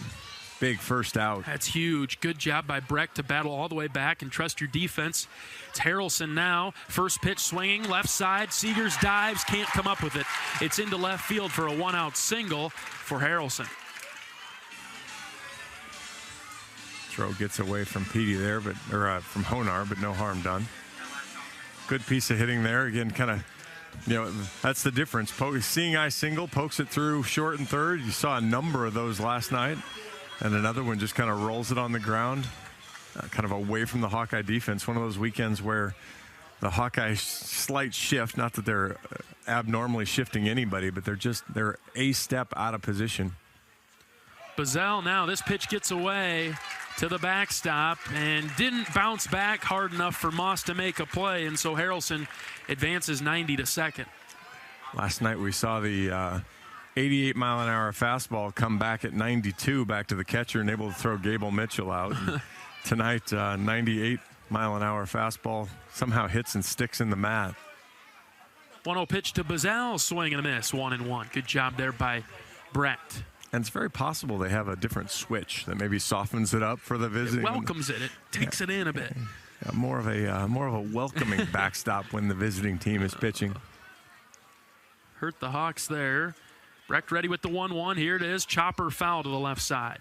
I: Big first out.
P: That's huge. Good job by Brecht to battle all the way back and trust your defense. It's Harrelson now. First pitch swinging, left side. Seegers dives, can't come up with it. It's into left field for a 1-out single for Harrelson.
I: Throw gets away from Petey there, from Honar, but no harm done. Good piece of hitting there. Again, kind of, that's the difference. Seeing eye single, pokes it through short and third. You saw a number of those last night. And another one just kind of rolls it on the ground, kind of away from the Hawkeye defense. One of those weekends where the Hawkeye slight shift, not that they're abnormally shifting anybody, but they're a step out of position.
P: Bazell now, this pitch gets away to the backstop and didn't bounce back hard enough for Moss to make a play, and so Harrelson advances 90 to second.
I: Last night we saw the 88-mile-an-hour fastball come back at 92 back to the catcher and able to throw Gable Mitchell out. Tonight, 98-mile-an-hour fastball somehow hits and sticks in the mat.
P: 1-0 pitch to Bazell, swing and a miss, 1-1. Good job there by Brecht.
I: And it's very possible they have a different switch that maybe softens it up for the visiting.
P: It welcomes it. It takes it in a bit.
I: Yeah, more of a welcoming backstop when the visiting team is pitching.
P: Hurt the Hawks there. Brecht ready with the 1-1. Here it is. Chopper foul to the left side.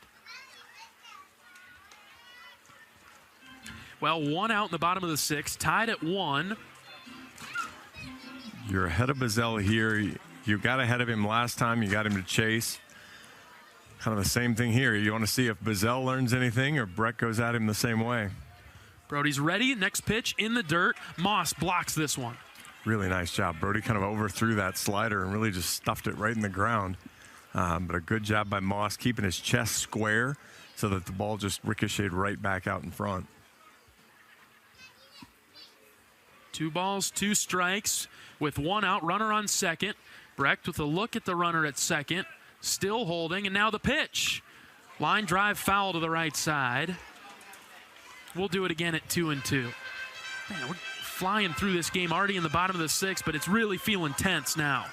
P: Well, 1 out in the bottom of the 6th. Tied at 1.
I: You're ahead of Bazell here. You got ahead of him last time. You got him to chase. Kind of the same thing here. You want to see if Bazell learns anything or Brecht goes at him the same way.
P: Brody's ready. Next pitch in the dirt. Moss blocks this one.
I: Really nice job. Brody kind of overthrew that slider and really just stuffed it right in the ground. But a good job by Moss keeping his chest square so that the ball just ricocheted right back out in front.
P: 2 balls, 2 strikes with 1 out. Runner on second. Brecht with a look at the runner at second. Still holding. And now the pitch. Line drive foul to the right side. We'll do it again at 2-2. Man, we're flying through this game already in the bottom of the 6th, but it's really feeling tense now.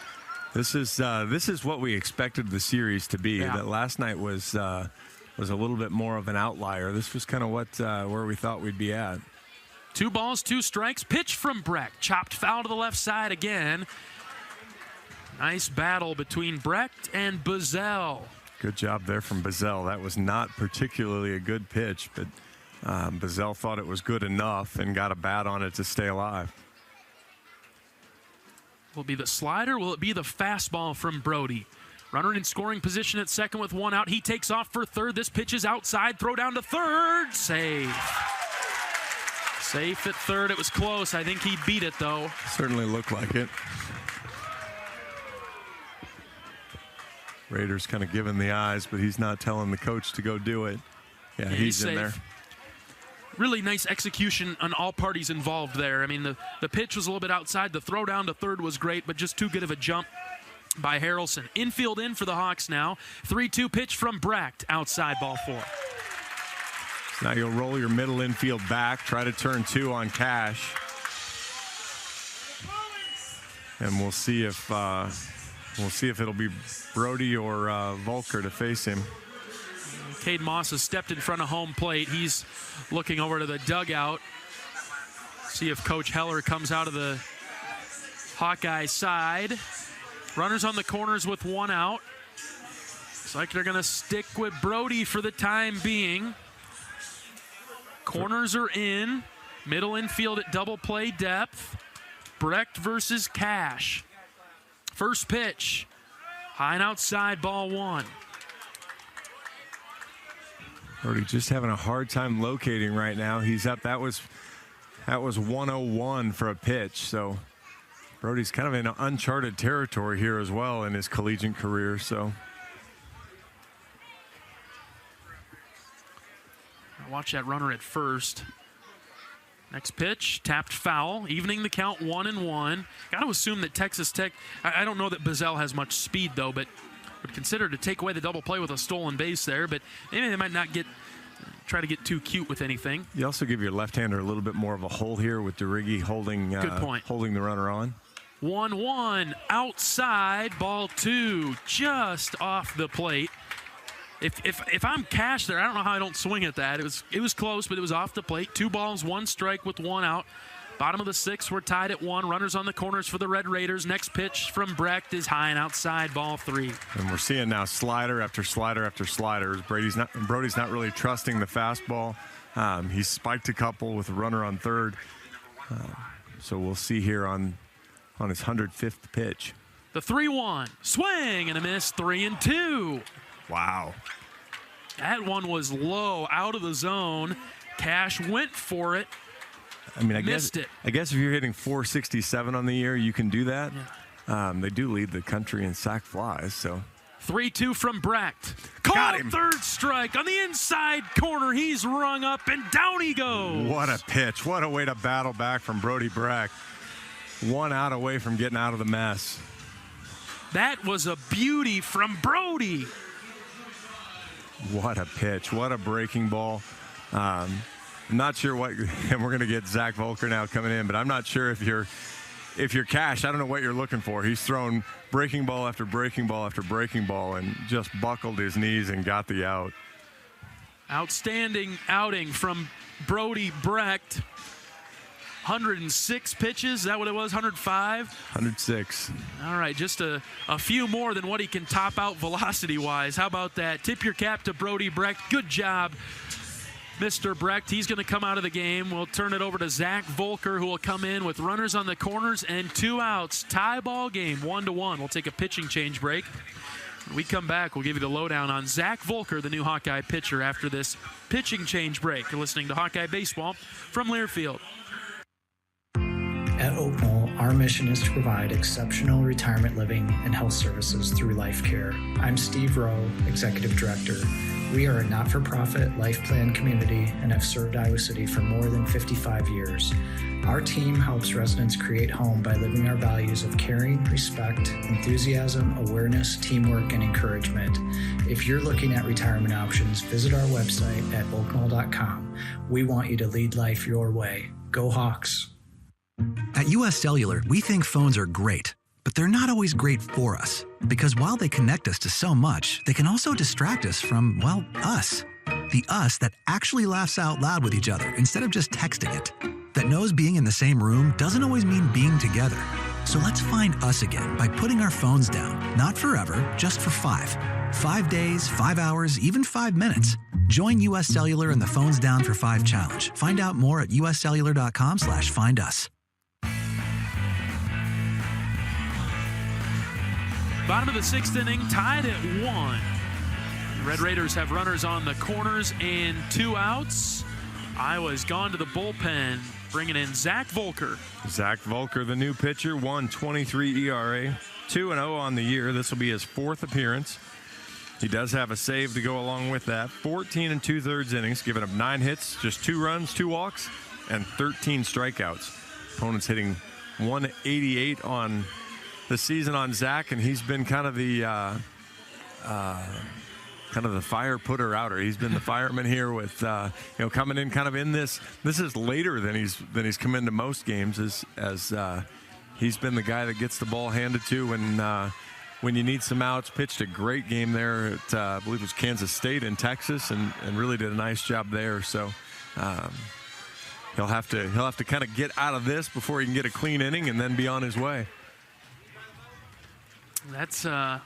I: This is what we expected the series to be.
P: Yeah.
I: That last night was a little bit more of an outlier. This was kind of where we thought we'd be at.
P: 2 balls, 2 strikes. Pitch from Brecht. Chopped foul to the left side again. Nice battle between Brecht and Bazell.
I: Good job there from Bazell. That was not particularly a good pitch, but Bazell thought it was good enough and got a bat on it to stay alive.
P: Will it be the slider? Will it be the fastball from Brody? Runner in scoring position at second with 1 out. He takes off for third. This pitch is outside. Throw down to third. Safe. Safe at third. It was close. I think he beat it, though.
I: Certainly looked like it. Raiders kind of giving the eyes, but he's not telling the coach to go do it. Yeah, he's in there.
P: Really nice execution on all parties involved there. I mean, the pitch was a little bit outside. The throw down to third was great, but just too good of a jump by Harrelson. Infield in for the Hawks now. 3-2 pitch from Brecht. Outside, ball 4.
I: Now you'll roll your middle infield back. Try to turn 2 on Cash. And we'll see if it'll be Brody or Volker to face him.
P: Cade Moss has stepped in front of home plate. He's looking over to the dugout. See if Coach Heller comes out of the Hawkeye side. Runners on the corners with 1 out. Looks like they're going to stick with Brody for the time being. Corners are in. Middle infield at double play depth. Brecht versus Cash. First pitch. High and outside, ball 1.
I: Brody just having a hard time locating right now. He's up. That was 101 for a pitch. So Brody's kind of in uncharted territory here as well in his collegiate career. So
P: watch that runner at first. Next pitch, tapped foul, evening the count 1-1. Got to assume that Texas Tech, I don't know that Bazell has much speed though, but would consider to take away the double play with a stolen base there, but maybe they might not try to get too cute with anything.
I: You also give your left-hander a little bit more of a hole here with DeRiggi holding the runner on.
P: 1-1 outside, ball 2 just off the plate. If I'm Cash there, I don't know how I don't swing at that. It was close, but it was off the plate. 2 balls, 1 strike with 1 out. Bottom of the 6th, we're tied at 1. Runners on the corners for the Red Raiders. Next pitch from Brecht is high and outside, ball 3.
I: And we're seeing now slider after slider after slider. Brody's not really trusting the fastball. He's spiked a couple with a runner on third. So we'll see here on his 105th pitch.
P: The 3-1, swing and a miss, 3-2.
I: Wow.
P: That one was low, out of the zone. Cash went for it.
I: I mean, I
P: missed
I: guess,
P: it.
I: I guess if you're hitting 467 on the year, you can do that. Yeah. They do lead the country in sac flies, so.
P: 3-2 from Brecht. Called third strike on the inside corner. He's rung up and down he goes.
I: What a pitch. What a way to battle back from Brody Brecht. 1 out away from getting out of the mess.
P: That was a beauty from Brody.
I: What a pitch. What a breaking ball. I'm not sure what, and we're going to get Zach Volker now coming in, but I'm not sure if you're Cash, I don't know what you're looking for. He's thrown breaking ball after breaking ball after breaking ball and just buckled his knees and got the out.
P: Outstanding outing from Brody Brecht. 106 pitches, is that what it was, 105?
I: 106.
P: All right, just a few more than what he can top out velocity-wise. How about that? Tip your cap to Brody Brecht. Good job, Mr. Brecht. He's going to come out of the game. We'll turn it over to Zach Volker, who will come in with runners on the corners and 2 outs. Tie ball game, 1-1. We'll take a pitching change break. When we come back, we'll give you the lowdown on Zach Volker, the new Hawkeye pitcher, after this pitching change break. You're listening to Hawkeye Baseball from Learfield.
C: At Oak Knoll, our mission is to provide exceptional retirement living and health services through life care. I'm Steve Rowe, Executive Director. We are a not-for-profit life plan community and have served Iowa City for more than 55 years. Our team helps residents create home by living our values of caring, respect, enthusiasm, awareness, teamwork, and encouragement. If you're looking at retirement options, visit our website at oakknoll.com. We want you to lead life your way. Go Hawks!
Q: At US Cellular, we think phones are great, but they're not always great for us. Because while they connect us to so much, they can also distract us from, well, us. The us that actually laughs out loud with each other instead of just texting it. That knows being in the same room doesn't always mean being together. So let's find us again by putting our phones down. Not forever, just for 5. 5 days, 5 hours, even 5 minutes. Join US Cellular in the Phones Down for 5 challenge. Find out more at uscellular.com/find us.
P: Bottom of the 6th inning, tied at 1. The Red Raiders have runners on the corners and 2 outs. Iowa's gone to the bullpen, bringing in Zach Volker.
I: Zach Volker, the new pitcher, 1.23 ERA, 2-0 on the year. This will be his 4th appearance. He does have a save to go along with that. 14 2/3 innings, giving up 9 hits, just 2 runs, 2 walks, and 13 strikeouts. Opponents hitting 188 on the season on Zach, and he's been kind of the fire putter outer. He's been the fireman here with coming in kind of in this. This is later than he's come into most games as he's been the guy that gets the ball handed to when you need some outs. Pitched a great game there at I believe it was Kansas State in Texas, and really did a nice job there. So he'll have to kind of get out of this before he can get a clean inning and then be on his way.
P: That's the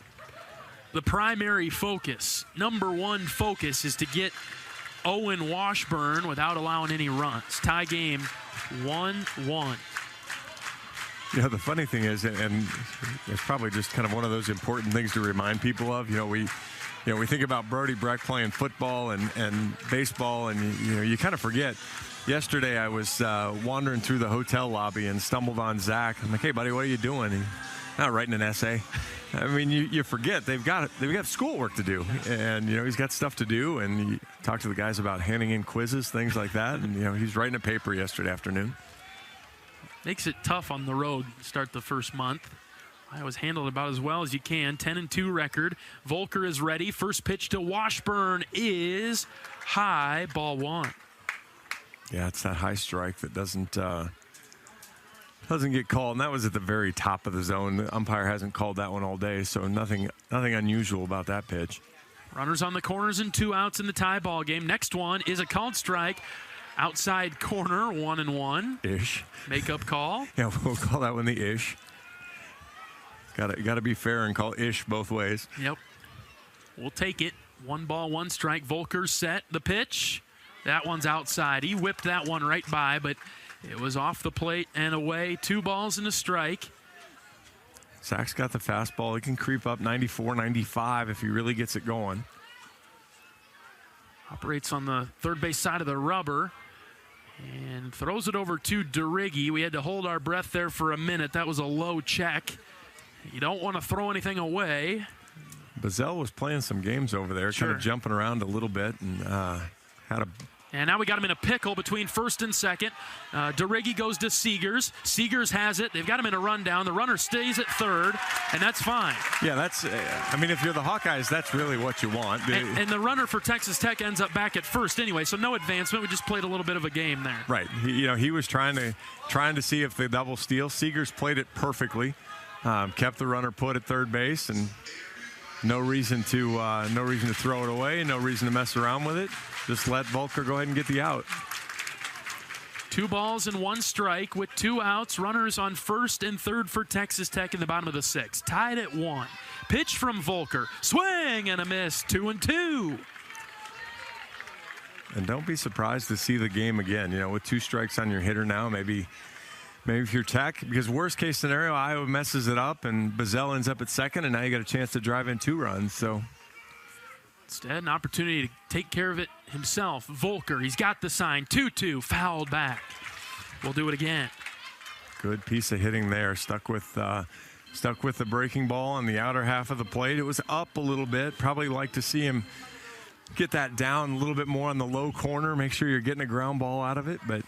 P: primary focus. Number 1 focus is to get Owen Washburn without allowing any runs. Tie game 1-1.
I: The funny thing is, and it's probably just kind of one of those important things to remind people of, we think about Brody Breck playing football and baseball, and you kind of forget. Yesterday, I was wandering through the hotel lobby and stumbled on Zach. I'm like, "Hey, buddy, what are you doing?" And not writing an essay. I mean, you forget they've got schoolwork to do, and he's got stuff to do. And you talk to the guys about handing in quizzes, things like that. And he's writing a paper yesterday afternoon.
P: Makes it tough on the road to start the first month. Iowa's handled about as well as you can. 10-2 record. Volker is ready. First pitch to Washburn is high, ball one.
I: Yeah, it's that high strike that doesn't get called, and that was at the very top of the zone. The umpire hasn't called that one all day, so nothing unusual about that pitch.
P: Runners on the corners and 2 outs in the tie ball game. Next one is a called strike. Outside corner, 1-1.
I: Ish.
P: Makeup call.
I: Yeah, we'll call that one the ish. Got to be fair and call ish both ways.
P: Yep. We'll take it. 1 ball, 1 strike. Volker set the pitch. That one's outside. He whipped that one right by, but it was off the plate and away. 2 balls and a strike.
I: Zach's got the fastball. He can creep up 94, 95 if he really gets it going.
P: Operates on the third base side of the rubber and throws it over to DeRiggi. We had to hold our breath there for a minute. That was a low check. You don't want to throw anything away.
I: Bazell was playing some games over there,
P: Sure.
I: kind of jumping around a little bit, and had a...
P: And now we got him in a pickle between first and second. DeRiggi goes to Seegers. Seegers has it. They've got him in a rundown. The runner stays at third, and that's fine.
I: Yeah, that's. I mean, if you're the Hawkeyes, that's really what you want.
P: And the runner for Texas Tech ends up back at first anyway, so no advancement. We just played a little bit of a game there.
I: Right. He was trying to see if the double steal. Seegers played it perfectly, kept the runner put at third base, and no reason to throw it away. No reason to mess around with it. Just let Volker go ahead and get the out.
P: 2 balls and 1 strike with 2 outs. Runners on first and third for Texas Tech in the bottom of the 6th. Tied at 1. Pitch from Volker. Swing and a miss. 2-2.
I: And don't be surprised to see the game again. With 2 strikes on your hitter now, maybe if you're Tech, because worst case scenario, Iowa messes it up and Bazell ends up at second, and now you got a chance to drive in 2 runs. So
P: instead, an opportunity to take care of it himself. Volker, he's got the sign. 2-2, fouled back. We'll do it again.
I: Good piece of hitting there. Stuck with the breaking ball on the outer half of the plate. It was up a little bit. Probably like to see him get that down a little bit more on the low corner. Make sure you're getting a ground ball out of it, but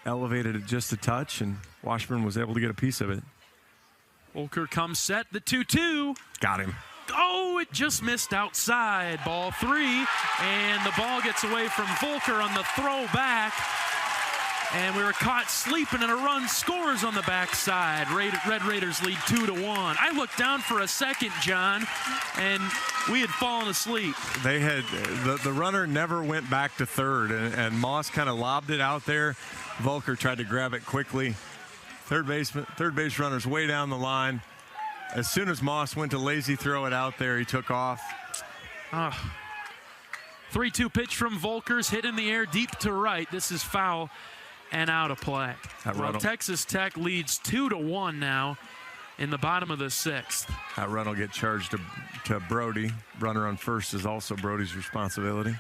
I: elevated it just a touch, and Washburn was able to get a piece of it.
P: Volker comes set. The 2-2.
I: Got him.
P: Oh, it just missed outside. Ball 3, and the ball gets away from Volker on the throw back. And we were caught sleeping, and a run scores on the backside. Red Raiders lead 2-1. I looked down for a second, John, and we had fallen asleep.
I: They had the runner never went back to third, and Moss kind of lobbed it out there. Volker tried to grab it quickly. Third base runner's way down the line. As soon as Moss went to lazy throw it out there, he took off.
P: 3-2 pitch from Volker's hit in the air deep to right. This is foul and out of play. Texas Tech leads 2-1 now in the bottom of the 6th.
I: That run will get charged to Brody. Runner on first is also Brody's responsibility.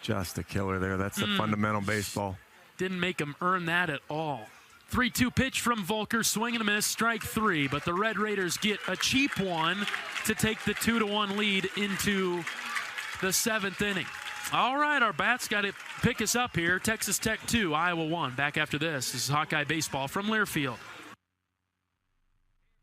I: Just a killer there. That's the fundamental baseball.
P: Didn't make him earn that at all. 3-2 pitch from Volker, swing and a miss, strike 3. But the Red Raiders get a cheap one to take the 2-1 lead into the 7th inning. All right, our bats got to pick us up here. Texas Tech 2, Iowa 1. Back after this. This is Hawkeye Baseball from Learfield.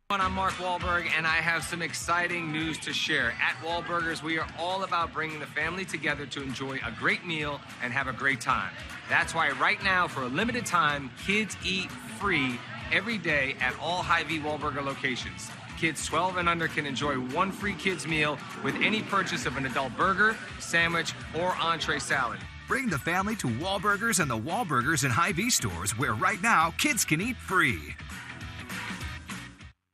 D: I'm Mark Wahlberg, and I have some exciting news to share. At Wahlburgers, we are all about bringing the family together to enjoy a great meal and have a great time. That's why right now, for a limited time, kids eat free every day at all Hy-Vee Wahlburger locations. Kids 12 and under can enjoy 1 free kids meal with any purchase of an adult burger, sandwich, or entree salad.
E: Bring the family to Wahlburgers and the Wahlburgers and Hy-Vee stores, where right now kids can eat free.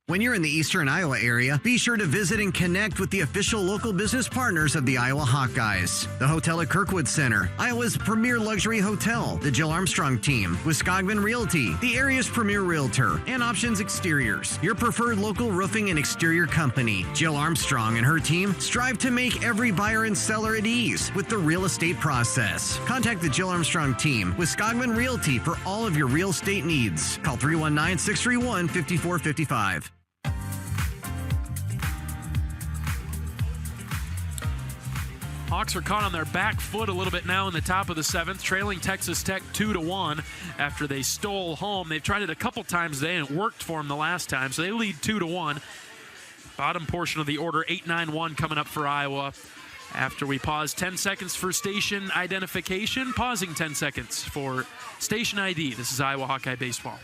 M: When you're in the eastern Iowa area, be sure to visit and connect with the official local business partners of the Iowa Hawkeyes. The Hotel at Kirkwood Center, Iowa's premier luxury hotel, the Jill Armstrong Team, Wisconsin Realty, the area's premier realtor, and Options Exteriors, your preferred local roofing and exterior company. Jill Armstrong and her team strive to make every buyer and seller at ease with the real estate process. Contact the Jill Armstrong Team, Wisconsin Realty, for all of your real estate needs. Call 319-631-5455.
P: Hawks are caught on their back foot a little bit now in the top of the 7th, trailing Texas Tech 2-1 after they stole home. They've tried it a couple times today, and it worked for them the last time, so they lead 2-1. Bottom portion of the order, 8-9-1 coming up for Iowa. After we pause 10 seconds for station identification, pausing 10 seconds for station ID. This is Iowa Hawkeye Baseball.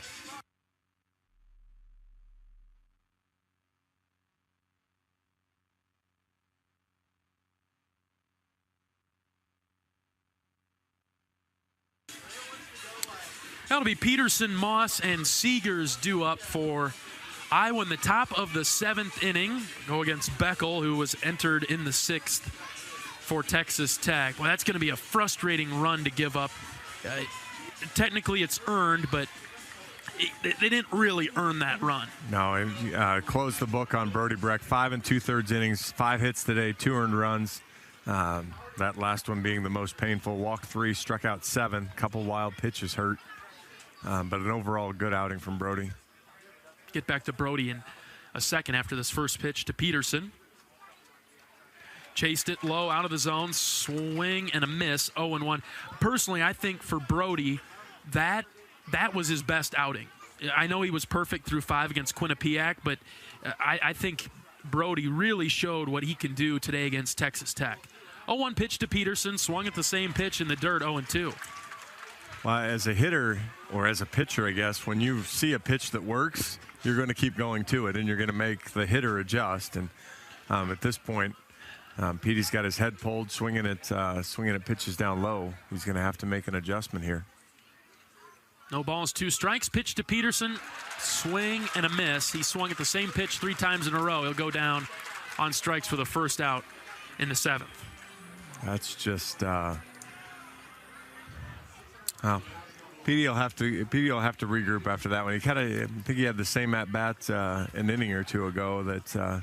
P: That'll be Peterson, Moss, and Seegers due up for Iowa in the top of the 7th inning. Go against Beckel, who was entered in the 6th for Texas Tech. Well, that's going to be a frustrating run to give up. Technically, it's earned, but they didn't really earn that run.
I: No, closed the book on Brody Breck. 5 2/3 innings, 5 hits today, 2 earned runs. That last one being the most painful. Walked 3, struck out 7. Couple wild pitches hurt. But an overall good outing from Brody.
P: Get back to Brody in a second after this first pitch to Peterson. Chased it low, out of the zone, swing and a miss, 0-1. Personally, I think for Brody, that was his best outing. I know he was perfect through 5 against Quinnipiac, but I think Brody really showed what he can do today against Texas Tech. 0-1 pitch to Peterson, swung at the same pitch in the dirt, 0-2.
I: Well, as a hitter, or as a pitcher, I guess, when you see a pitch that works, you're going to keep going to it, and you're going to make the hitter adjust. And at this point, Petey's got his head pulled, swinging at pitches down low. He's going to have to make an adjustment here.
P: No balls, 2 strikes. Pitch to Peterson, swing and a miss. He swung at the same pitch 3 times in a row. He'll go down on strikes for the first out in the 7th.
I: That's just... Well, Petey will have to regroup after that one. I think he had the same at bat an inning or 2 ago. That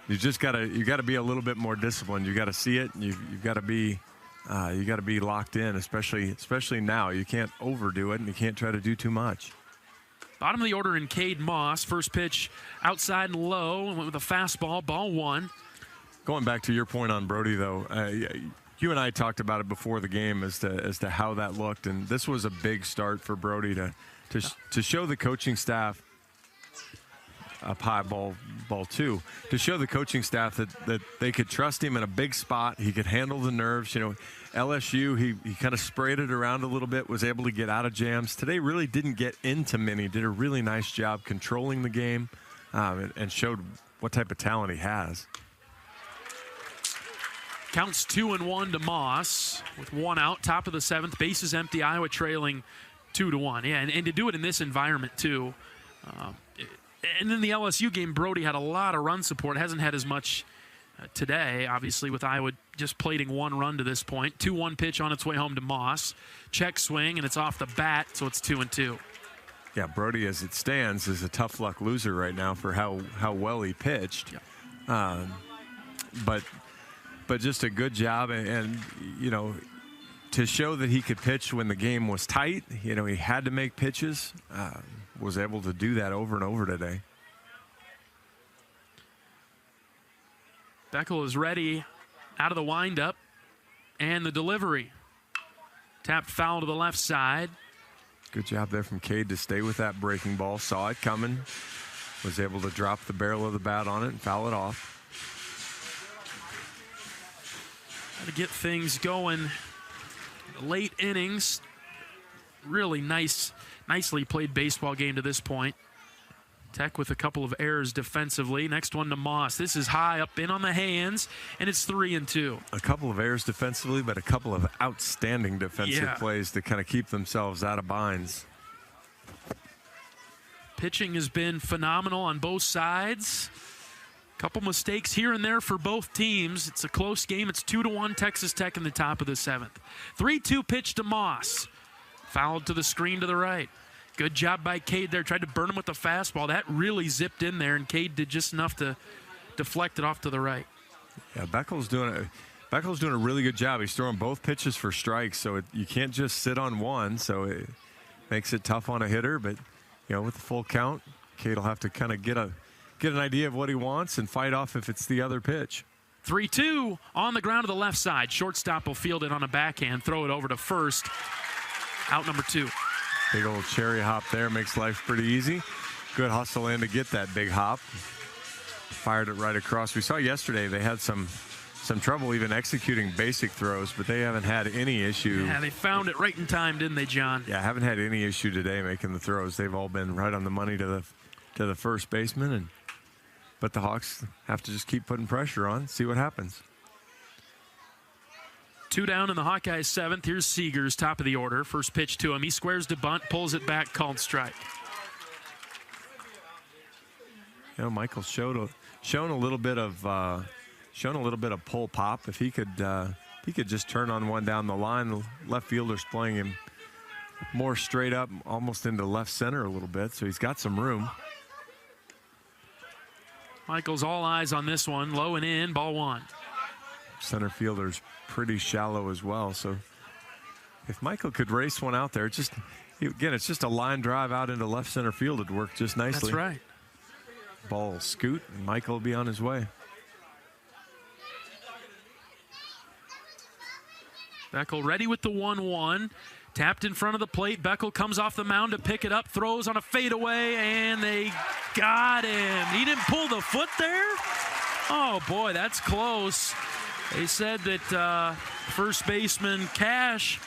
I: you got to be a little bit more disciplined. You got to see it. You've got to be locked in, especially now. You can't overdo it, and you can't try to do too much.
P: Bottom of the order in Cade Moss. First pitch outside and low, and went with a fastball. Ball 1.
I: Going back to your point on Brody, though. You and I talked about it before the game as to how that looked, and this was a big start for Brody to show the coaching staff up high, ball 2, to show the coaching staff that they could trust him in a big spot. He could handle the nerves. LSU, he kind of sprayed it around a little bit, was able to get out of jams. Today really didn't get into many. Did a really nice job controlling the game and showed what type of talent he has.
P: Counts 2-1 to Moss with 1 out, top of the 7th. Bases empty. Iowa trailing 2-1. Yeah, and to do it in this environment too. And in the LSU game, Brody had a lot of run support. Hasn't had as much today, obviously, with Iowa just plating 1 run to this point. 2-1 pitch on its way home to Moss. Check swing, and it's off the bat, so it's 2-2.
I: Yeah, Brody, as it stands, is a tough luck loser right now for how well he pitched. Yeah. But just a good job, and to show that he could pitch when the game was tight. He had to make pitches. Was able to do that over and over today.
P: Beckel is ready out of the windup, and the delivery. Tapped foul to the left side.
I: Good job there from Cade to stay with that breaking ball. Saw it coming. Was able to drop the barrel of the bat on it and foul it off.
P: To get things going late innings. Really nicely played baseball game to this point. Tech with a couple of errors defensively. Next one to Moss. This is high up in on the hands, and it's 3-2.
I: A couple of errors defensively, but a couple of outstanding defensive plays to kind of keep themselves out of binds.
P: Pitching has been phenomenal on both sides. Couple mistakes here and there for both teams. It's a close game. It's 2-1 Texas Tech in the top of the 7th. 3-2 pitch to Moss. Fouled to the screen to the right. Good job by Cade there. Tried to burn him with the fastball. That really zipped in there, and Cade did just enough to deflect it off to the right.
I: Yeah, Beckel's doing a really good job. He's throwing both pitches for strikes, so you can't just sit on one. So it makes it tough on a hitter. But with the full count, Cade will have to kind of get an idea of what he wants and fight off if it's the other pitch.
P: 3-2 on the ground to the left side. Shortstop will field it on a backhand, throw it over to first. Out number 2.
I: Big old cherry hop there makes life pretty easy. Good hustle in to get that big hop. Fired it right across. We saw yesterday they had some trouble even executing basic throws, but they haven't had any issue.
P: Yeah, they found it right in time, didn't they, John?
I: Yeah, haven't had any issue today making the throws. They've all been right on the money to the first baseman, but the Hawks have to just keep putting pressure on, see what happens.
P: 2 down in the Hawkeyes 7th. Here's Seegers, top of the order. First pitch to him. He squares to bunt, pulls it back, called strike.
I: Michael's shown a little bit of pull pop. If he could just turn on one down the line, the left fielder's playing him more straight up, almost into left center a little bit, so he's got some room.
P: Michael's all eyes on this one. Low and in, ball 1.
I: Center fielder's pretty shallow as well, so if Michael could race one out there, it's just a line drive out into left center field. It'd work just nicely.
P: That's right.
I: Ball will scoot, and Michael will be on his way.
P: Beckel ready with the 1-1. Tapped in front of the plate. Beckel comes off the mound to pick it up, throws on a fadeaway, and they got him. He didn't pull the foot there? Oh, boy, that's close. They said that first baseman Cash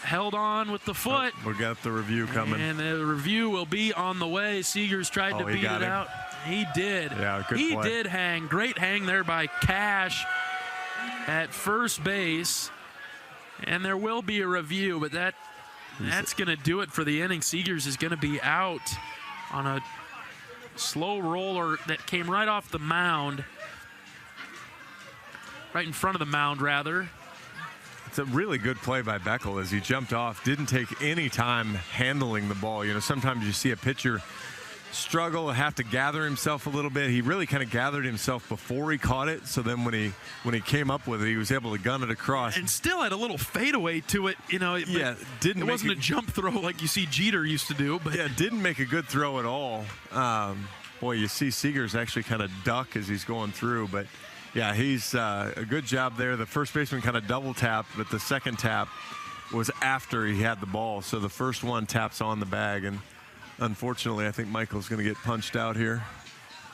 P: held on with the foot.
I: We'll get the review coming.
P: And the review will be on the way. Seegers tried to beat it out. He did.
I: Yeah, good
P: He
I: play.
P: did hang. Great hang there by Cash at first base. And there will be a review, but that's going to do it for the inning. Seegers is going to be out on a slow roller that came right off the mound. Right in front of the mound, rather.
I: It's a really good play by Beckel as he jumped off, didn't take any time handling the ball. Sometimes you see a pitcher struggle, have to gather himself a little bit. He really kind of gathered himself before he caught it, so then when he came up with it, he was able to gun it across.
P: And still had a little fadeaway to it,
I: Yeah,
P: it wasn't a jump throw like you see Jeter used to do. But
I: yeah, didn't make a good throw at all. Boy, you see Seegers actually kind of duck as he's going through, but yeah, he's a good job there. The first baseman kind of double tapped, but the second tap was after he had the ball. So the first one taps on the bag, and unfortunately, I think Michael's going to get punched out here.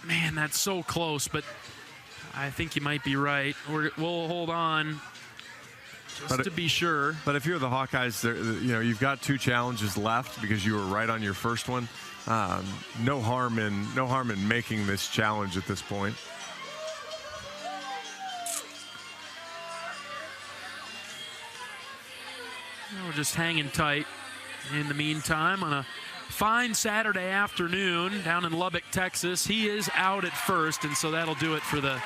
P: Man, that's so close, but I think you might be right. We'll hold on just to be sure.
I: But if you're the Hawkeyes, you've got 2 challenges left because you were right on your first one. No harm in making this challenge at this point.
P: We're just hanging tight in the meantime on a fine Saturday afternoon down in Lubbock, Texas. He is out at first, and so that'll do it for the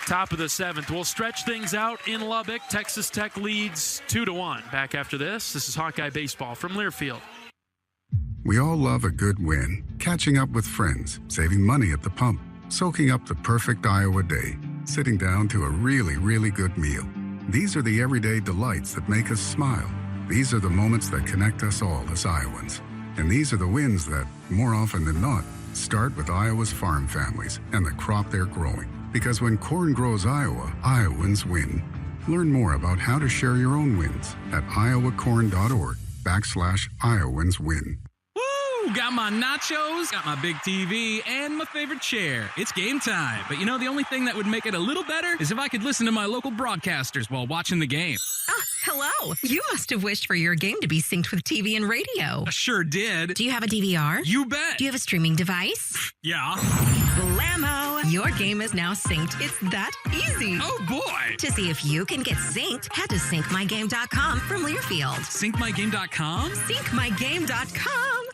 P: top of the 7th. We'll stretch things out in Lubbock. Texas Tech leads 2-1. Back after this. This is Hawkeye Baseball from Learfield.
J: We all love a good win. Catching up with friends, saving money at the pump, soaking up the perfect Iowa day, sitting down to a really, really good meal. These are the everyday delights that make us smile. These are the moments that connect us all as Iowans. And these are the wins that, more often than not, start with Iowa's farm families and the crop they're growing. Because when corn grows Iowa, Iowans win. Learn more about how to share your own wins at iowacorn.org/Iowans win.
G: Woo! Got my nachos, got my big TV, and my favorite chair. It's game time. But the only thing that would make it a little better is if I could listen to my local broadcasters while watching the game.
H: Hello. You must have wished for your game to be synced with TV and radio.
G: I sure did.
H: Do you have a DVR?
G: You bet.
H: Do you have a streaming device?
G: Yeah.
H: Blammo! Your game is now synced. It's that easy.
G: Oh, boy.
H: To see if you can get synced, head to syncmygame.com from Learfield.
G: Syncmygame.com?
H: Syncmygame.com.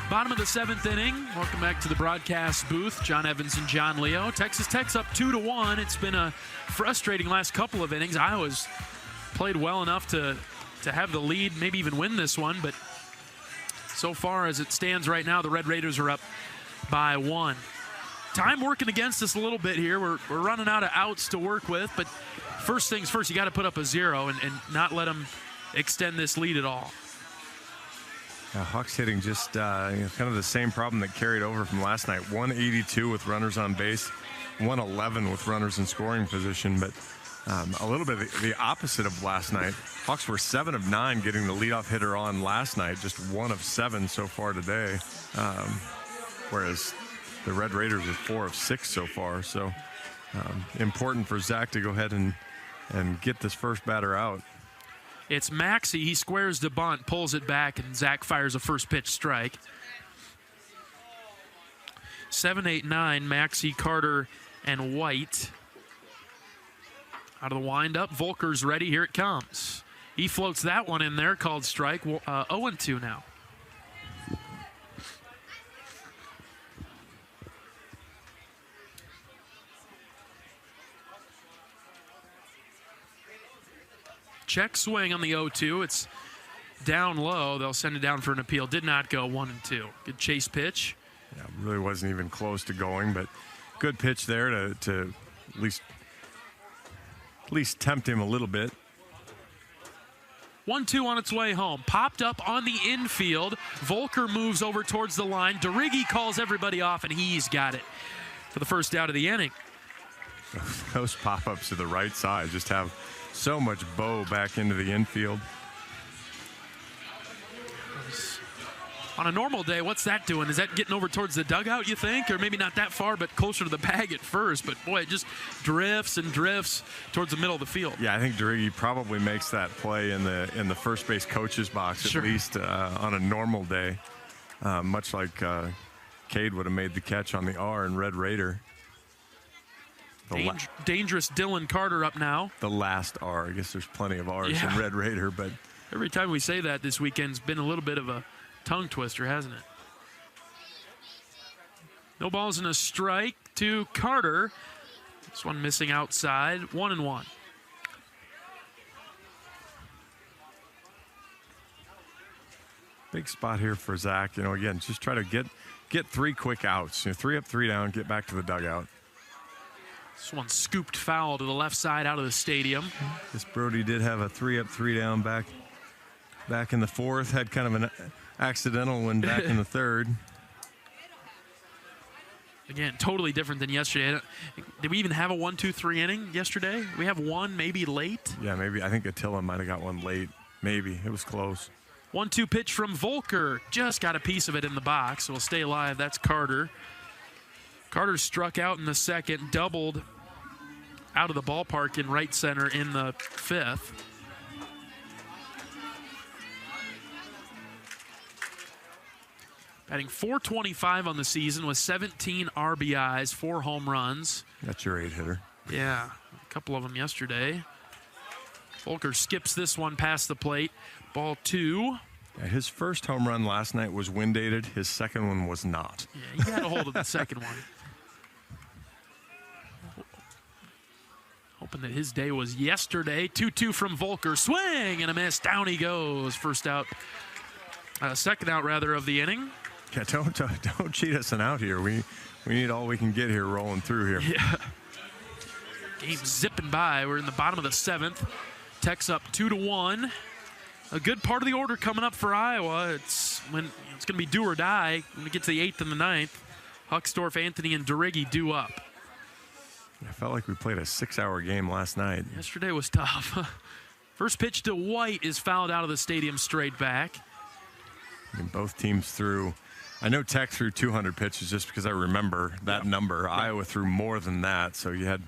P: Bottom of the 7th inning. Welcome back to the broadcast booth. John Evans and John Leo. Texas Tech's up 2-1. It's been a frustrating last couple of innings. Iowa's played well enough to have the lead, maybe even win this one, but so far as it stands right now, the Red Raiders are up by 1. Time working against us a little bit here. We're running out of outs to work with, but first things first, you got to put up a 0 and not let them extend this lead at all.
I: Hawks hitting just kind of the same problem that carried over from last night. 182 with runners on base, 111 with runners in scoring position, but a little bit the opposite of last night. Hawks were 7 of 9 getting the leadoff hitter on last night, just 1 of 7 so far today, whereas the Red Raiders are 4 of 6 so far. So important for Zach to go ahead and get this first batter out.
P: It's Maxey. He squares the bunt, pulls it back, and Zach fires a first pitch strike. 7, 8, 9, Maxey, Carter, and White. Out of the windup, Volker's ready. Here it comes. He floats that one in there, called strike. 0-2 now. Check swing on the 0-2. It's down low. They'll send it down for an appeal. Did not go. 1-2. Good chase pitch.
I: Yeah, really wasn't even close to going, but good pitch there to at least tempt him a little bit.
P: 1-2 on its way home. Popped up on the infield. Volker moves over towards the line. DeRiggi calls everybody off, and he's got it for the first out of the inning.
I: Those pop-ups to the right side just have so much bow back into the infield.
P: On a normal day, what's that doing? Is that getting over towards the dugout, you think? Or maybe not that far, but closer to the bag at first. But, boy, it just drifts and drifts towards the middle of the field.
I: Yeah, I think DeRiggi probably makes that play in the first base coach's box,
P: Sure.
I: at least on a normal day, much like Cade would have made the catch on the R in Red Raider.
P: Dangerous Dylan Carter up now.
I: The last R. I guess there's plenty of R's in Red Raider, but
P: every time we say that this weekend's been a little bit of a tongue twister, hasn't it? No balls and a strike to Carter. This one missing outside. 1-1.
I: big spot here for Zach. Again, just try to get 3 quick outs. 3 up, 3 down, get back to the dugout.
P: This one scooped foul to the left side out of the stadium.
I: This Brody did have a 3 up, 3 down back in the 4th. Had kind of an accidental one back in the 3rd.
P: Again, totally different than yesterday. Did we even have a 1-2-3 inning yesterday? We have one maybe late.
I: Yeah, maybe. I think Attila might have got one late. Maybe. It was close.
P: 1-2 pitch from Volker. Just got a piece of it in the box. So we'll stay alive. That's Carter. Carter struck out in the 2nd, doubled out of the ballpark in right center in the 5th. Batting .425 on the season with 17 RBIs, 4 home runs.
I: That's your 8-hitter.
P: Yeah, a couple of them yesterday. Volker skips this one past the plate. Ball 2.
I: Yeah, his first home run last night was wind-dated. His second one was not.
P: Yeah, he got a hold of the second one. Hoping that his day was yesterday. 2-2 from Volker. Swing and a miss. Down he goes. First out. Second out, rather, of the inning.
I: Yeah, don't cheat us an out here. We need all we can get here rolling through here.
P: Yeah. Game zipping by. We're in the bottom of the 7th. Tech's up 2-1. A good part of the order coming up for Iowa. It's going to be do or die when we get to the 8th and the 9th. Huckstorf, Anthony, and DeRiggi due up.
I: I felt like we played a 6-hour game last night.
P: Yesterday was tough. First pitch to White is fouled out of the stadium straight back.
I: And both teams threw. I know Tech threw 200 pitches just because I remember that number. Yep. Iowa threw more than that. So you had,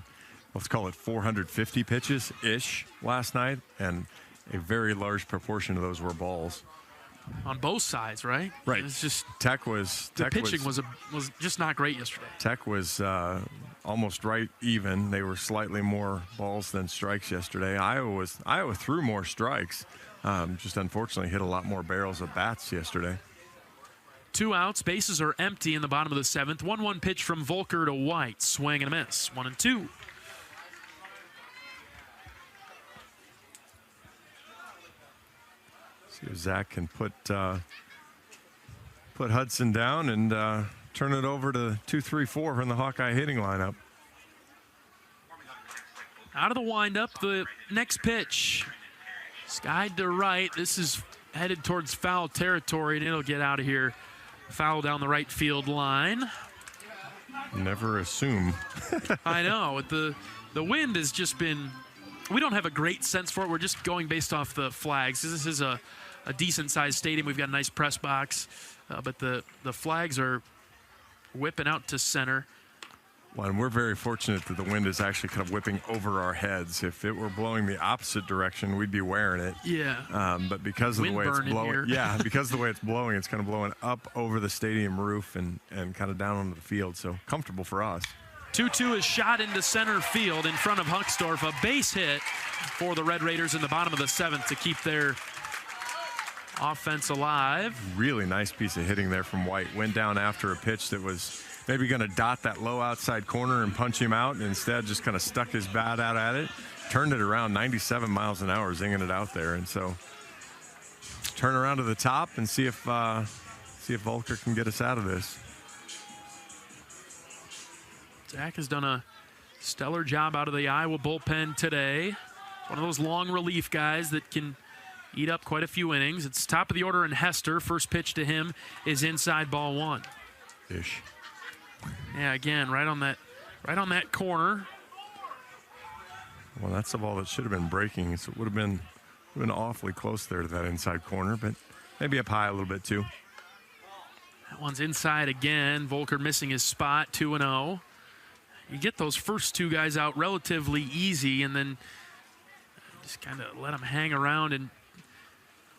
I: let's call it 450 pitches-ish last night, and a very large proportion of those were balls.
P: On both sides, right?
I: Right.
P: It's just the pitching was just not great yesterday.
I: Tech was almost right even. They were slightly more balls than strikes yesterday. Iowa threw more strikes. Just unfortunately hit a lot more barrels of bats yesterday.
P: 2 outs, bases are empty in the bottom of the 7th. 1-1 pitch from Volker to White. Swing and a miss. 1-2.
I: See if Zach can put Hudson down and turn it over to 2-3-4 from the Hawkeye hitting lineup.
P: Out of the windup, the next pitch. Skied to right. This is headed towards foul territory, and it'll get out of here. Foul down the right field line.
I: Never assume.
P: I know. The wind has just been, we don't have a great sense for it. We're just going based off the flags. This is a decent-sized stadium. We've got a nice press box, but the flags are whipping out to center.
I: Well, and we're very fortunate that the wind is actually kind of whipping over our heads. If it were blowing the opposite direction, we'd be wearing it.
P: Yeah.
I: But because of the way it's blowing, because of the way it's blowing, it's kind of blowing up over the stadium roof and kind of down onto the field. So comfortable for us.
P: 2-2 is shot into center field in front of Huckstorf. A base hit for the Red Raiders in the bottom of the 7th to keep their offense alive.
I: Really nice piece of hitting there from White. Went down after a pitch that was maybe going to dot that low outside corner and punch him out, and instead just kind of stuck his bat out at it. Turned it around 97 miles an hour, zinging it out there. And so turn around to the top and see if Volker can get us out of this.
P: Zach has done a stellar job out of the Iowa bullpen today. One of those long relief guys that can eat up quite a few innings. It's top of the order in Hester. First pitch to him is inside, ball 1.
I: Ish.
P: Yeah, again, right on that corner.
I: Well, that's the ball that should have been breaking, so it would have been awfully close there to that inside corner, but maybe up high a little bit too.
P: That one's inside again. Volker missing his spot, 2-0. You get those first 2 guys out relatively easy, and then just kind of let them hang around and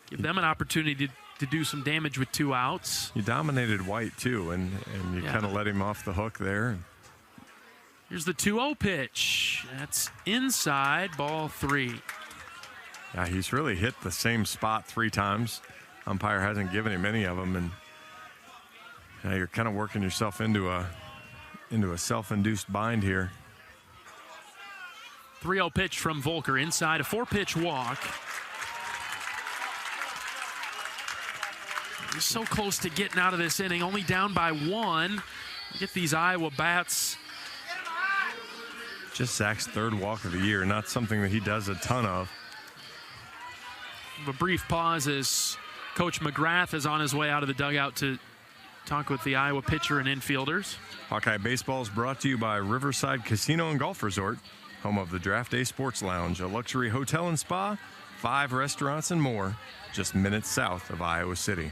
P: give them an opportunity to do some damage with 2 outs.
I: You dominated White too, and you kind of let him off the hook there.
P: Here's the 2-0 pitch. That's inside, ball 3.
I: Yeah, he's really hit the same spot 3 times. Umpire hasn't given him any of them, and now you're kind of working yourself into a self-induced bind here.
P: 3-0 pitch from Volker inside, a 4-pitch walk. He's so close to getting out of this inning, only down by 1. Get these Iowa bats.
I: Just Zach's 3rd walk of the year, not something that he does a ton of.
P: A brief pause as Coach McGrath is on his way out of the dugout to talk with the Iowa pitcher and infielders.
I: Hawkeye Baseball is brought to you by Riverside Casino and Golf Resort, home of the Draft Day Sports Lounge, a luxury hotel and spa, 5 restaurants and more, just minutes south of Iowa City.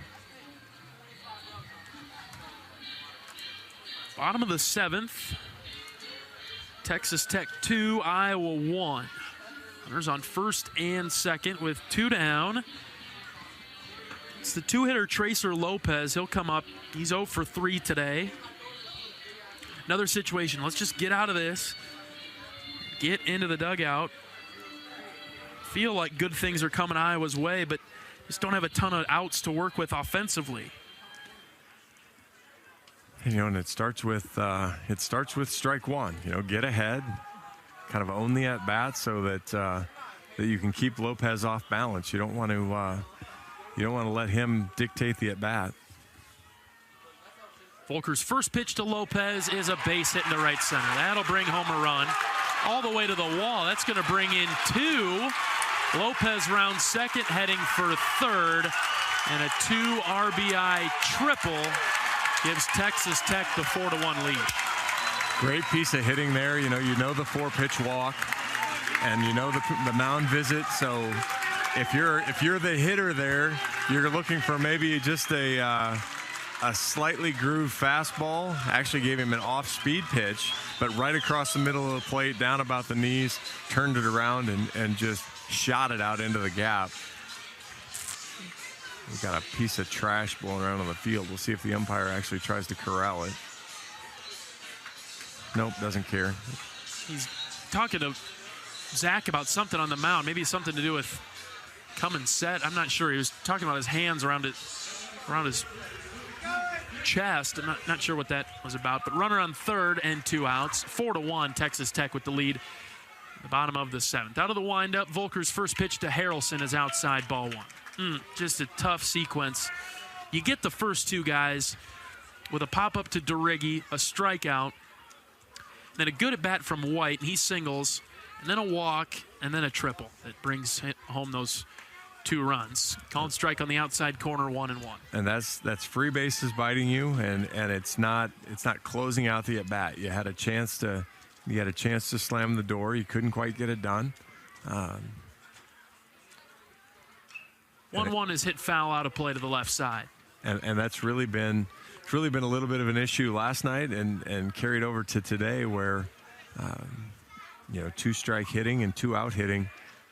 P: Bottom of the 7th. Texas Tech 2, Iowa 1. Runners on first and second with 2 down. It's the 2-hitter Tracer Lopez. He'll come up. He's 0 for 3 today. Another situation. Let's just get out of this. Get into the dugout. Feel like good things are coming Iowa's way, but just don't have a ton of outs to work with offensively.
I: You know, and it starts with strike 1. You know, get ahead, kind of own the at bat so that you can keep Lopez off balance. You don't want to let him dictate the at bat.
P: Volker's first pitch to Lopez is a base hit into right center. That'll bring home a run all the way to the wall. That's going to bring in 2. Lopez rounds second, heading for third, and a 2 RBI triple gives Texas Tech the 4-1 lead.
I: Great piece of hitting there. You know the 4-pitch walk, and you know the mound visit. So if you're the hitter there, you're looking for maybe just a slightly grooved fastball. Actually gave him an off-speed pitch, but right across the middle of the plate, down about the knees, turned it around and just shot it out into the gap. We've got a piece of trash blowing around on the field. We'll see if the umpire actually tries to corral it. Nope, doesn't care.
P: He's talking to Zach about something on the mound. Maybe something to do with come and set. I'm not sure. He was talking about his hands around his chest. I'm not sure what that was about, but runner on third and 2 outs. 4-1, Texas Tech with the lead at the bottom of the 7th. Out of the windup, Volker's first pitch to Harrelson is outside, ball 1. Just a tough sequence. You get the first 2 guys with a pop-up to DeRiggi, a strikeout, then a good at-bat from White, and he singles, and then a walk, and then a triple that brings home those 2 runs. Called strike on the outside corner, 1-1.
I: And that's free bases biting you, and it's not closing out the at-bat. You had a chance to slam the door. You couldn't quite get it done.
P: 1-1 is hit foul out of play to the left side.
I: And that's really been a little bit of an issue last night and carried over to today, where 2-strike hitting and 2-out hitting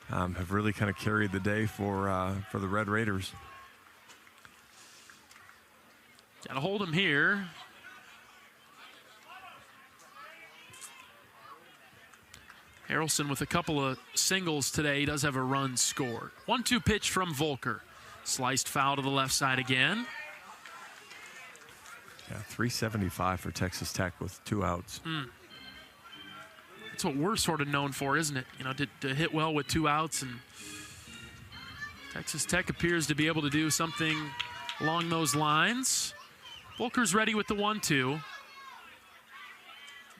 I: have really kind of carried the day for the Red Raiders.
P: Got to hold him here. Harrelson with a couple of singles today. He does have a run scored. 1-2 pitch from Volker. Sliced foul to the left side again.
I: Yeah, 375 for Texas Tech with 2 outs.
P: That's what we're sort of known for, isn't it? To hit well with 2 outs, and Texas Tech appears to be able to do something along those lines. Volker's ready with the 1-2,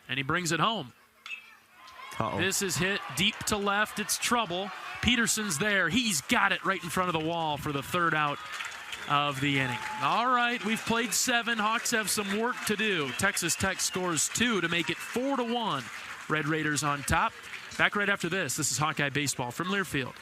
P: and he brings it home.
I: Uh-oh.
P: This is hit deep to left. It's trouble. Peterson's there. He's got it right in front of the wall for the 3rd out of the inning. All right, we've played 7. Hawks have some work to do. Texas Tech scores 2 to make it 4-1. Red Raiders on top. Back right after this. This is Hawkeye Baseball from Learfield.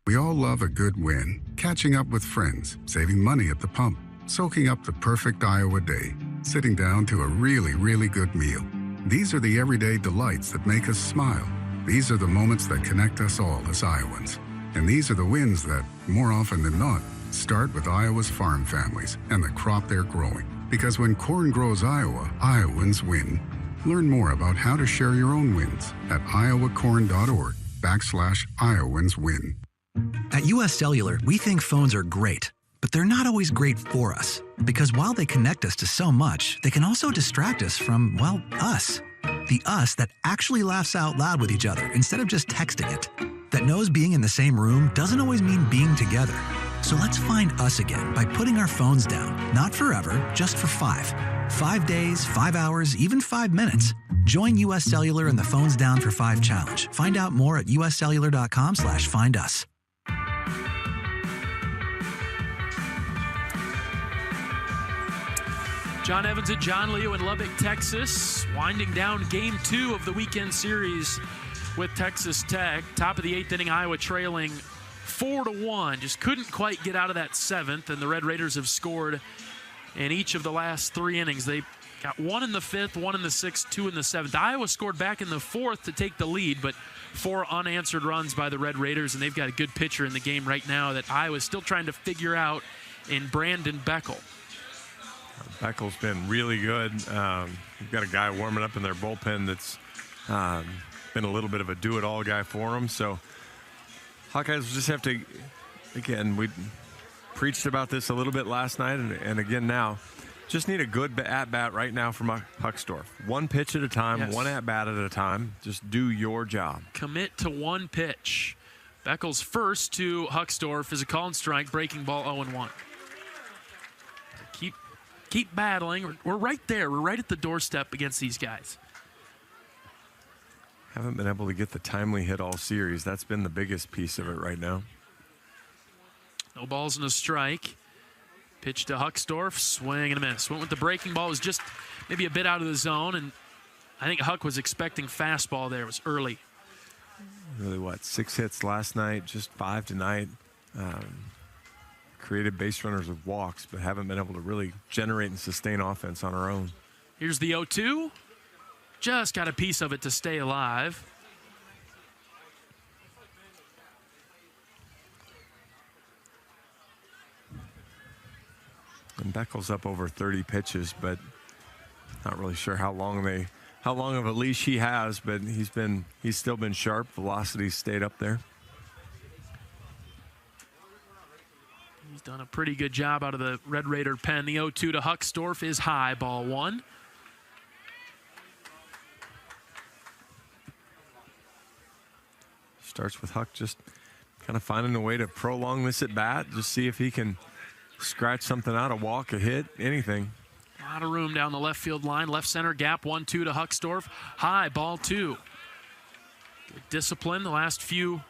J: We all love a good win. Catching up with friends, saving money at the pump, soaking up the perfect Iowa day, sitting down to a really, really good meal. These are the everyday delights that make us smile. These are the moments that connect us all as Iowans. And these are the wins that, more often than not, start with Iowa's farm families and the crop they're growing. Because when corn grows Iowa, Iowans win. Learn more about how to share your own wins at iowacorn.org/IowansWin.
Q: At US Cellular, we think phones are great, but they're not always great for us. Because while they connect us to so much, they can also distract us from, well, us. The us that actually laughs out loud with each other instead of just texting it. That knows being in the same room doesn't always mean being together. So let's find us again by putting our phones down. Not forever, just for 5. 5 days, 5 hours, even 5 minutes. Join US Cellular in the Phones Down for 5 challenge. Find out more at uscellular.com/findus.
P: John Evans and John Leo in Lubbock, Texas, winding down game 2 of the weekend series with Texas Tech. Top of the 8th inning, Iowa trailing 4-1. Just couldn't quite get out of that 7th, and the Red Raiders have scored in each of the last 3 innings. They got 1 in the 5th, 1 in the 6th, 2 in the 7th. Iowa scored back in the 4th to take the lead, but 4 unanswered runs by the Red Raiders, and they've got a good pitcher in the game right now that Iowa's still trying to figure out in Brandon Beckel.
I: Beckel's been really good. We've got a guy warming up in their bullpen that's been a little bit of a do-it-all guy for them. So Hawkeyes just have to, again, we preached about this a little bit last night and again now, just need a good at-bat right now from Huckstorf. 1 pitch at a time, yes. 1 at-bat at a time. Just do your job.
P: Commit to 1 pitch. Beckel's first to Huckstorf is a call and strike, breaking ball 0-1. Keep battling. We're right there. We're right at the doorstep against these guys.
I: Haven't been able to get the timely hit all series. That's been the biggest piece of it right now.
P: No balls and a strike. Pitch to Huckstorf. Swing and a miss. Went with the breaking ball. It was just maybe a bit out of the zone, and I think Huck was expecting fastball there. It was early.
I: Really, 6 hits last night, just 5 tonight. Created base runners with walks, but haven't been able to really generate and sustain offense on our own.
P: Here's the 0-2. Just got a piece of it to stay alive.
I: And Beckel's up over 30 pitches, but not really sure how long of a leash he has, but he's still been sharp. Velocity stayed up there.
P: done a pretty good job out of the Red Raider pen. The 0-2 to Huckstorf is high, ball 1.
I: Starts with Huck just kind of finding a way to prolong this at bat, just see if he can scratch something out, a walk, a hit, anything.
P: A lot of room down the left field line. Left center gap, 1-2 to Huckstorf. High, ball 2. Good discipline the last few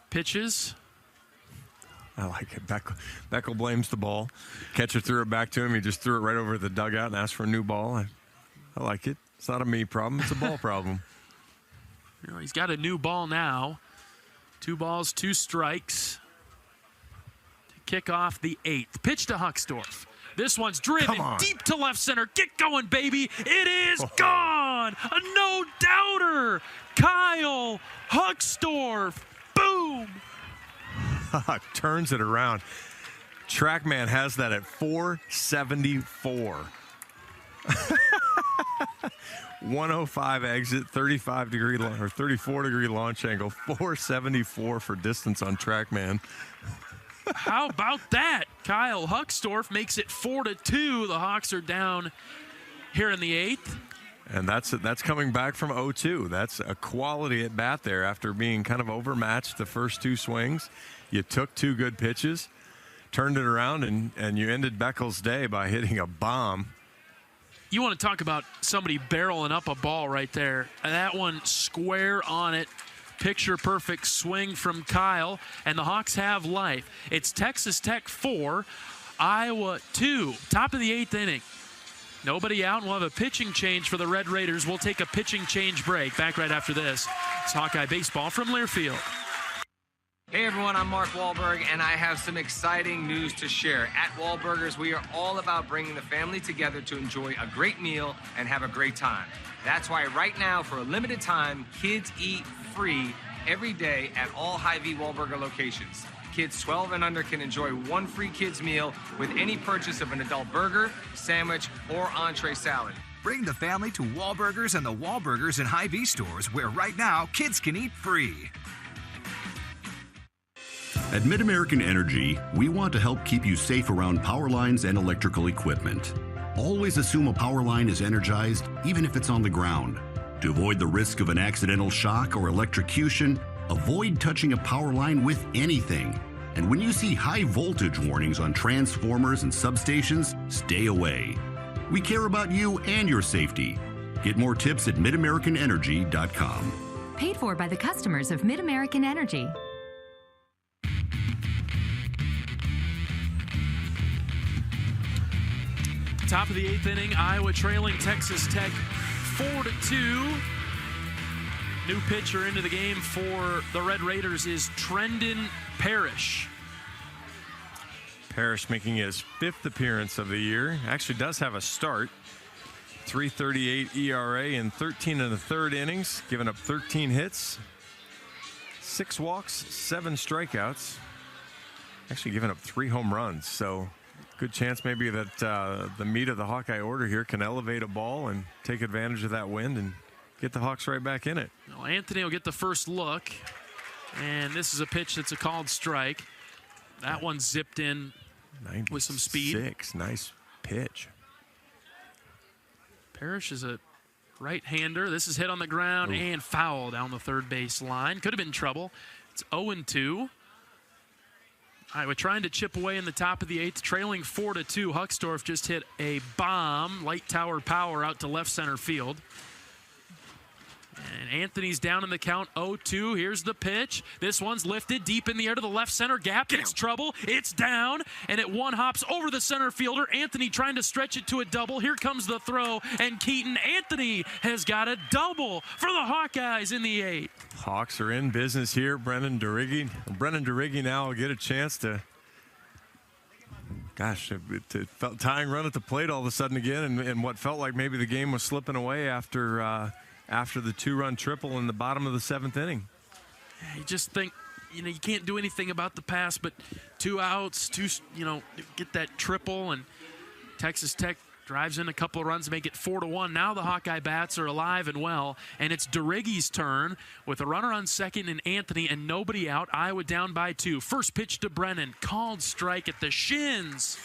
P: pitches.
I: I like it. Beckel blames the ball. Catcher threw it back to him. He just threw it right over the dugout and asked for a new ball. I like it. It's not a me problem. It's a ball problem.
P: You know, he's got a new ball now. 2 balls, 2 strikes to kick off the 8th. Pitch to Huckstorf. This one's driven deep to left center. Get going, baby. It is gone. A no-doubter. Kyle Huckstorf. Boom.
I: Turns it around. Trackman has that at 474. 105 exit, 35-degree or 34-degree launch angle, 474 for distance on Trackman.
P: How about that? Kyle Huckstorf makes it 4-2. The Hawks are down here in the 8th.
I: And that's coming back from 0-2. That's a quality at bat there after being kind of overmatched the first 2 swings. You took 2 good pitches, turned it around, and you ended Beckel's day by hitting a bomb.
P: You want to talk about somebody barreling up a ball right there. That one square on it. Picture perfect swing from Kyle, and the Hawks have life. It's Texas Tech 4, Iowa 2. Top of the 8th inning. Nobody out, and we'll have a pitching change for the Red Raiders. We'll take a pitching change break. Back right after this. It's Hawkeye Baseball from Learfield.
D: Hey everyone, I'm Mark Wahlberg, and I have some exciting news to share. At Wahlburgers, we are all about bringing the family together to enjoy a great meal and have a great time. That's why right now, for a limited time, kids eat free every day at all Hy-Vee Wahlburger locations. Kids 12 and under can enjoy 1 free kids meal with any purchase of an adult burger, sandwich, or entree salad.
E: Bring the family to Wahlburgers and the Wahlburgers and Hy-Vee stores, where right now kids can eat free.
K: At MidAmerican Energy, we want to help keep you safe around power lines and electrical equipment. Always assume a power line is energized, even if it's on the ground. To avoid the risk of an accidental shock or electrocution, avoid touching a power line with anything. And when you see high voltage warnings on transformers and substations, stay away. We care about you and your safety. Get more tips at MidAmericanEnergy.com.
L: Paid for by the customers of MidAmerican Energy.
P: Top of the 8th inning, Iowa trailing Texas Tech 4-2. New pitcher into the game for the Red Raiders is Trendon Parrish.
I: Parrish making his 5th appearance of the year. Actually does have a start. 3.38 ERA in 13 1/3 innings, giving up 13 hits, 6 walks, 7 strikeouts. Actually giving up 3 home runs. So good chance maybe that the meat of the Hawkeye order here can elevate a ball and take advantage of that wind and get the Hawks right back in it.
P: Well, Anthony will get the first look, and this is a pitch that's a called strike. That one zipped in with some speed.
I: Nice pitch.
P: Parrish is a right-hander. This is hit on the ground and foul down the third base line. Could have been trouble. It's 0-2. All right, we're trying to chip away in the top of the 8th, trailing 4-2. Huckstorf just hit a bomb, light tower power out to left center field. And Anthony's down in the count, 0-2. Here's the pitch. This one's lifted deep in the air to the left center gap. It's trouble. It's down, and it one hops over the center fielder. Anthony trying to stretch it to a double. Here comes the throw, and Keaton Anthony has got a double for the Hawkeyes in the 8th.
I: Hawks are in business here. Brennan DeRiggi now will get a chance to, tying run at the plate all of a sudden again, and what felt like maybe the game was slipping away after the 2-run triple in the bottom of the 7th inning.
P: You just think, you can't do anything about the pass, but 2 outs, get that triple, and Texas Tech drives in a couple of runs, make it 4-1. Now the Hawkeye bats are alive and well, and it's DeRiggi's turn with a runner on second and Anthony and nobody out. Iowa down by 2. First pitch to Brennan, called strike at the shins.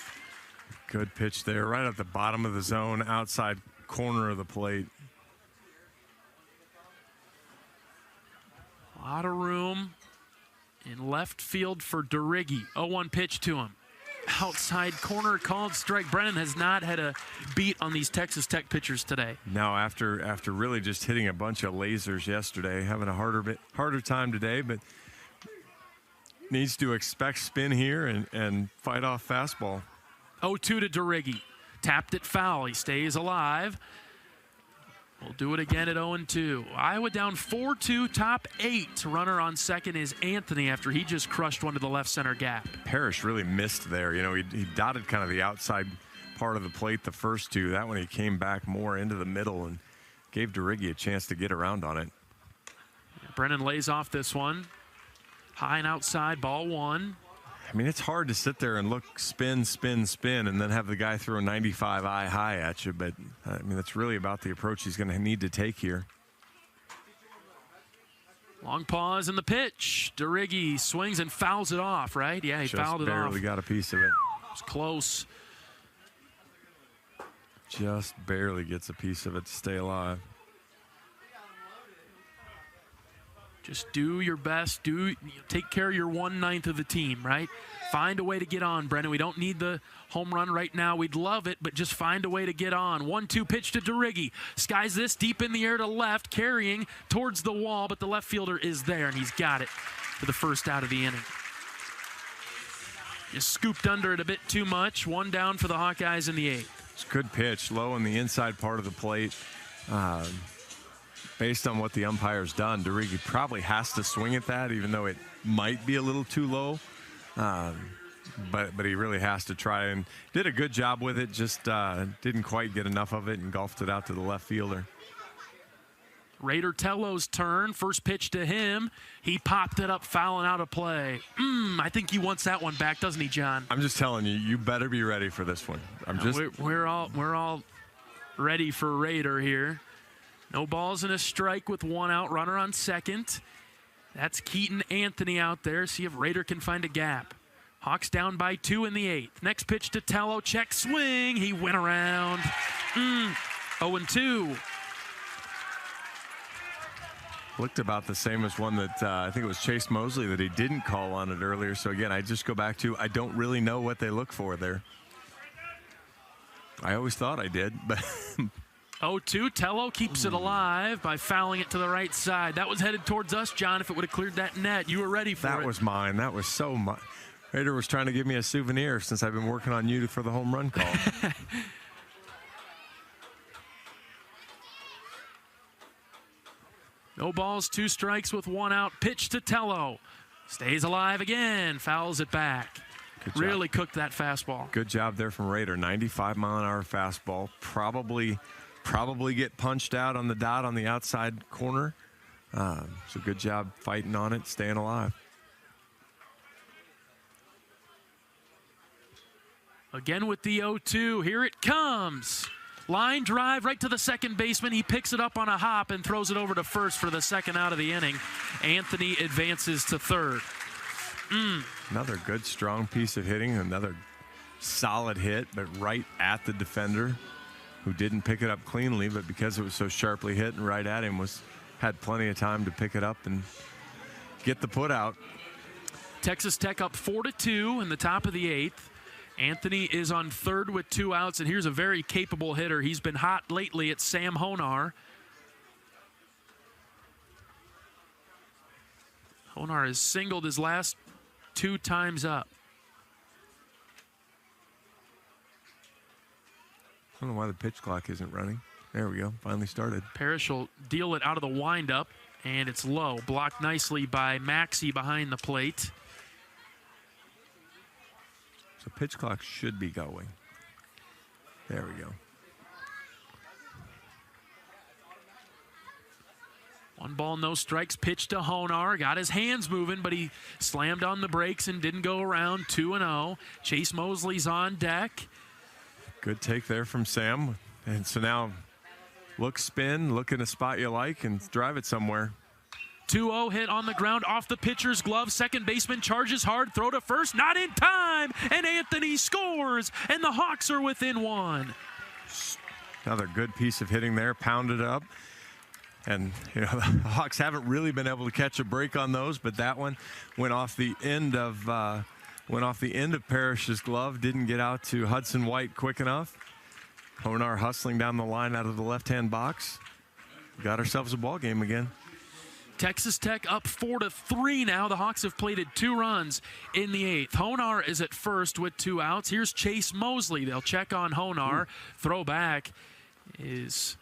I: Good pitch there, right at the bottom of the zone, outside corner of the plate.
P: A lot of room in left field for DeRiggi. 0-1 pitch to him. Outside corner, called strike. Brennan has not had a beat on these Texas Tech pitchers today.
I: No, after really just hitting a bunch of lasers yesterday, having a harder time today, but needs to expect spin here and fight off fastball.
P: 0-2 to DeRiggi. Tapped it foul. He stays alive. We'll do it again at 0-2. Iowa down 4-2, top 8. Runner on second is Anthony after he just crushed one to the left center gap.
I: Parrish really missed there. You know, he dotted kind of the outside part of the plate the first two. That one he came back more into the middle and gave DeRiggi a chance to get around on it.
P: Brennan lays off this one. High and outside, ball 1.
I: I mean, it's hard to sit there and look spin, and then have the guy throw a 95 eye high at you. But, I mean, that's really about the approach he's going to need to take here.
P: Long pause in the pitch. DeRiggi swings and fouls it off, right? Yeah, he fouled it off.
I: Just barely got a piece of it.
P: It's close.
I: Just barely gets a piece of it to stay alive.
P: Just do your best. Take care of your 1/9 of the team, right? Find a way to get on, Brennan. We don't need the home run right now. We'd love it, but just find a way to get on. 1-2 pitch to DeRiggi. Skies this deep in the air to left, carrying towards the wall, but the left fielder is there, and he's got it for the first out of the inning. Just scooped under it a bit too much. 1 down for the Hawkeyes in the 8th.
I: It's a good pitch, low on the inside part of the plate. Based on what the umpire's done, DeRiggi probably has to swing at that, even though it might be a little too low. But he really has to try, and did a good job with it, just didn't quite get enough of it and golfed it out to the left fielder.
P: Raider Tello's turn. First pitch to him. He popped it up, fouling out of play. I think he wants that one back, doesn't he, John?
I: I'm just telling you, you better be ready for this one.
P: We're all ready for Raider here. No balls and a strike with 1 out, runner on second. That's Keaton Anthony out there. See if Raider can find a gap. Hawks down by 2 in the 8th. Next pitch to Tello. Check swing. He went around. 0-2.
I: Looked about the same as one that I think it was Chase Mosley that he didn't call on it earlier. So, again, I just go back to I don't really know what they look for there. I always thought I did, but...
P: 0-2. Tello keeps it alive by fouling it to the right side. That was headed towards us, John, if it would have cleared that net. You were ready for it.
I: That was mine. That was so much. Raider was trying to give me a souvenir since I've been working on you for the home run call.
P: No balls, 2 strikes with 1 out. Pitch to Tello. Stays alive again. Fouls it back. Really cooked that fastball.
I: Good job there from Raider. 95-mile-an-hour fastball. Probably get punched out on the dot on the outside corner. So good job fighting on it, staying alive.
P: Again with the 0-2. Here it comes. Line drive right to the second baseman. He picks it up on a hop and throws it over to first for the second out of the inning. Anthony advances to third.
I: Another good, strong piece of hitting. Another solid hit, but right at the defender, who didn't pick it up cleanly, but because it was so sharply hit and right at him, had plenty of time to pick it up and get the put out.
P: Texas Tech up 4-2 in the top of the 8th. Anthony is on third with 2 outs, and here's a very capable hitter. He's been hot lately. It's Sam Honar. Honar has singled his last 2 times up.
I: I don't know why the pitch clock isn't running. There we go. Finally started.
P: Parrish will deal it out of the windup, and it's low. Blocked nicely by Maxey behind the plate.
I: So pitch clock should be going. There we go.
P: 1 ball, no strikes. Pitch to Honar. Got his hands moving, but he slammed on the brakes and didn't go around. 2-0. Chase Mosley's on deck.
I: Good take there from Sam. And so now look, spin, look in a spot you like, and drive it somewhere.
P: 2-0 hit on the ground off the pitcher's glove. Second baseman charges hard, throw to first, not in time, and Anthony scores, and the Hawks are within 1.
I: Another good piece of hitting there, pounded up. And, the Hawks haven't really been able to catch a break on those, but that one went off the end of Parrish's glove, didn't get out to Hudson White quick enough. Honar hustling down the line out of the left-hand box. Got ourselves a ball game again.
P: Texas Tech up 4-3 now. The Hawks have plated 2 runs in the 8th. Honar is at first with 2 outs. Here's Chase Mosley. They'll check on Honar. Throw back is...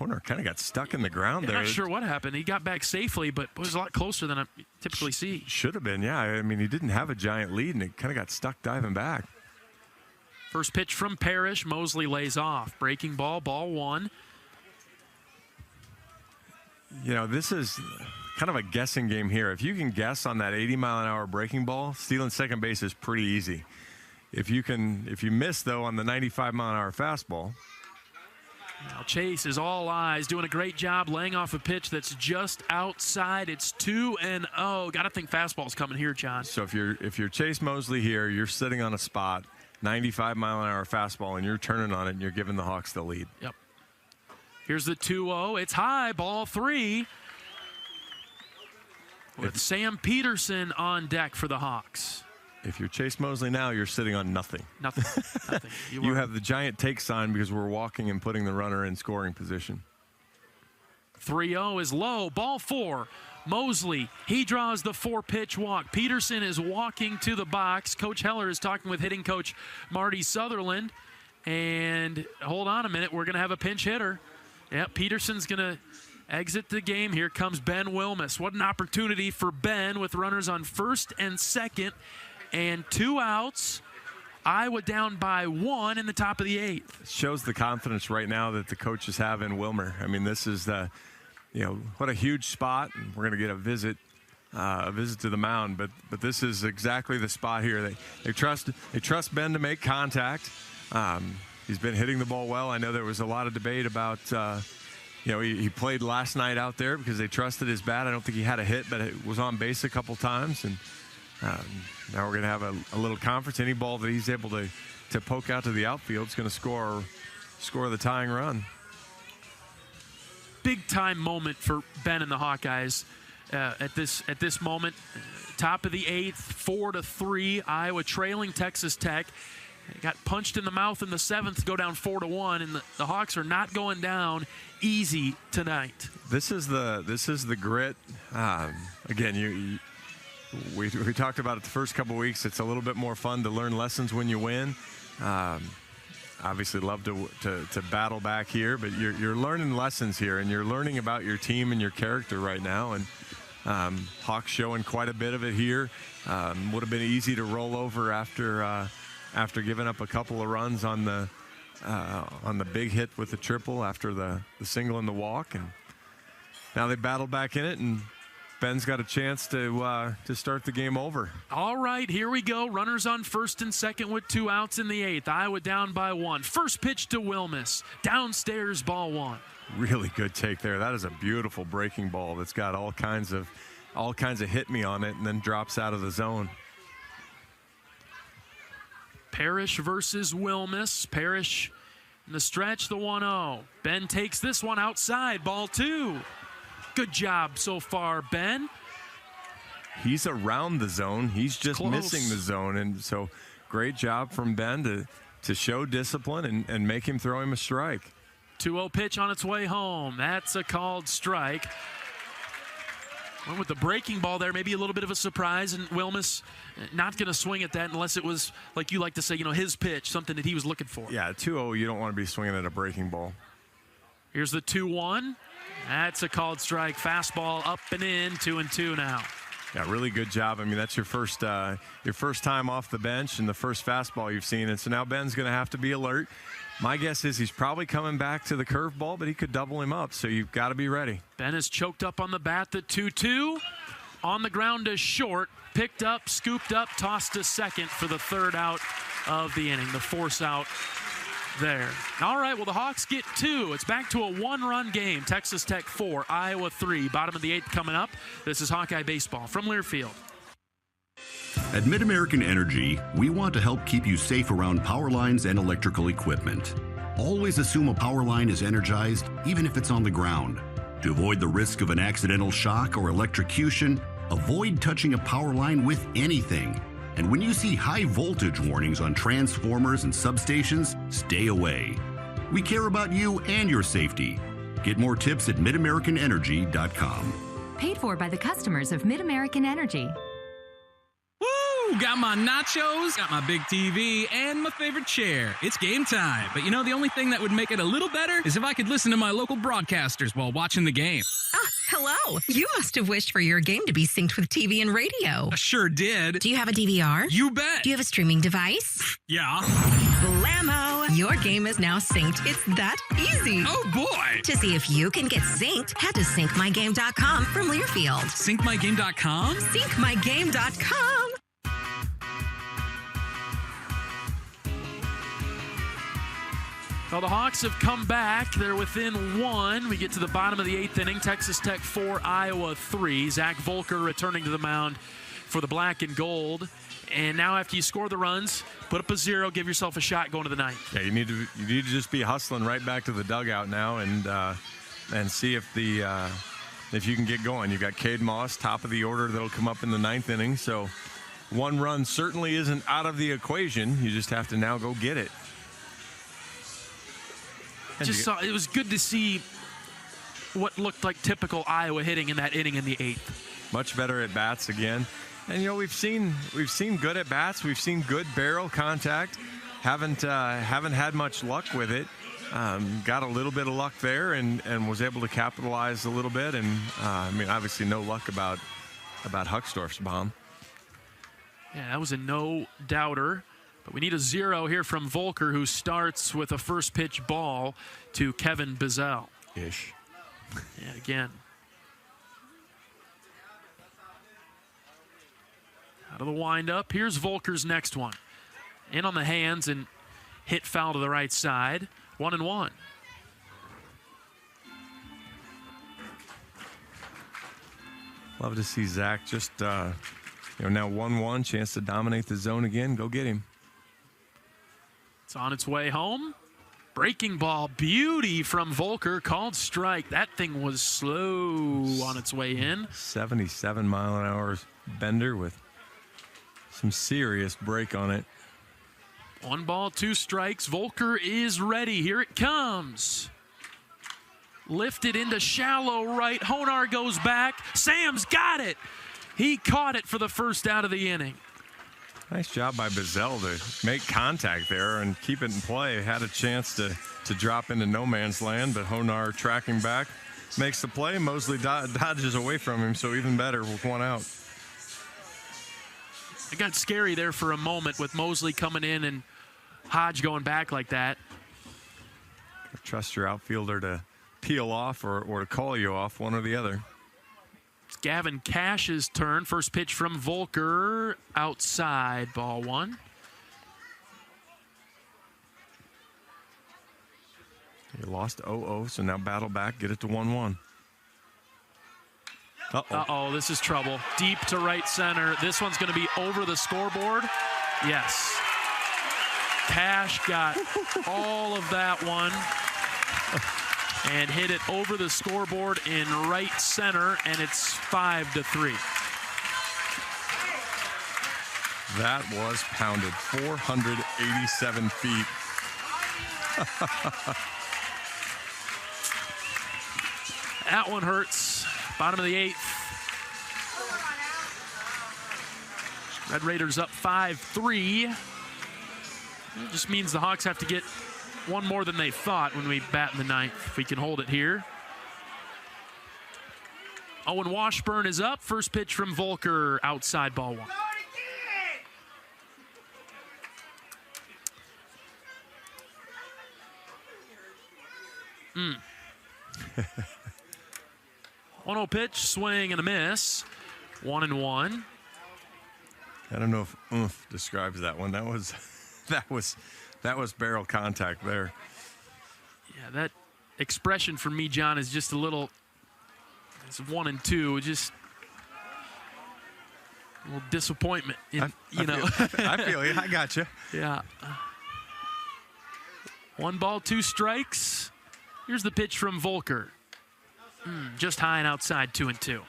I: Honar kind of got stuck in the ground there.
P: Not sure what happened. He got back safely, but it was a lot closer than I typically see.
I: Should have been, yeah. I mean, he didn't have a giant lead, and it kind of got stuck diving back.
P: First pitch from Parrish. Mosley lays off. Breaking ball, ball 1.
I: This is kind of a guessing game here. If you can guess on that 80-mile-an-hour breaking ball, stealing second base is pretty easy. If you miss, though, on the 95-mile-an-hour fastball.
P: Now Chase is all eyes, doing a great job laying off a pitch that's just outside. It's 2-0. Got to think fastball's coming here, John.
I: So if you're Chase Mosley here, you're sitting on a spot, 95-mile-an-hour fastball, and you're turning on it, and you're giving the Hawks the lead.
P: Yep. Here's the 2-0. It's high, ball 3. With Sam Peterson on deck for the Hawks.
I: If you're Chase Mosley now, you're sitting on nothing.
P: Nothing.
I: You have the giant take sign because we're walking and putting the runner in scoring position.
P: 3-0 is low. Ball 4. Mosley, he draws the 4-pitch walk. Peterson is walking to the box. Coach Heller is talking with hitting coach Marty Sutherland. And hold on a minute, we're going to have a pinch hitter. Yep, Peterson's going to exit the game. Here comes Ben Wilmus. What an opportunity for Ben with runners on first and second and 2 outs. Iowa down by 1 in the top of the 8th.
I: Shows the confidence right now that the coaches have in Wilmer. I mean, this is what a huge spot. We're going to get a visit to the mound, but this is exactly the spot here. They trust Ben to make contact. He's been hitting the ball well. I know there was a lot of debate about, he played last night out there because they trusted his bat. I don't think he had a hit, but it was on base a couple times. And now we're going to have a little conference. Any ball that he's able to poke out to the outfield is going to score the tying run.
P: Big time moment for Ben and the Hawkeyes at this moment. Top of the 8th, 4-3. Iowa trailing Texas Tech. They got punched in the mouth in the 7th to go down 4-1, and the Hawks are not going down easy tonight.
I: This is the grit. Again, we talked about it the first couple weeks. It's a little bit more fun to learn lessons when you win. Obviously, love to battle back here, but you're learning lessons here, and you're learning about your team and your character right now. And Hawks showing quite a bit of it here. Would have been easy to roll over after giving up a couple of runs on the big hit with the triple after the single and the walk, and now they battled back in it, and Ben's got a chance to start the game over.
P: All right, here we go. Runners on first and second with 2 outs in the 8th. Iowa down by 1. First pitch to Wilmus. Downstairs, ball 1.
I: Really good take there. That is a beautiful breaking ball that's got all kinds of hit me on it, and then drops out of the zone.
P: Parrish versus Wilmus. Parrish in the stretch, the 1-0. Ben takes this one outside, ball 2. Good job so far, Ben.
I: He's around the zone. He's just
P: Close.
I: missing the zone, and so great job from Ben to show discipline and make him throw him a strike.
P: 2-0 pitch on its way home. That's a called strike. Went with the breaking ball there, maybe a little bit of a surprise, and Wilmus not going to swing at that unless it was, like you like to say, his pitch, something that he was looking for.
I: Yeah, 2-0, you don't want to be swinging at a breaking ball.
P: Here's the 2-1. That's a called strike. Fastball up and in, 2-2 now.
I: Yeah, really good job. I mean, that's your first time off the bench and the first fastball you've seen. And so now Ben's going to have to be alert. My guess is he's probably coming back to the curveball, but he could double him up, so you've got to be ready.
P: Ben is choked up on the bat, the 2-2. On the ground to short. Picked up, scooped up, tossed to second for the 3rd out of the inning. The force out there. All right, well, the Hawks get 2. It's back to a 1-run game. Texas Tech 4, Iowa 3. Bottom of the 8th coming up. This is Hawkeye Baseball from Learfield.
K: At Mid-American Energy, we want to help keep you safe around power lines and electrical equipment. Always assume a power line is energized, even if it's on the ground. To avoid the risk of an accidental shock or electrocution, avoid touching a power line with anything. And when you see high voltage warnings on transformers and substations, stay away. We care about you and your safety. Get more tips at midamericanenergy.com.
L: Paid for by the customers of Mid-American Energy.
G: Woo! Got my nachos, got my big TV, and my favorite chair. It's game time. But you know, the only thing that would make it a little better is if I could listen to my local broadcasters while watching the game.
H: Hello. You must have wished for your game to be synced with TV and radio.
G: I sure did.
H: Do you have a DVR?
G: You bet.
H: Do you have a streaming device?
G: Yeah.
H: Blammo! Your game is now synced. It's that easy.
G: Oh, boy.
H: To see if you can get synced, head to syncmygame.com from Learfield.
G: Syncmygame.com?
H: Syncmygame.com.
P: Well, the Hawks have come back. They're within 1. We get to the bottom of the 8th inning. Texas Tech 4, Iowa 3. Zach Volker returning to the mound for the black and gold. And now after you score the runs, put up a 0, give yourself a shot going to the 9th.
I: Yeah, you need to just be hustling right back to the dugout now and see if you can get going. You've got Cade Moss, top of the order, that'll come up in the 9th inning. So 1 run certainly isn't out of the equation. You just have to now go get it.
P: It was good to see what looked like typical Iowa hitting in that inning in the 8th.
I: Much better at bats again. And you know, we've seen good at bats. We've seen good barrel contact. Haven't had much luck with it. Got a little bit of luck there and was able to capitalize a little bit. And I mean, obviously no luck about Huckstorf's bomb.
P: Yeah, that was a no-doubter. But we need a 0 here from Volker, who starts with a first pitch ball to Kevin Bizzell.
I: Ish.
P: Yeah, again. Out of the windup. Here's Volker's next one. In on the hands and hit foul to the right side. 1-1.
I: Love to see Zach just, now 1-1, chance to dominate the zone again. Go get him.
P: It's on its way home. Breaking ball, beauty from Volker, called strike. That thing was slow on its way in.
I: 77-mile-an-hour bender with some serious break on it.
P: 1 ball, 2 strikes. Volker is ready. Here it comes. Lifted into shallow right. Honar goes back. Sam's got it. He caught it for the first out of the inning.
I: Nice job by Bizzell to make contact there and keep it in play. Had a chance to drop into no man's land, but Honar tracking back makes the play. Mosley dodges away from him, so even better with 1 out.
P: It got scary there for a moment with Mosley coming in and Hodge going back like that.
I: Trust your outfielder to peel off or to call you off, one or the other.
P: It's Gavin Cash's turn. First pitch from Volker, outside, ball 1.
I: You lost 0-0, so now battle back, get it to 1-1.
P: Uh-oh, this is trouble. Deep to right center. This one's going to be over the scoreboard. Yes. Cash got all of that one and hit it over the scoreboard in right center, and it's 5-3.
I: That was pounded 487 feet.
P: That one hurts. Bottom of the 8th. Red Raiders up 5-3. It just means the Hawks have to get one more than they thought when we bat in the 9th. If we can hold it here. Owen Washburn is up. First pitch from Volker, outside, ball 1. 1-0 pitch, swing and a miss. 1-1.
I: I don't know if oomph describes that one. That That was barrel contact there.
P: Yeah, that expression from me, John, is just a little. It's 1 and 2, just a little disappointment. I
I: feel you. I got you.
P: Yeah. 1 ball, 2 strikes. Here's the pitch from Volker. Just high and outside, 2 and 2.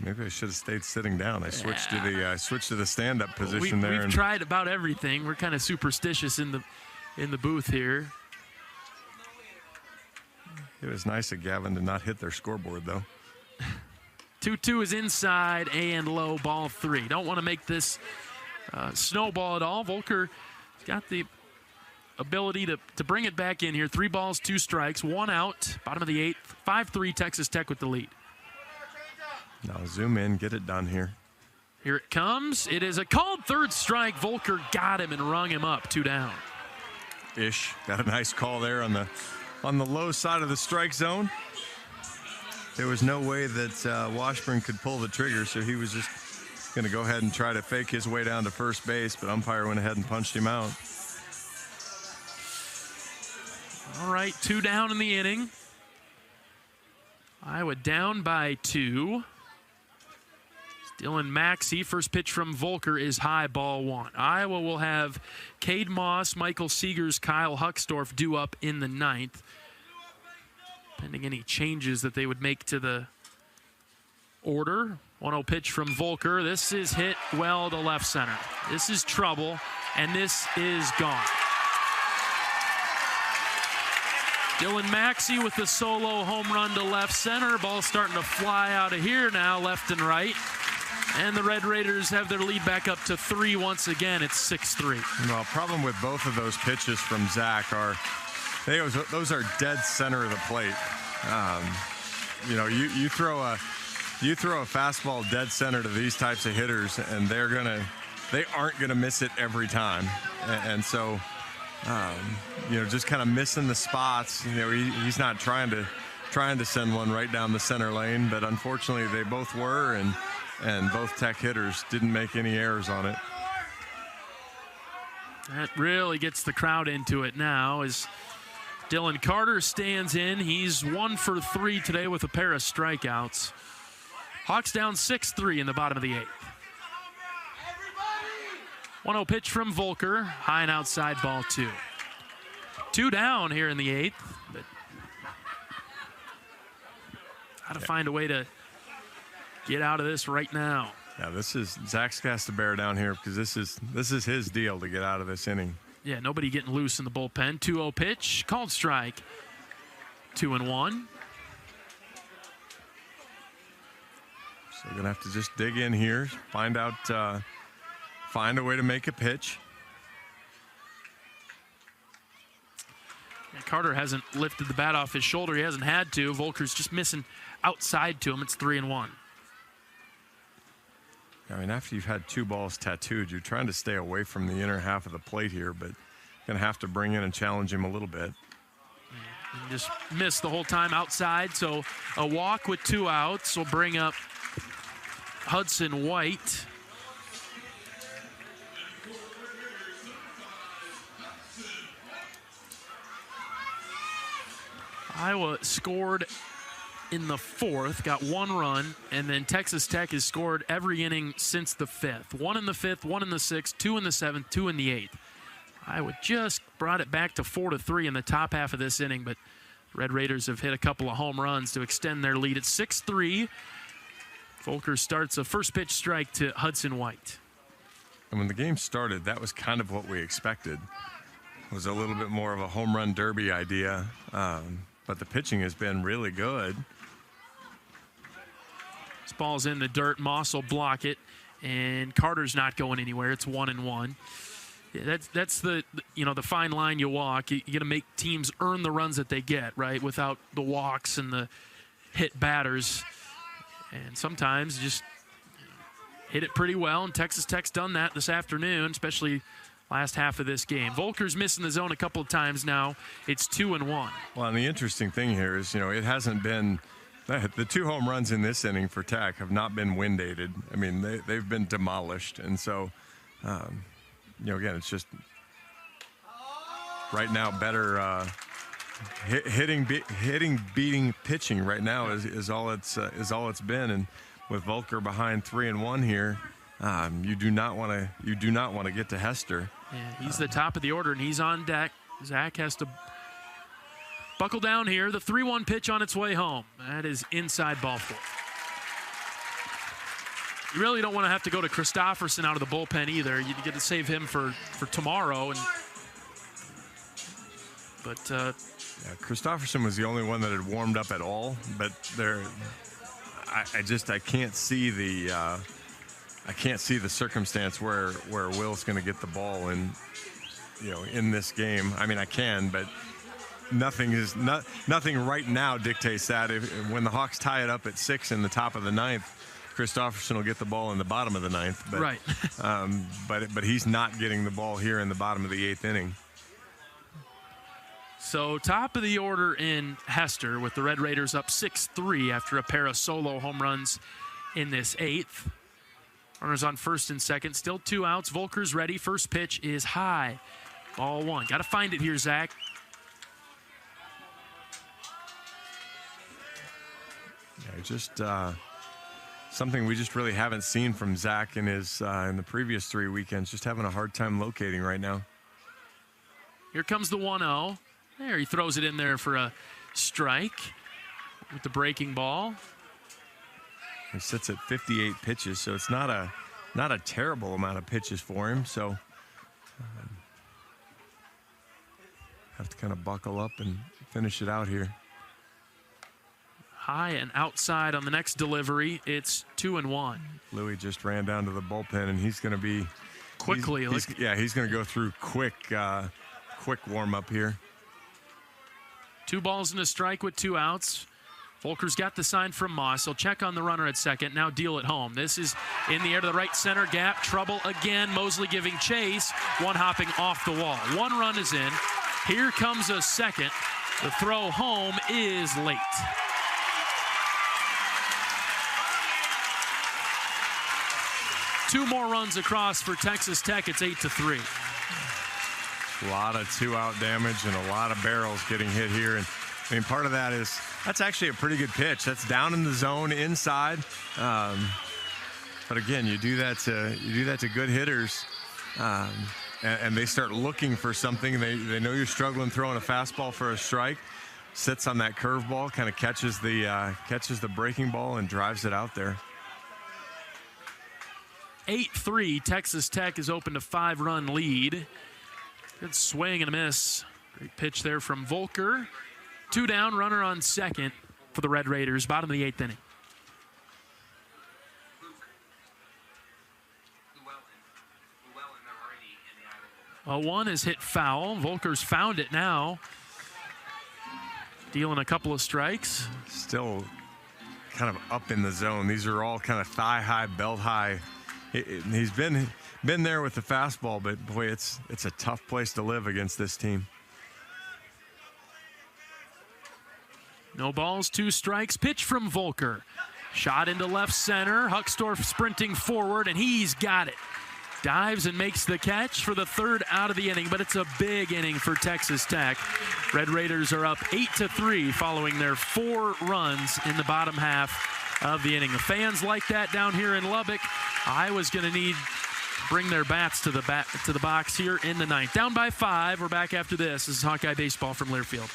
I: Maybe I should have stayed sitting down. I switched to the stand-up position there.
P: We've tried about everything. We're kind of superstitious in the booth here.
I: It was nice of Gavin to not hit their scoreboard, though.
P: 2-2 is inside and low, ball 3. Don't want to make this snowball at all. Volker got the ability to bring it back in here. 3 balls, 2 strikes, 1 out, bottom of the 8th. 5-3 Texas Tech with the lead.
I: Now zoom in, get it done here.
P: Here it comes. It is a called third strike. Volker got him and rung him up, 2 down.
I: Ish got a nice call there on the low side of the strike zone. There was no way that Washburn could pull the trigger, so he was just going to go ahead and try to fake his way down to first base, but umpire went ahead and punched him out.
P: All right, 2 down in the inning. Iowa down by 2. Dylan Maxey, first pitch from Volker is high, ball 1. Iowa will have Cade Moss, Michael Seegers, Kyle Huckstorf due up in the 9th. Pending any changes that they would make to the order. 1-0 pitch from Volker. This is hit well to left center. This is trouble, and this is gone. Dylan Maxey with the solo home run to left center. Ball starting to fly out of here now, left and right. And the Red Raiders have their lead back up to 3 once again. It's 6-3.
I: Well, problem with both of those pitches from Zach are those are dead center of the plate. You throw a fastball dead center to these types of hitters, and they aren't gonna miss it every time. And so, just kind of missing the spots. He's not trying to send one right down the center lane, but unfortunately they both were, and both Tech hitters didn't make any errors on it.
P: That really gets the crowd into it now as Dylan Carter stands in. He's 1 for 3 today with a pair of strikeouts. Hawks down 6-3 in the bottom of the 8th. 1-0 pitch from Volker, high and outside, ball 2. 2 down here in the 8th, but got to find a way to get out of this right now.
I: Yeah, Zach's has to bear down here because this is his deal to get out of this inning.
P: Yeah, nobody getting loose in the bullpen. 2-0 pitch, called strike. 2-1.
I: So you're gonna have to just dig in here, find a way to make a pitch.
P: Yeah, Carter hasn't lifted the bat off his shoulder. He hasn't had to. Volker's just missing outside to him. It's 3-1.
I: I mean, after you've had 2 balls tattooed, you're trying to stay away from the inner half of the plate here, but going to have to bring in and challenge him a little bit.
P: And just missed the whole time outside, so a walk with 2 outs will bring up Hudson White. Iowa scored in the 4th, got 1 run, and then Texas Tech has scored every inning since the 5th. 1 in the 5th, 1 in the 6th, 2 in the 7th, 2 in the 8th. Iowa just brought it back to 4-3 in the top half of this inning, but Red Raiders have hit a couple of home runs to extend their lead at 6-3. Volker starts a first pitch strike to Hudson White.
I: And when the game started, that was kind of what we expected. It was a little bit more of a home run derby idea, but the pitching has been really good.
P: This ball's in the dirt. Moss will block it, and Carter's not going anywhere. It's 1-1. Yeah, that's the fine line you walk. You got to make teams earn the runs that they get, right, without the walks and the hit batters. And sometimes just hit it pretty well, and Texas Tech's done that this afternoon, especially last half of this game. Volker's missing the zone a couple of times now. It's 2-1.
I: Well, and the interesting thing here is, it hasn't been the 2 home runs in this inning for Tech have not been wind aided. I mean, they've been demolished, and so again, it's just right now better hitting, beating pitching right now is all it's been. And with Volker behind 3-1 here, you do not want to get to Hester.
P: Yeah, he's the top of the order, and he's on deck. Zach has to buckle down here. The 3-1 pitch on its way home. That is inside ball four. You really don't want to have to go to Christofferson out of the bullpen either. You get to save him for tomorrow. But
I: Christofferson was the only one that had warmed up at all. But I can't see the circumstance where Will's going to get the ball in this game. I mean, I can, but nothing right now dictates that. When the Hawks tie it up at 6 in the top of the 9th, Christofferson will get the ball in the bottom of the 9th. But,
P: right.
I: but he's not getting the ball here in the bottom of the 8th inning.
P: So top of the order in Hester with the Red Raiders up 6-3 after a pair of solo home runs in this 8th. Runners on first and second, still 2 outs. Volker's ready. First pitch is high. Ball 1. Got to find it here, Zach.
I: Yeah, just something we just really haven't seen from Zach in the previous 3 weekends. Just having a hard time locating right now.
P: Here comes the 1-0. There, he throws it in there for a strike with the breaking ball.
I: He sits at 58 pitches, so it's not a terrible amount of pitches for him. So have to kind of buckle up and finish it out here.
P: High and outside on the next delivery. It's 2-1.
I: Louis just ran down to the bullpen, and he's going to be
P: quickly.
I: He's going to go through quick warm up here.
P: 2 balls and a strike with 2 outs. Volker's got the sign from Moss. He'll check on the runner at second. Now deal it home. This is in the air to the right center gap. Trouble again. Mosley giving chase. One hopping off the wall. 1 run is in. Here comes a second. The throw home is late. Two more runs across for Texas Tech. It's 8-3.
I: A lot of 2-out damage and a lot of barrels getting hit here. And I mean, part of that is that's actually a pretty good pitch. That's down in the zone inside. But again, you do that to good hitters, and they start looking for something. They know you're struggling throwing a fastball for a strike. Sits on that curveball, kind of catches the breaking ball and drives it out there.
P: 8-3. Texas Tech is open to 5-run lead. Good swing and a miss. Great pitch there from Volker. 2 down, runner on second for the Red Raiders. Bottom of the 8th inning. A 1 is hit foul. Volker's found it now. Dealing a couple of strikes.
I: Still kind of up in the zone. These are all kind of thigh high, belt high. He's been there with the fastball, but boy, it's a tough place to live against this team.
P: No balls, 2 strikes. Pitch from Volker. Shot into left center. Huckstorf sprinting forward, and he's got it. Dives and makes the catch for the 3rd out of the inning, but it's a big inning for Texas Tech. Red Raiders are up 8-3 following their 4 runs in the bottom half of the inning. The fans like that down here in Lubbock. Iowa's going to need to bring their bats to the box here in the 9th. Down by 5. We're back after this. This is Hawkeye Baseball from Learfield.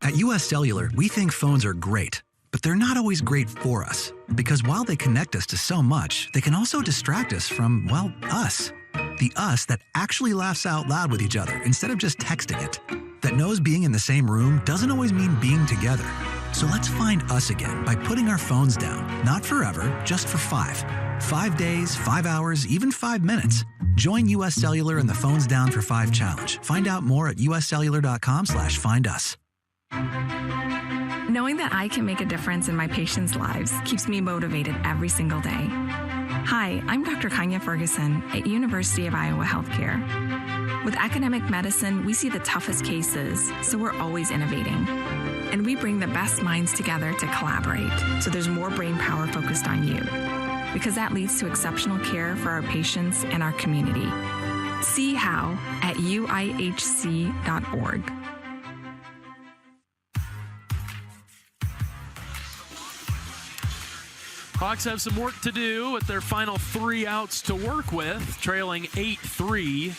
Q: At US Cellular, we think phones are great, but they're not always great for us. Because while they connect us to so much, they can also distract us from, well, us. The us that actually laughs out loud with each other instead of just texting it. That knows being in the same room doesn't always mean being together. So let's find us again by putting our phones down. Not forever, just for 5. 5 days, 5 hours, even 5 minutes. Join US Cellular in the Phones Down for 5 challenge. Find out more at uscellular.com/findus.
O: Knowing that I can make a difference in my patients' lives keeps me motivated every single day. Hi, I'm Dr. Kanya Ferguson at University of Iowa Healthcare. With academic medicine, we see the toughest cases, so we're always innovating. And we bring the best minds together to collaborate, so there's more brain power focused on you. Because that leads to exceptional care for our patients and our community. See how at uihc.org.
P: Hawks have some work to do with their final 3 outs to work with, trailing 8-3.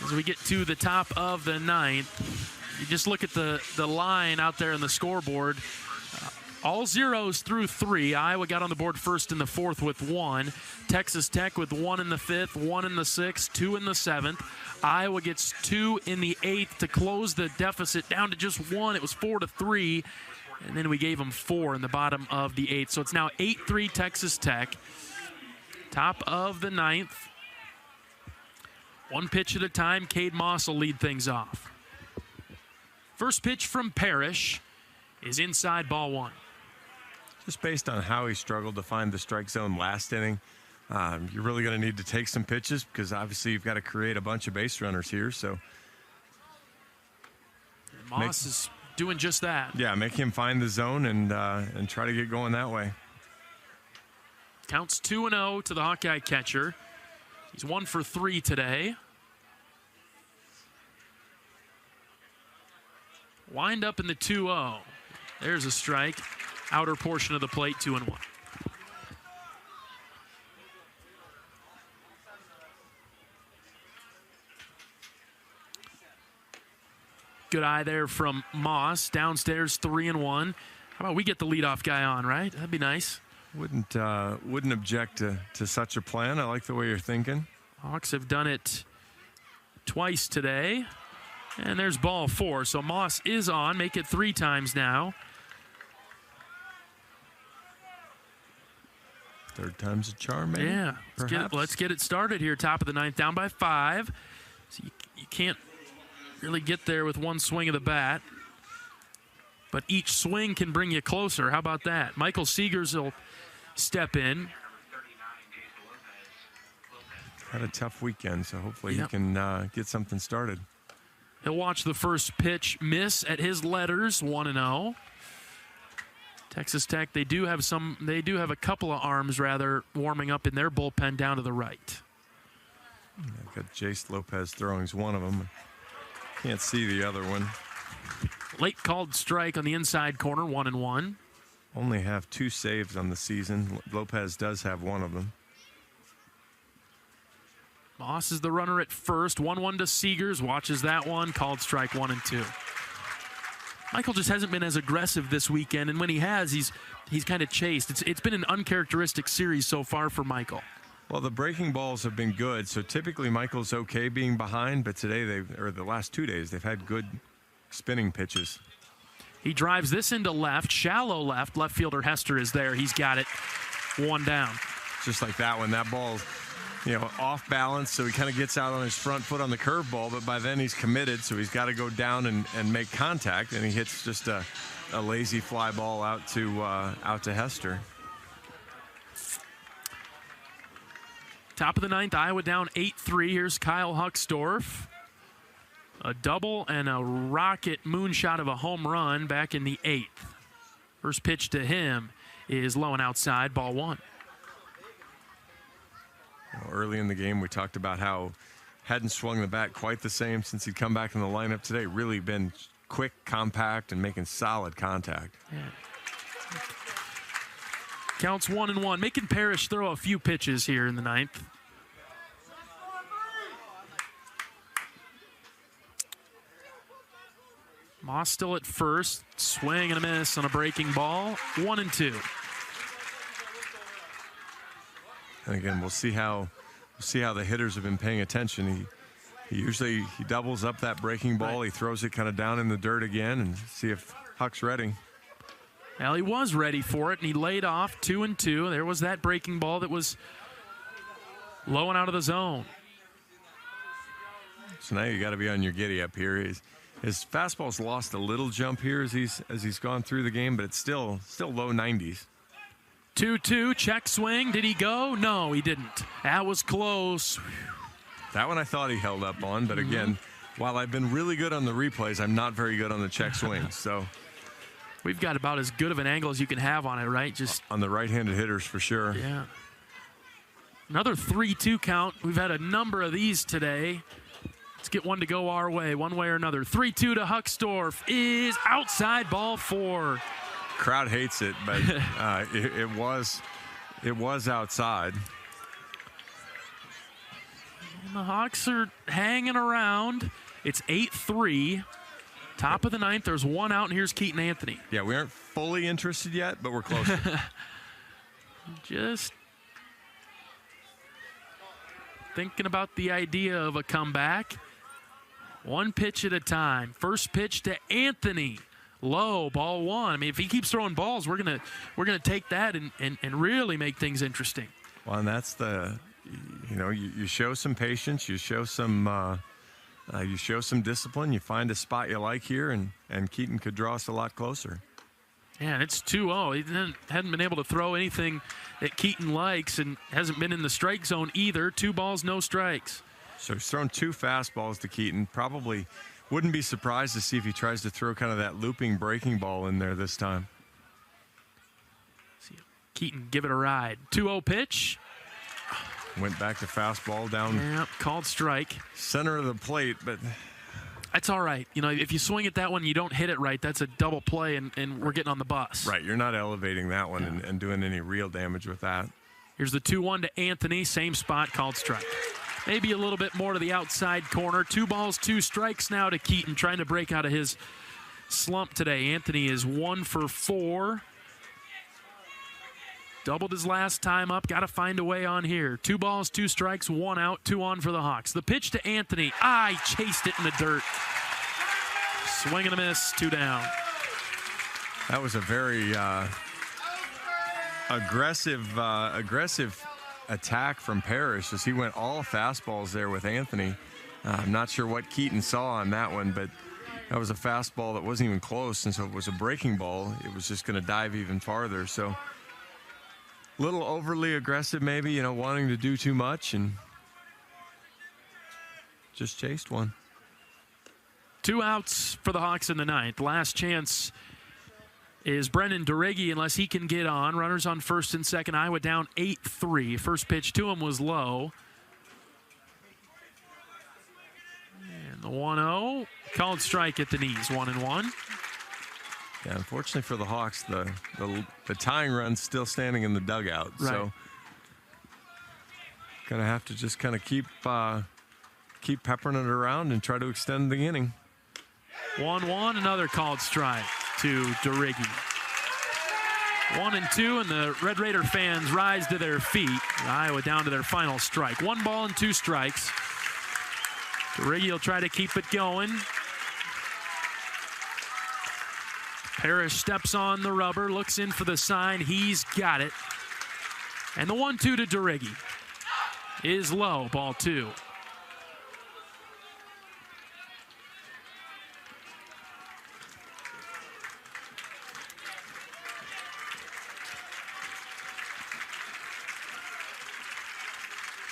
P: As we get to the top of the 9th, you just look at the line out there on the scoreboard. All zeros through 3. Iowa got on the board first in the 4th with 1. Texas Tech with 1 in the 5th, 1 in the 6th, 2 in the 7th. Iowa gets 2 in the 8th to close the deficit down to just 1. It was 4-3. And then we gave them 4 in the bottom of the 8th. So it's now 8-3 Texas Tech. Top of the 9th. 1 pitch at a time. Cade Moss will lead things off. First pitch from Parrish is inside, ball 1.
I: Just based on how he struggled to find the strike zone last inning, you're really going to need to take some pitches because obviously you've got to create a bunch of base runners here. So
P: Moss is doing just that.
I: Yeah, make him find the zone and try to get going that way.
P: Counts 2-0 to the Hawkeye catcher. He's 1 for 3 today. Wind up in the 2-0. There's a strike. Outer portion of the plate, 2-1. Good eye there from Moss. Downstairs, 3-1. How about we get the leadoff guy on, right? That'd be nice.
I: Wouldn't object to such a plan. I like the way you're thinking.
P: Hawks have done it twice today. And there's ball 4. So Moss is on. Make it 3 times now.
I: Third time's a charm, maybe?
P: Yeah. Let's get it started here. Top of the 9th, down by 5. So you can't really get there with one swing of the bat. But each swing can bring you closer. How about that? Michael Seegers will step in.
I: Had a tough weekend, so hopefully he can get something started.
P: He'll watch the first pitch miss at his letters, 1-0. Texas Tech, they do have a couple of arms rather warming up in their bullpen down to the right.
I: I've got Jace Lopez throwing one of them. Can't see the other one.
P: Late called strike on the inside corner, 1-1.
I: Only have 2 saves on the season. Lopez does have one of them.
P: Moss is the runner at first. 1-1 to Seegers. Watches that one. Called strike 1-2. Michael just hasn't been as aggressive this weekend, and when he has, he's kind of chased. It's been an uncharacteristic series so far for Michael.
I: Well, the breaking balls have been good, so typically Michael's okay being behind, but today the last 2 days they've had good spinning pitches.
P: He drives this into left, shallow left. Left fielder Hester is there. He's got it. 1 down.
I: Just like that one. That ball, off balance, so he kind of gets out on his front foot on the curveball, but by then he's committed, so he's got to go down and make contact, and he hits just a lazy fly ball out to Hester.
P: Top of the 9th, Iowa down 8-3. Here's Kyle Hucksdorf. A double and a rocket moonshot of a home run back in the 8th. First pitch to him is low and outside, ball 1.
I: Early in the game, we talked about how hadn't swung the bat quite the same since he'd come back in the lineup today. Really been quick, compact, and making solid contact.
P: Yeah. Counts 1-1. Making Parrish throw a few pitches here in the 9th. Moss still at first. Swing and a miss on a breaking ball. 1-2.
I: And again, we'll see how the hitters have been paying attention. He usually doubles up that breaking ball. Right. He throws it kind of down in the dirt again and see if Huck's ready.
P: Well, he was ready for it, and he laid off 2-2. There was that breaking ball that was low and out of the zone.
I: So now you got to be on your giddy up here. His fastball's lost a little jump here as he's gone through the game, but it's still low 90s.
P: 2-2, check swing. Did he go? No, he didn't. That was close.
I: That one I thought he held up on, but again, while I've been really good on the replays, I'm not very good on the check swings. So
P: we've got about as good of an angle as you can have on it, right? Just
I: on the right-handed hitters for sure.
P: Yeah. Another 3-2 count. We've had a number of these today. Let's get one to go our way, one way or another. 3-2 to Hucksdorf is outside, ball 4.
I: Crowd hates it, but it was outside.
P: And the Hawks are hanging around. It's 8-3. Top of the 9th. There's one out, and here's Keaton Anthony.
I: Yeah, we aren't fully interested yet, but we're close.
P: Just thinking about the idea of a comeback. One pitch at a time. First pitch to Anthony. Low, ball 1. I mean, if he keeps throwing balls, we're gonna take that and really make things interesting.
I: Well, and that's you show some patience, you show some discipline, you find a spot you like here, and Keaton could draw us a lot closer.
P: Yeah, and it's 2-0. He hadn't been able to throw anything that Keaton likes and hasn't been in the strike zone either. 2 balls, no strikes.
I: So he's thrown 2 fastballs to Keaton. Probably wouldn't be surprised to see if he tries to throw kind of that looping breaking ball in there this time.
P: See Keaton give it a ride. 2-0 pitch.
I: Went back to fastball down.
P: Yeah, called strike.
I: Center of the plate, but
P: that's all right. You know, if you swing at that one, you don't hit it right, that's a double play, and we're getting on the bus.
I: Right, you're not elevating that one and doing any real damage with that.
P: Here's the 2-1 to Anthony, same spot, called strike. Maybe a little bit more to the outside corner. 2 balls, 2 strikes now to Keaton, trying to break out of his slump today. Anthony is 1 for 4. Doubled his last time up. Got to find a way on here. 2 balls, 2 strikes, 1 out, 2 on for the Hawks. The pitch to Anthony. He chased it in the dirt. Swing and a miss, 2 down.
I: That was a very aggressive attack from Parrish as he went all fastballs there with Anthony. I'm not sure what Keaton saw on that one, but that was a fastball that wasn't even close, and so it was a breaking ball. It was just going to dive even farther. So a little overly aggressive maybe, wanting to do too much, and just chased one.
P: 2 outs for the Hawks in the 9th. Last chance is Brennan Derigi, unless he can get on. Runners on first and second. Iowa down 8-3. First pitch to him was low. And the 1-0. Called strike at the knees, 1-1.
I: Yeah, unfortunately for the Hawks, the tying run's still standing in the dugout.
P: Right.
I: So gonna have to just kind of keep peppering it around and try to extend the inning.
P: 1-1, another called strike to Derigi. 1-2, and the Red Raider fans rise to their feet. Iowa down to their final strike. 1 ball and 2 strikes. Derigi will try to keep it going. Parrish steps on the rubber, looks in for the sign. He's got it. And the 1-2 to Derigi is low, ball 2.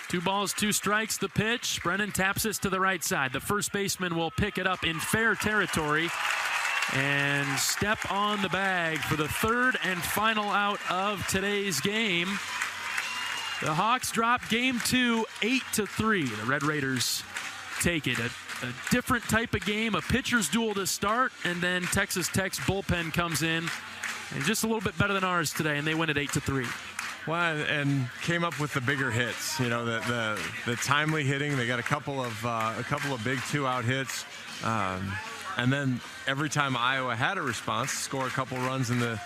P: Two balls, 2 strikes, the pitch. Brennan taps this to the right side. The first baseman will pick it up in fair territory and step on the bag for the 3rd and final out of today's game. The Hawks drop game 2, 8-3. The Red Raiders take it. A different type of game, a pitcher's duel to start, and then Texas Tech's bullpen comes in, and just a little bit better than ours today, and they win at 8-3.
I: Well, and came up with the bigger hits. The timely hitting. They got a couple of big 2-out hits, and then every time Iowa had a response, score a couple runs in the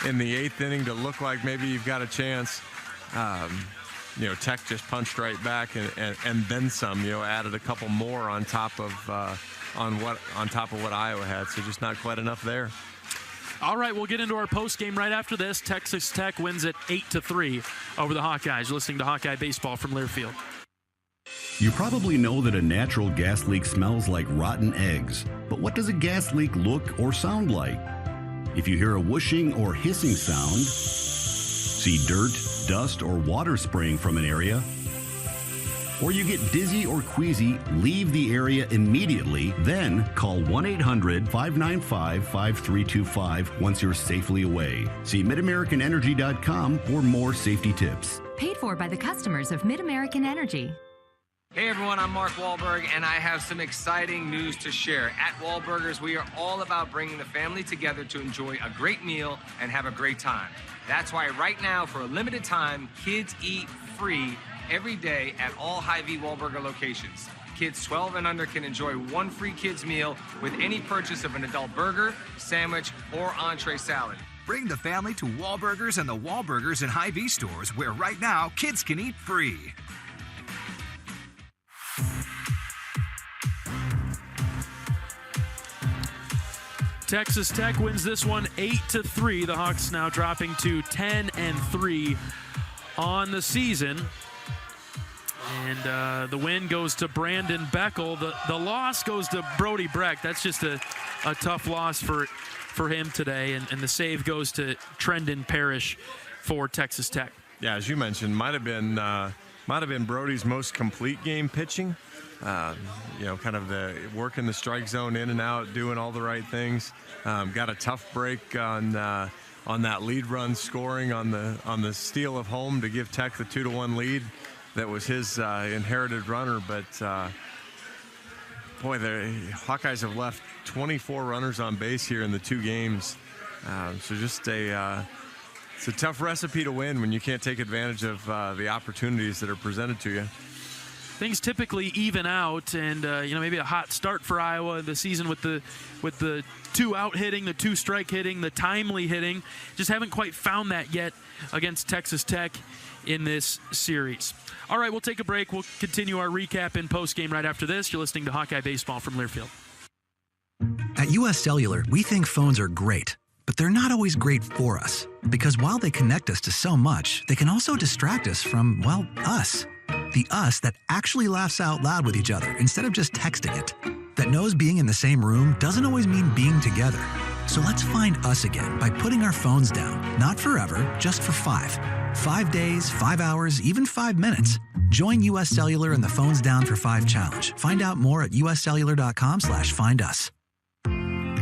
I: 8th inning to look like maybe you've got a chance. Tech just punched right back and then some. Added a couple more on top of what Iowa had. So just not quite enough there.
P: All right, we'll get into our postgame right after this. Texas Tech wins at 8-3 over the Hawkeyes. You're listening to Hawkeye Baseball from Learfield.
K: You probably know that a natural gas leak smells like rotten eggs. But what does a gas leak look or sound like? If you hear a whooshing or hissing sound, see dirt, dust, or water spraying from an area, or you get dizzy or queasy, leave the area immediately, then call 1-800-595-5325 once you're safely away. See MidAmericanEnergy.com for more safety tips.
L: Paid for by the customers of Mid-American Energy.
D: Hey everyone, I'm Mark Wahlberg, and I have some exciting news to share. At Wahlburgers, we are all about bringing the family together to enjoy a great meal and have a great time. That's why right now, for a limited time, kids eat free every day at all Hy-Vee Wahlburger locations. Kids 12 and under can enjoy one free kids meal with any purchase of an adult burger, sandwich, or entree salad.
E: Bring the family to Wahlburgers and the Wahlburgers and Hy-Vee stores, where right now kids can eat free.
P: Texas Tech wins this one 8-3. The Hawks now dropping to 10-3 on the season. And the win goes to Brandon Beckel. The loss goes to Brody Breck. That's just a tough loss for him today. And the save goes to Trendon Parrish for Texas Tech.
I: Yeah, as you mentioned, might have been Brody's most complete game pitching. Kind of the working the strike zone in and out, doing all the right things. Got a tough break on that lead run, scoring on the steal of home to give Tech the 2-1 lead. That was his inherited runner, but boy, the Hawkeyes have left 24 runners on base here in the 2 games. So just it's a tough recipe to win when you can't take advantage of the opportunities that are presented to you.
P: Things typically even out, and maybe a hot start for Iowa this season with the 2 out hitting, the 2 strike hitting, the timely hitting. Just haven't quite found that yet against Texas Tech in this series. All right, we'll take a break. We'll continue our recap in postgame right after this. You're listening to Hawkeye Baseball from Learfield.
Q: At U.S. Cellular, we think phones are great, but they're not always great for us. Because while they connect us to so much, they can also distract us from, well, us. The us that actually laughs out loud with each other instead of just texting it. That knows being in the same room doesn't always mean being together. So let's find us again by putting our phones down. Not forever, just for 5. 5 days, 5 hours, even 5 minutes. Join U.S. Cellular in the Phones Down for 5 challenge. Find out more at uscellular.com/findus.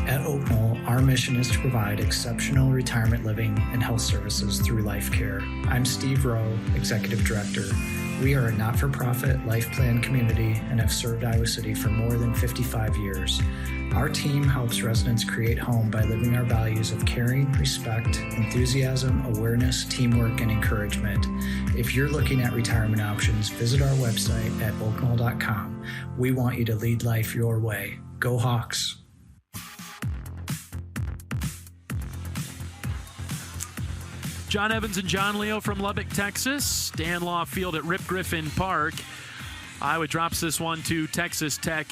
C: At Oak Knoll, our mission is to provide exceptional retirement living and health services through Life Care. I'm Steve Rowe, Executive Director. We are a not-for-profit life plan community and have served Iowa City for more than 55 years. Our team helps residents create home by living our values of caring, respect, enthusiasm, awareness, teamwork, and encouragement. If you're looking at retirement options, visit our website at oakknoll.com. We want you to lead life your way. Go Hawks!
P: John Evans and John Leo from Lubbock, Texas. Dan Law Field at Rip Griffin Park. Iowa drops this one to Texas Tech.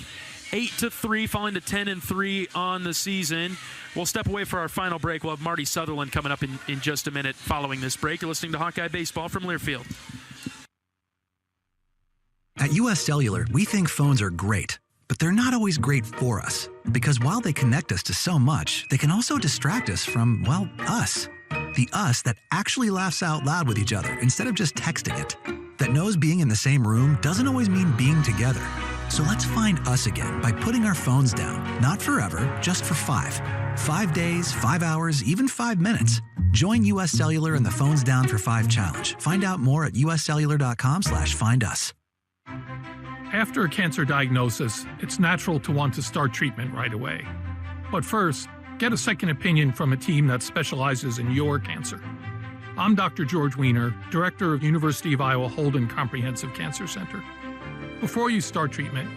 P: 8-3, falling to 10-3 on the season. We'll step away for our final break. We'll have Marty Sutherland coming up in just a minute following this break. You're listening to Hawkeye Baseball from Learfield.
Q: At U.S. Cellular, we think phones are great, but they're not always great for us. Because while they connect us to so much, they can also distract us from, well, us. The us that actually laughs out loud with each other instead of just texting it. That knows being in the same room doesn't always mean being together. So let's find us again by putting our phones down. Not forever, just for 5. 5 days, 5 hours, even 5 minutes. Join U.S. Cellular in the Phones Down for 5 challenge. Find out more at uscellular.com/findus.
F: After a cancer diagnosis, it's natural to want to start treatment right away. But first, get a second opinion from a team that specializes in your cancer. I'm Dr. George Weiner, Director of University of Iowa Holden Comprehensive Cancer Center. Before you start treatment,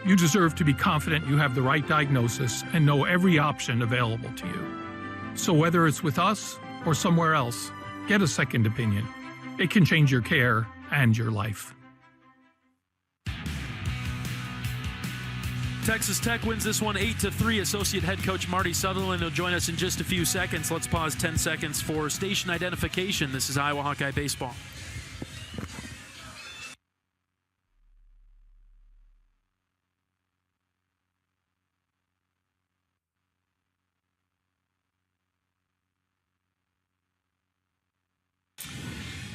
F: you deserve to be confident you have the right diagnosis and know every option available to you. So whether it's with us or somewhere else, get a second opinion. It can change your care and your life.
P: Texas Tech wins this one 8-3. Associate head coach Marty Sutherland will join us in just a few seconds. Let's pause 10 seconds for station identification. This is Iowa Hawkeye Baseball.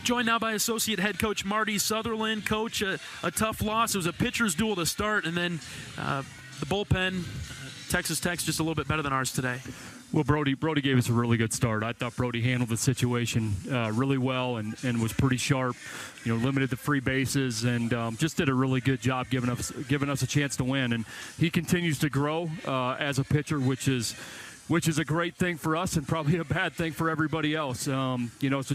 P: Joined now by Associate Head Coach Marty Sutherland. Coach, a tough loss. It was a pitcher's duel to start, and then the bullpen, Texas Tech's just a little bit better than ours today.
R: Well, Brody gave us a really good start. I thought Brody handled the situation really well and was pretty sharp. Limited the free bases and just did a really good job giving us a chance to win. And he continues to grow as a pitcher, which is a great thing for us and probably a bad thing for everybody else. So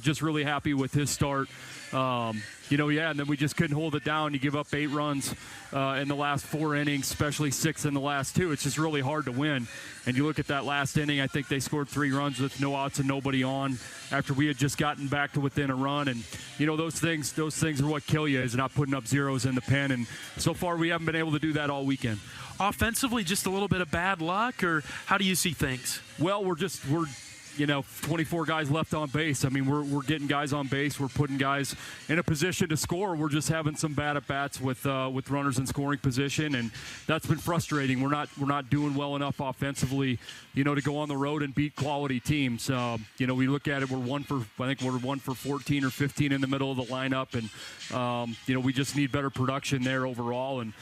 R: just really happy with his start. And then we just couldn't hold it down. You give up 8 runs in the last 4 innings, especially 6 in the last 2. It's just really hard to win. And you look at that last inning, I think they scored 3 runs with no outs and nobody on after we had just gotten back to within a run. And, those things are what kill you, is not putting up zeros in the pen. And so far we haven't been able to do that all weekend.
P: Offensively, just a little bit of bad luck, or how do you see things?
R: Well, we're 24 guys left on base. I mean, we're getting guys on base. We're putting guys in a position to score. We're just having some bad at-bats with runners in scoring position, and that's been frustrating. We're not doing well enough offensively, to go on the road and beat quality teams. We look at it. We're 1 for 14 or 15 in the middle of the lineup, and we just need better production there overall. And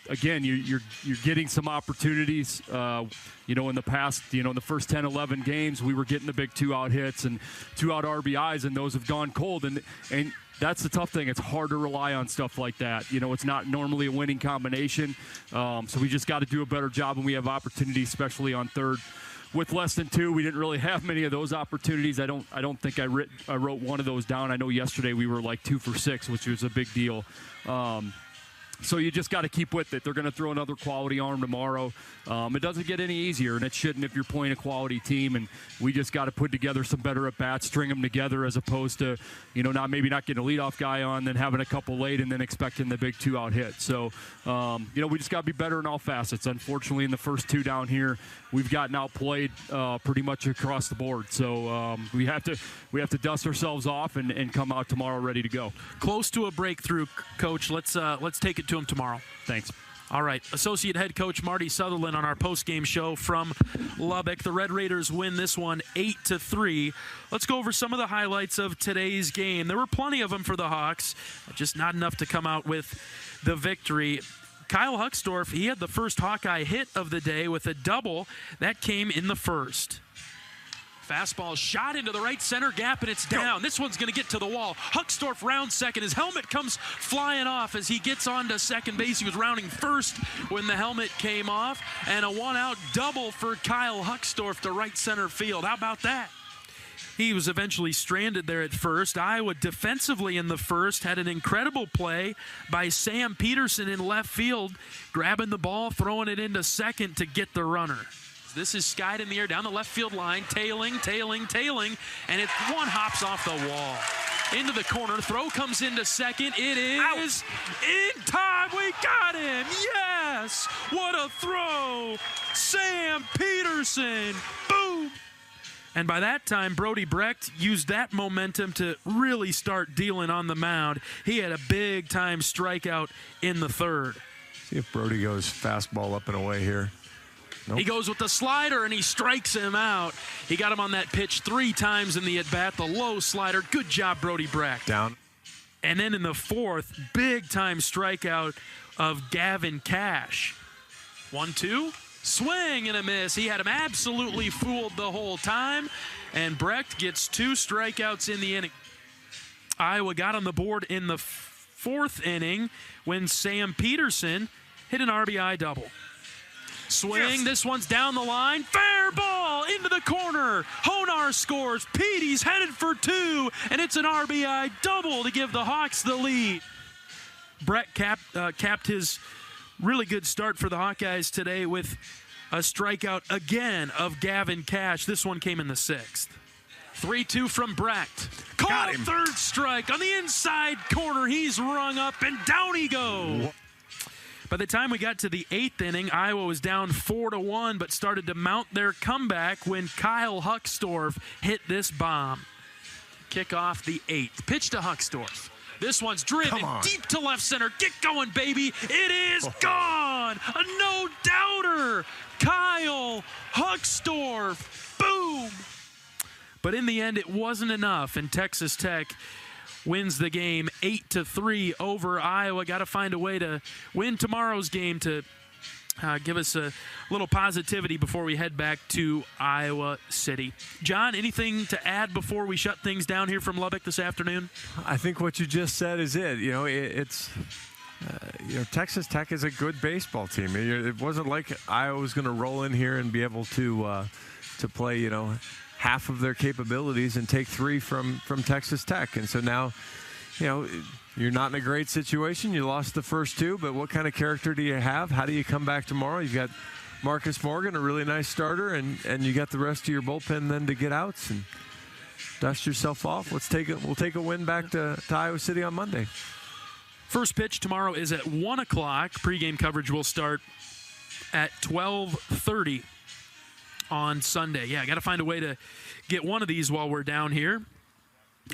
R: again, you're getting some opportunities. In the past, in the first 10, 11 games, we were getting the big 2-out hits and 2-out RBIs, and those have gone cold. And that's the tough thing. It's hard to rely on stuff like that. It's not normally a winning combination. So we just got to do a better job when we have opportunities, especially on third. With less than 2, we didn't really have many of those opportunities. I don't think I wrote one of those down. I know yesterday we were like 2 for 6, which was a big deal. So you just got to keep with it. They're going to throw another quality arm tomorrow. It doesn't get any easier, and it shouldn't if you're playing a quality team. And we just got to put together some better at-bats, string them together, as opposed to, not getting a leadoff guy on, then having a couple late, and then expecting the big 2-out hit. So, we just got to be better in all facets. Unfortunately, in the first 2 down here, we've gotten outplayed pretty much across the board. So we have to dust ourselves off and come out tomorrow ready to go.
P: Close to a breakthrough, Coach. Let's take it to him tomorrow.
R: Thanks.
P: All right, Associate Head Coach Marty Sutherland on our post-game show from Lubbock. The Red Raiders win this one 8-3. Let's go over some of the highlights of today's game. There were plenty of them for the Hawks, just not enough to come out with the victory. Kyle Huckstorf, he had the first Hawkeye hit of the day with a double. That came in the first. Fastball shot into the right center gap, and it's down. This one's going to get to the wall. Huckstorf rounds second. His helmet comes flying off as he gets onto second base. He was rounding first when the helmet came off. And a 1-out double for Kyle Huckstorf to right center field. How about that? He was eventually stranded there at first. Iowa defensively in the first had an incredible play by Sam Peterson in left field, grabbing the ball, throwing it into second to get the runner. This is skied in the air down the left field line, tailing, and one hops off the wall. Into the corner, throw comes into second. It is in time. We got him. Yes, what a throw. Sam Peterson, boom. And by that time, Brody Brecht used that momentum to really start dealing on the mound. He had a big-time strikeout in the third.
I: See if Brody goes fastball up and away here. Nope.
P: He goes with the slider, and he strikes him out. He got him on that pitch 3 times in the at-bat, the low slider. Good job, Brody Brecht.
I: Down.
P: And then in the fourth, big-time strikeout of Gavin Cash. 1-2, swing and a miss. He had him absolutely fooled the whole time, and Brecht gets 2 strikeouts in the inning. Iowa got on the board in the 4th inning when Sam Peterson hit an RBI double. Swing, This one's down the line. Fair ball into the corner. Honar scores. Petey's headed for 2, and it's an RBI double to give the Hawks the lead. Brett capped his really good start for the Hawkeyes today with a strikeout again of Gavin Cash. This one came in the 6th. 3-2 from Brecht. Called third strike on the inside corner. He's rung up, and down he goes. By the time we got to the 8th inning, Iowa was down 4-1, but started to mount their comeback when Kyle Huckstorf hit this bomb. Kick off the 8th. Pitch to Huckstorf. This one's driven deep to left center. Get going, baby. It is gone. A no-doubter. Kyle Huckstorf. Boom. But in the end, it wasn't enough, and Texas Tech wins the game 8-3 over Iowa. Got to find a way to win tomorrow's game to give us a little positivity before we head back to Iowa City. John, anything to add before we shut things down here from Lubbock this afternoon?
I: I think what you just said is it. It's Texas Tech is a good baseball team. It wasn't like Iowa was going to roll in here and be able to play, half of their capabilities and take 3 from Texas Tech. And so now, you're not in a great situation. You lost the first 2, but what kind of character do you have? How do you come back tomorrow? You've got Marcus Morgan, a really nice starter, and you got the rest of your bullpen then to get outs and dust yourself off. We'll take a win back to Iowa City on Monday.
P: First pitch tomorrow is at 1 o'clock. Pregame coverage will start at 12:30 on Sunday. Yeah, got to find a way to get one of these while we're down here.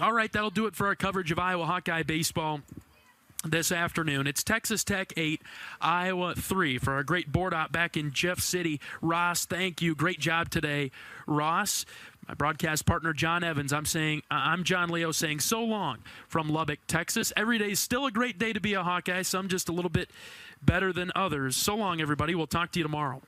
P: All right, that'll do it for our coverage of Iowa Hawkeye baseball this afternoon. It's Texas Tech 8, Iowa 3. For our great board op back in Jeff City, Ross, thank you. Great job today, Ross. My broadcast partner, John Evans. I'm John Leo saying so long from Lubbock, Texas. Every day is still a great day to be a Hawkeye, some just a little bit better than others. So long, everybody. We'll talk to you tomorrow.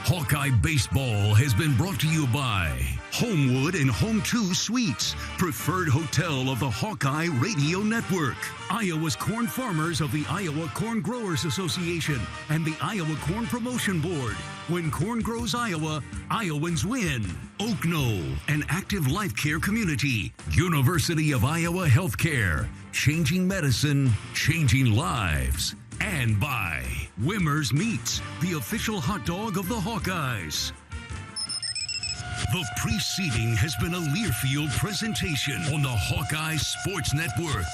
N: Hawkeye Baseball has been brought to you by Homewood and Home 2 Suites, preferred hotel of the Hawkeye Radio Network, Iowa's corn farmers of the Iowa Corn Growers Association, and the Iowa Corn Promotion Board. When corn grows Iowa, Iowans win. Oak Knoll, an active life care community. University of Iowa Healthcare, changing medicine, changing lives. And by Wimmer's Meats, the official hot dog of the Hawkeyes. The preceding has been a Learfield presentation on the Hawkeye Sports Network.